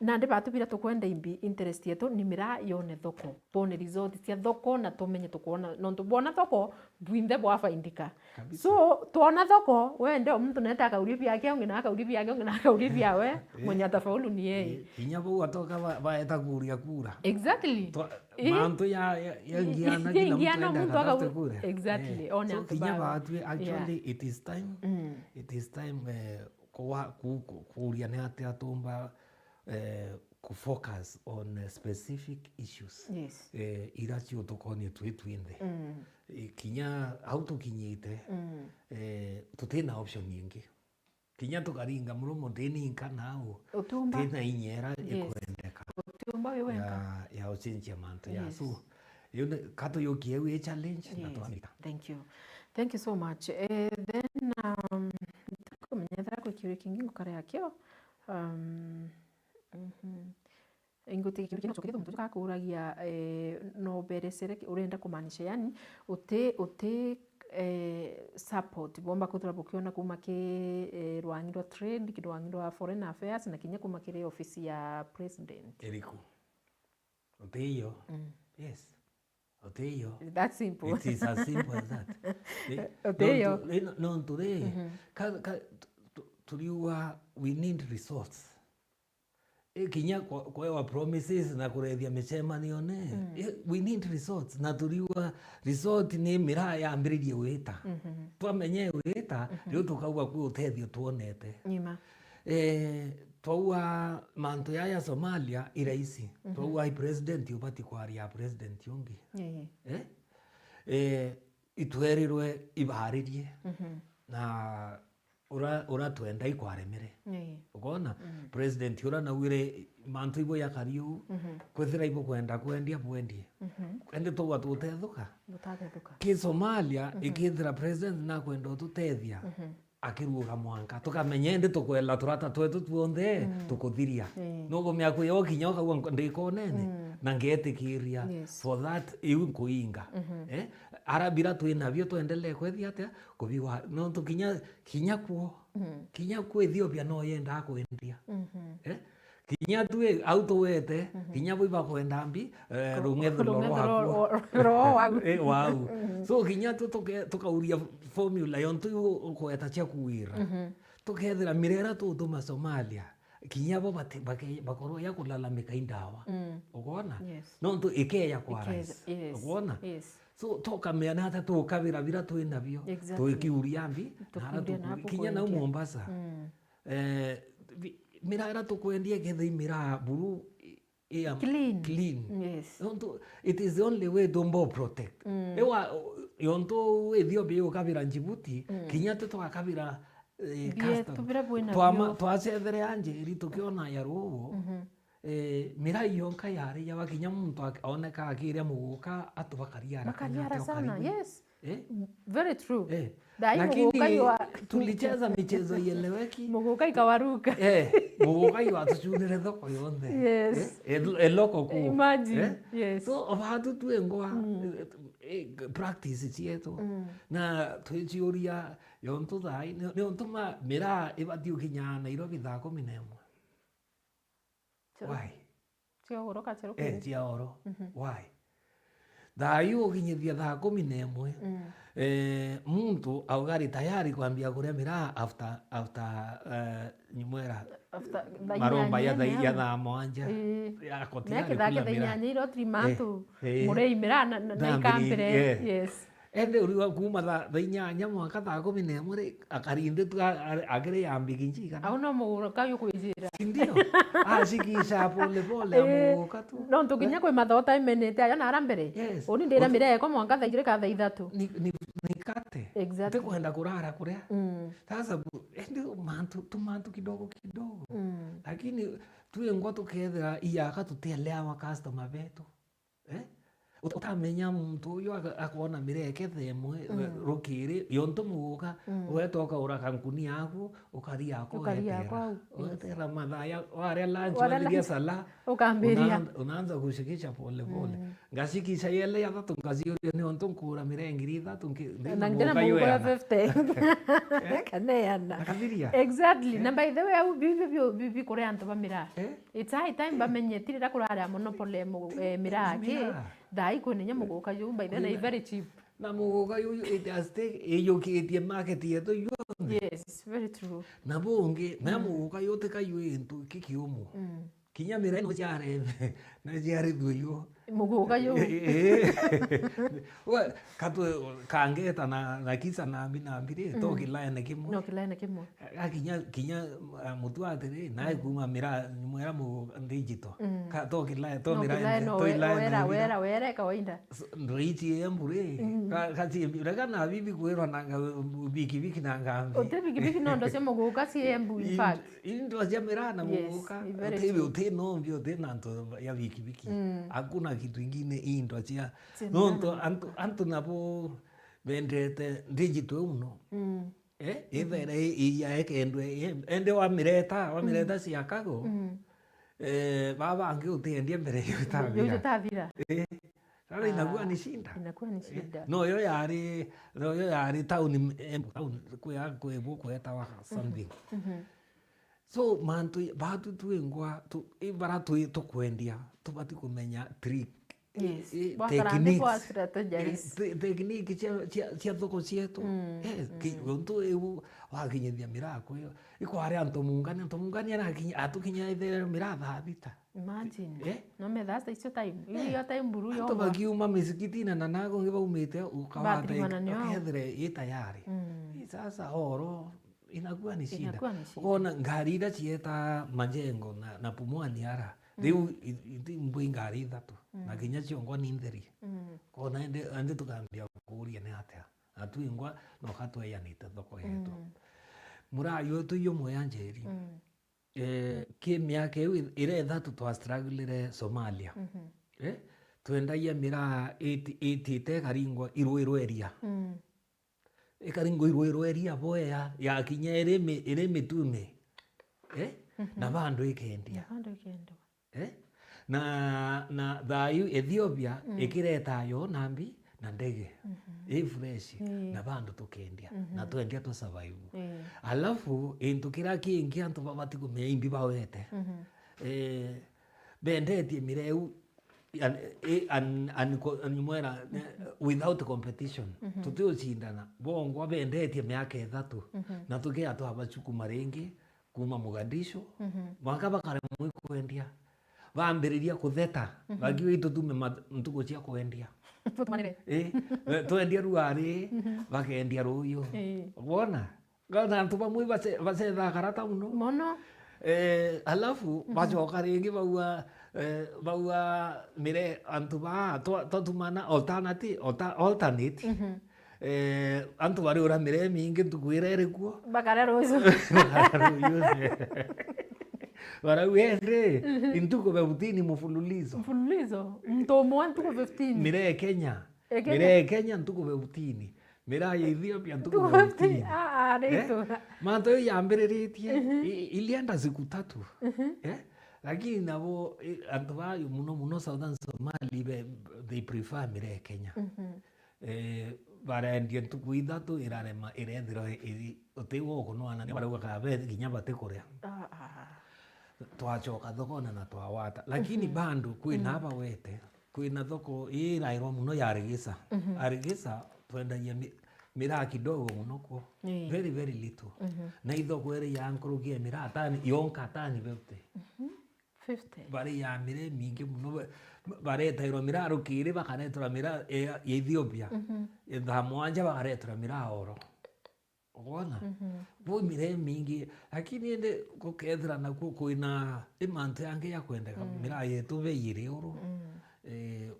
na ndi batubira tukwenda imbi interest yetu ni mira yone thoko tone result cia thoko na tumenye tukuona no tubona thoko bwinde bwa faindika so tuona thoko wende mtu neta akauri byake ngina akauri byake ngina akauri byawe mwenye atafaulu ni yeye kinya bo atoka baeta kuria kura. Exactly. Mantu ya ngiana kila mtu enda kura. Exactly. Ona so kinya batu actually it is time kuria ni ati atumba kufocus on specific issues. Yes. Ira cio tukonie twitwinde kinya au tukinyite tutina option nyingi kinya tukaringa murumo ndininka nao tina inyera ikwendeka utumba wewe ya uchinjia mantu ya so yone kato yokie we challenge na tuamika. Thank you so much. Then kumnyethera kwa kiuri kingi ngukare yakio inguti kiuri kingi chokitho mtu kakuragia no beresere urenda kumanisha yani uti support bomba kuthura bukiona kuma ki rwangiro trade kirwangiro foreign affairs na kinya kuma kire ofisi ya president Eriku uteyo yes Oteyo. That's simple. It is as simple as that. Oteyo. No, today. Tuliwa we need results. Kinya kwa promises na kurethia micemanio ne. We need results. Na tuliwa result ni mira ya ambiririe wita. Twamenye wita riu tukauga ku utethio tuonete. Nyima. Twaua mantu ya Somalia iraisi. Twaua president ubati kwaria president yungi. Itwerirwe ibaharirie. Na ura twenda ikwaremere. Ukona president ura na wire mantu ibo ya kariu kwethira ibo kwenda kwendia bwendie. Ende to watu tethuka. Ki Somalia ikithira president na kwenda tutethia. Akiruga mwanka tukamenye ndi tukwela turata twetu tuonthe tukuthiria nugo miaku yo kinyoka gwa ndiko nene na ngetikiria for that iu kuinga arabira twina byo tuendelee kwethia atia kubiwa no tukinya kuo Ethiopia no yenda kwendia kinya tuwe auto wete kinya boiba kwenda mbi rungethu wow so kinya tukauria formula yontu kweta cha kuwira tukethira mirera tutuma Somalia kinya bo bakorwo ya kulalamika indawa ukona no ntu ikeya kwa rais ukona so toka meana hata tukavira vira twina byo tukiuria mbi kinya na Mombasa mirara tukwendie gethe mira buru clean. Yes. It is the only way to protect. Ewa yonto Ethiopia ukavira Djibouti kinya tukavira custom twacethere anje ri tukiona ya ruo mira yonka yari ya wakinya muntu aoneka akiria muguka atubakaria Makariara sana, yes. Eh? Very true. Lakini tulicheza michezo ieleweki. Muguka ikawaruka. Muguka iwatuchunire thoko yonthe. Yes. Eloko ku. Imagine. Yes. So obatu tuengwa practice cietu. Na twiciuria yontu thai ni ontuma mira ibati ukinya Nairobi thaa 11. Why? Cia oro kachero. Cia oro. Why? Thayu ukinyithia thaa 11 muntu augari tayari kwambia kuria mira after nyumwera maromba ya thaa mwanja akotia kithake thainyanya iro trimatu murei mira na ikampire. Yes. Ende uriwa kuma thaa inyanya mwaka thaa 11 akarinde tu agere yambigi njika au no muguka yukwizira ndio ashikisha pole amuka tu no ntukinya kwe mathota imenete aya nara mbere oni ndira mireko mwanka thaa 2 ka thaa 3 nikate exactly kwenda kurara kuria sasa ende mantu kidogo lakini tuengwa tukethera iyaka tutelea wa customer betu utamenya muntu uyu akona mireke themwe rukiri yonto muguka wetoka uraka nkuni yaku ukaria kwetera mathaya waria lunch waria sala ukambiria unaanza kushikisha pole ngashikisha yele ya tatu ngaziuria ni onto nkura mirengiri thatu na ngena muguka ya 50 kaneana akabiria exactly na by the way au bibi kore anto bamira it's high time bamenyetirira kurara monopole miraki dai kunenya muguka yu by the way very cheap na muguka yu it has take yokitie market yetu yonde. Yes, very true. Na bonge na muguka yote kayu into kikiumu kinya mira no jare na jare duyo muguka yu wa katu kangeta na kisa na mbire to kilaene kimwe no kilaene kimwe kinya mutu atiri na kuma mira mwera mu digital ka to kilaene to mira to ilaene wera kawaida ndoiti embure kati mbira na bibi kwero na biki na ngambi ote biki no ndo se muguka si embu in fact ndo ya mira na muguka ote no mbio tena nto ya biki hakuna kitu ingine indo cia nonto antu napo vendete digital uno ithere iya ekendwe ende wa mireta cia kago baba ange utendia mbere yutavira sasa inakuwa ni shida no yo yari town kweta wa something so mantu batu tuengwa ibara tukwendia tubati kumenya trick tekniki cia thoko cietu gontu eu wakinyithia mirako iyo ikwari antu mungani atukinya ithere miratha thita imagine no methasta icio time iyo time buru yo bakiuma misikitini na nago ngibaumite ukawata ukethere itayari sasa oro inakuwa ni shida ukona ngari ira cieta majengo na pumwani ara riu mbui ngari ithatu na kinya ciongo ni ntheri kona ende tukambia kuria ni atia atuingwa no katweyanite thoko yetu murayo tu yo moya njeri ki miaka ira ithatu twa struggle Somalia twendagia mira 80 karingwa irwiro area ikaringo irwiro area boya ya kinya ire mitume na bandu ikendia na thayu Ethiopia ikireta yo nambi na ndege fresh na bandu tukendia na twendia tu survive alafu into kira kingi antu babati kumeimbi bawete bendetie mireu mwera without competition tutio cindana bongo bendetie miaka ithatu na tukia tu abachuku maringi kuma Mogadishu mwaka bakare mwikwendia bambiriria kutheta bagiwe itutume ntuko cia kwendia twendia ruari bakendia ruyo wona ngana antu bamwe base thakara muno alafu bacoka ringi baua mire antu ba totumana alternate antu bari ura mire mingi tukwira irikuo bakara ruyo Warauende intuko beutini mfululizo mtomo ntuko 15 mire Kenya Kenya. mire Kenya ntuko beutini mira ya Ethiopia ntuko beutini reto manto yambiritie ilienda siku 3 lakini nabo antu bayo muno Southern Somali they prefer mire Kenya barendia ntuku 3 irarema irethiro utiwo kunwana ni barauga kabe ginya bate kuria twachoka thokona na twawata lakini bando kwina aba wete kwina thoko irairwo muno ya Arigisa twendagia mira kidogo muno ko very very little na ithoko ere ya nkurugie mira tani yonka tani bete 50 bari ya mire mingi muno baretairwo mira rukiri bakaretra mira ya Ethiopia thamwanja bakaretra mira oro Ona bo mire mingi lakini ende kukethra na kuina imante yange ya kwendeka mira yetu beire oro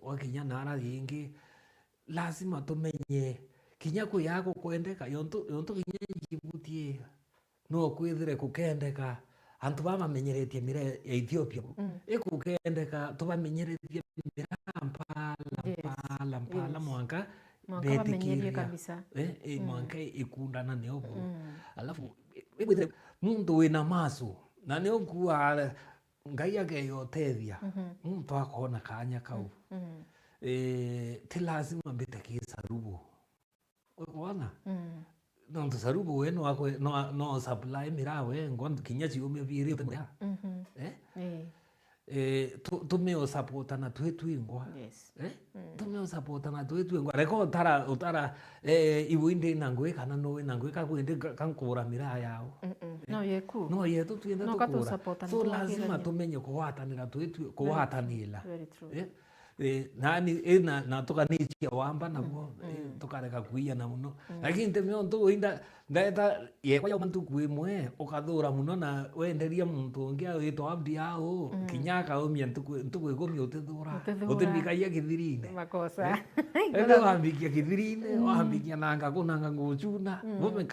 wakinya nara yingi lazima tumenye kinya ku yako kwendeka yonto kinya Djibouti no kwithire kukendeka antu bamamenyeretie mira ya Ethiopia ikukendeka tubamenyeretie mira Kampala mwanka bamenyerie kabisa mwanka ikundana neobo alafu muntu wina maso na ne okuwa ngai yake yotethia muntu akona kanya kau ti lazima mbite kisarubu unaona no sarubu wenu wako no supply mirawe ngon kinya chiume biri utemya tumeo support na twetu ingwa tumeo support na twetu ingwa reko utara iwinde nangwe kana no nangwe ka kwende kankura mira yao no yetu tuende tukura so lazima tumenye kuhatanira twetu kuhatanira nani na tukanichia wamba nabo tukareka kuia na muno lakini temeo ntu inda ndaeta yekwa ya muntu kwimwe ukathura muno na wenderia muntu ngia witwa abdi yao kinyaka umia ntu kwigomia utithura utimikaia kithirine makosa ende wambikia kithirine wambikia nanga kunanga nguchuna mume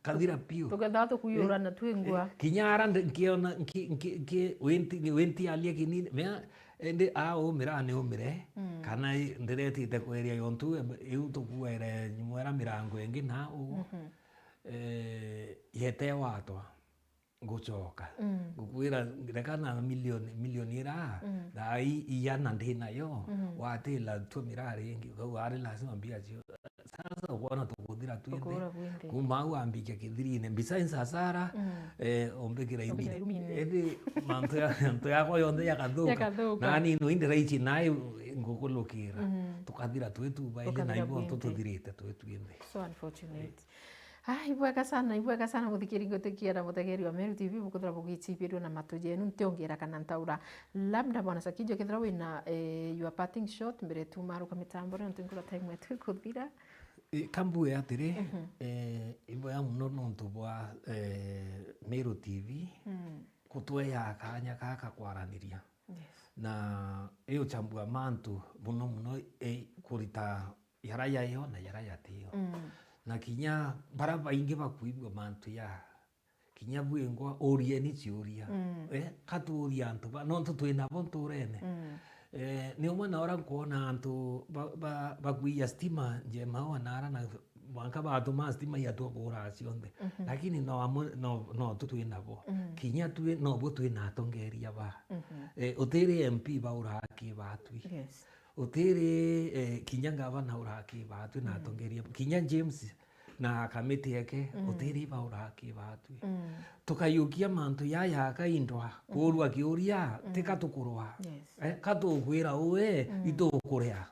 kathira pio tuketha tukuyura na twingwa kinyara ngiona nki wenti alia kinini ende mira ne umire kana ndiretite kweria yontu iu tukuere nyumwera mirango engi na yete watwa gucoka gukwira rekana milioni ira dai iyana ndina yo watila tu mirari engi wari lazima mbia cio sasa ukona tukuthira twende kuma wambikia kithirine besides hasara ombekira imine edi manto yako yonde yakathuka nani no inde raichi nai ngukulukira tukathira twetu baile na ibo tututhirite twetu inde so unfortunate ibwega sana guthikiri ngotekia na mutegeri wa Meru TV bukuthira bugicibirwo na matujenu ntiongera kana ntaura labda bwana Sakijo kithira wina your parting shot mbere tu maruka mitambo na ntungura time wetu kuthira kambu atiri ibo ya muno nontu bwa Meru TV kutweya kanya kaka kwaraniria na iyo chambua mantu muno kurita yaraya yo na yaraya tiyo na kinya bara baingi bakuibwa mantu ya kinya bwengwa orie ni ciuria katuria antu no twina bo nturene ni umwana ora kuona antu bakuia stima njema wanara na wanka batuma stima ya tu kura cionde lakini no twina bo kinya tu no bo twina tongeria ba utiri MP ba uraki batwi utiri kinya gavana uraki batwi na tongeria kinya James na kamiti yake utiri ba uraki batwi tukayukia mantu ya kaindwa kurwa kiuria tikatukurwa katukwira uwe itukurea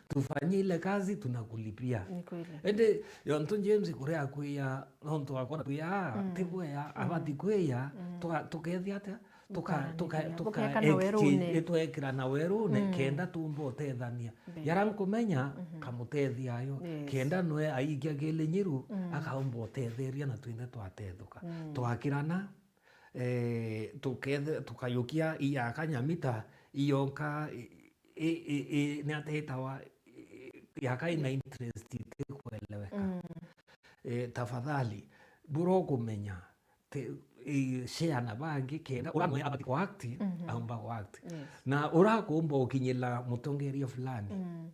tufanye ile kazi tunakulipia ende yonto James kurea kuya nonto akona kuya tibwea abati kuya tukethia ata tukaekira na werune kenda tumbo tethania yarankumenya kamutethia ayo kenda noe aikia gele nyiru akaombo tetheria na twinde twatethuka twakirana tukayukia iya kanyamita iyonka ni atetawa yaka ina interest kueleweka tafadhali buro kumenya share na bangi kenda uramwe abati kwa act amba kwa act Yes. na urakumba ukinyila mutongeria fulani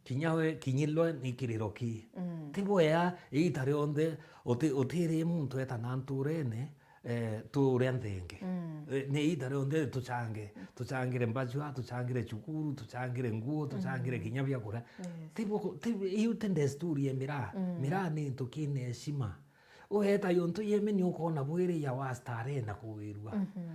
kinyawe kinyilo ni kiriroki tibo ya itare onde otire muntu eta nanturene ture nthenge ne itare onde tuchangire mbajwa tuchangire chukuru tuchangire nguo tuchangire kinyabya kura tibo yute desturi emira mira ni tukine heshima uheta yonto yemeni ukona bwire ya wastare na kuwirwa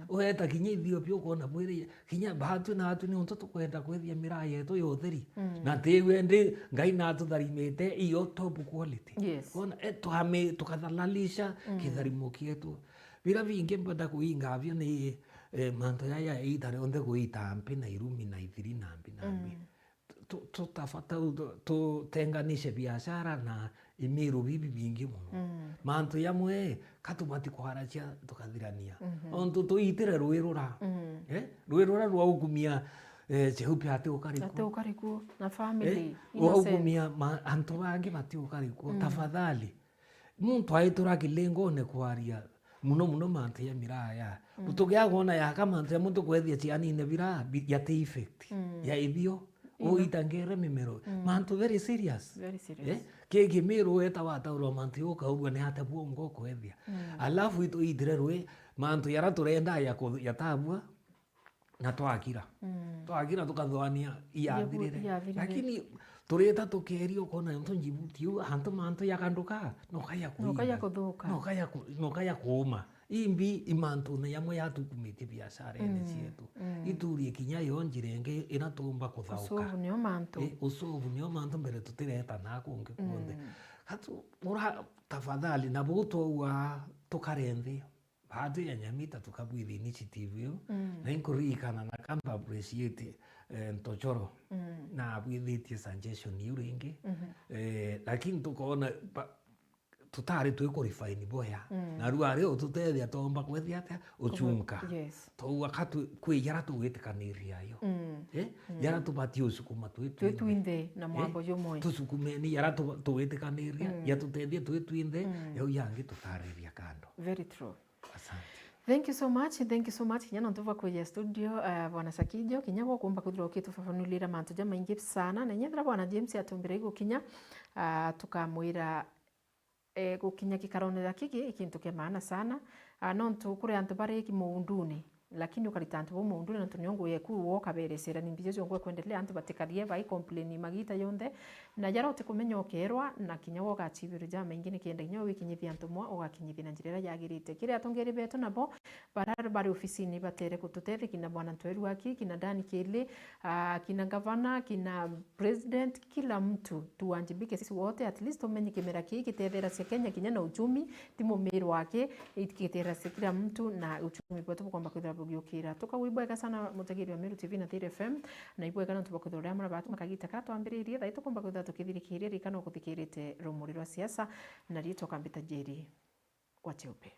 uheta kinya Ethiopia ukona bwire kinya bahatu na hatu ni onto tukwenda kwethia mira yetu yotheri na tiwende ngai na tutharimite iyo top quality Yes. kona tuhame tukathalalisha kitharimo kietu bila vingi mpenda kuinga avyo ni manto ya itare onde kuitampi na irumi na ithiri nambi tutafata tutenganishe biashara na imiru bibi bingi muno mantu yamwe katumati kuharachia tukathirania ontu tuitire rwirura rwirura rwa ugumia cheupe ate ukariku na family ugumia antu bangi bati ukariku tafadhali muntu aitura kilengone kwaria muno mantu ya miraya utugiagona ya kama mantu ya muntu kwethia ciani ne bira ya te effect ya ithio uitangere mimero mantu very serious kege mero eta wata ro mantu yo kaugwa ne hata bongo kwethia alafu ito idire rwe mantu yara turenda ya tabwa na twakira tukathwania iathirire lakini tureta tukerio kona mtu Djibouti hantu mantu yakanduka no kaya kuuma imbi imantu na yamwe yatukumite biashara ene cietu iturie kinya yonjirenge inatumba kuthauka usovu nio mantu mbere tutireta na kungi kuonde hatu ura tafadhali na buto wa tukarenthi hadi ya Nyamita tukabwithi initiative na inkurikana na kamba appreciate ntochoro na abwithitie suggestion yuringi lakini tukaona tutari twikurifaini boya na ruari ututethia tomba kwethia atia uchunka to wakati kwi yara tuwitikaniria yo yara tubati usukuma twitwinde na mwambo jumwe tusukumeni yara tuwitikaniria ya tutethia twitwinde yo yangi tutariria kando. Very true. Asante. Thank you so much nyana ntuva kuja studio bwana Sakijo kinya go kumba kuthira ukitufafanulira mantu ja maingi sana na nyethira bwana James atumbira igo kinya tukamwira gukinya kikaronera kiki ikintu kia maana sana no ntu kuri antu bari ki muunduni lakini ukarita antu bo muunduni na tunyongo yeku woka beresera ni mbizo ngwe kwendelea antu batikarie bai complain magita yonde na jara utikumenya okerwa na kinya woga achibiro ja maingi nikienda kinyo wikinyithia antu mwa ogakinyithia na njira yagirite kire atongeri beto nabo bari ofisini batere kututere kina bwana Ntweru aki kina Dani Kele kina gavana kina president kila mtu tuanjibike sisi wote at least umenye kimera kiki tethera cia Kenya kinya na uchumi timo meru wake ikitera kila mtu na uchumi wetu kwamba kwithira bugiukira tukawibweka sana mutegeri wa Meru TV na Thiri FM na ibweka na tubakuthora mara batu makagita kato ambiririe tha itukomba kwithira tukithirikiria rikana kuthikirite rumuri rwa siasa na rito kambita jeri kwa cheupe.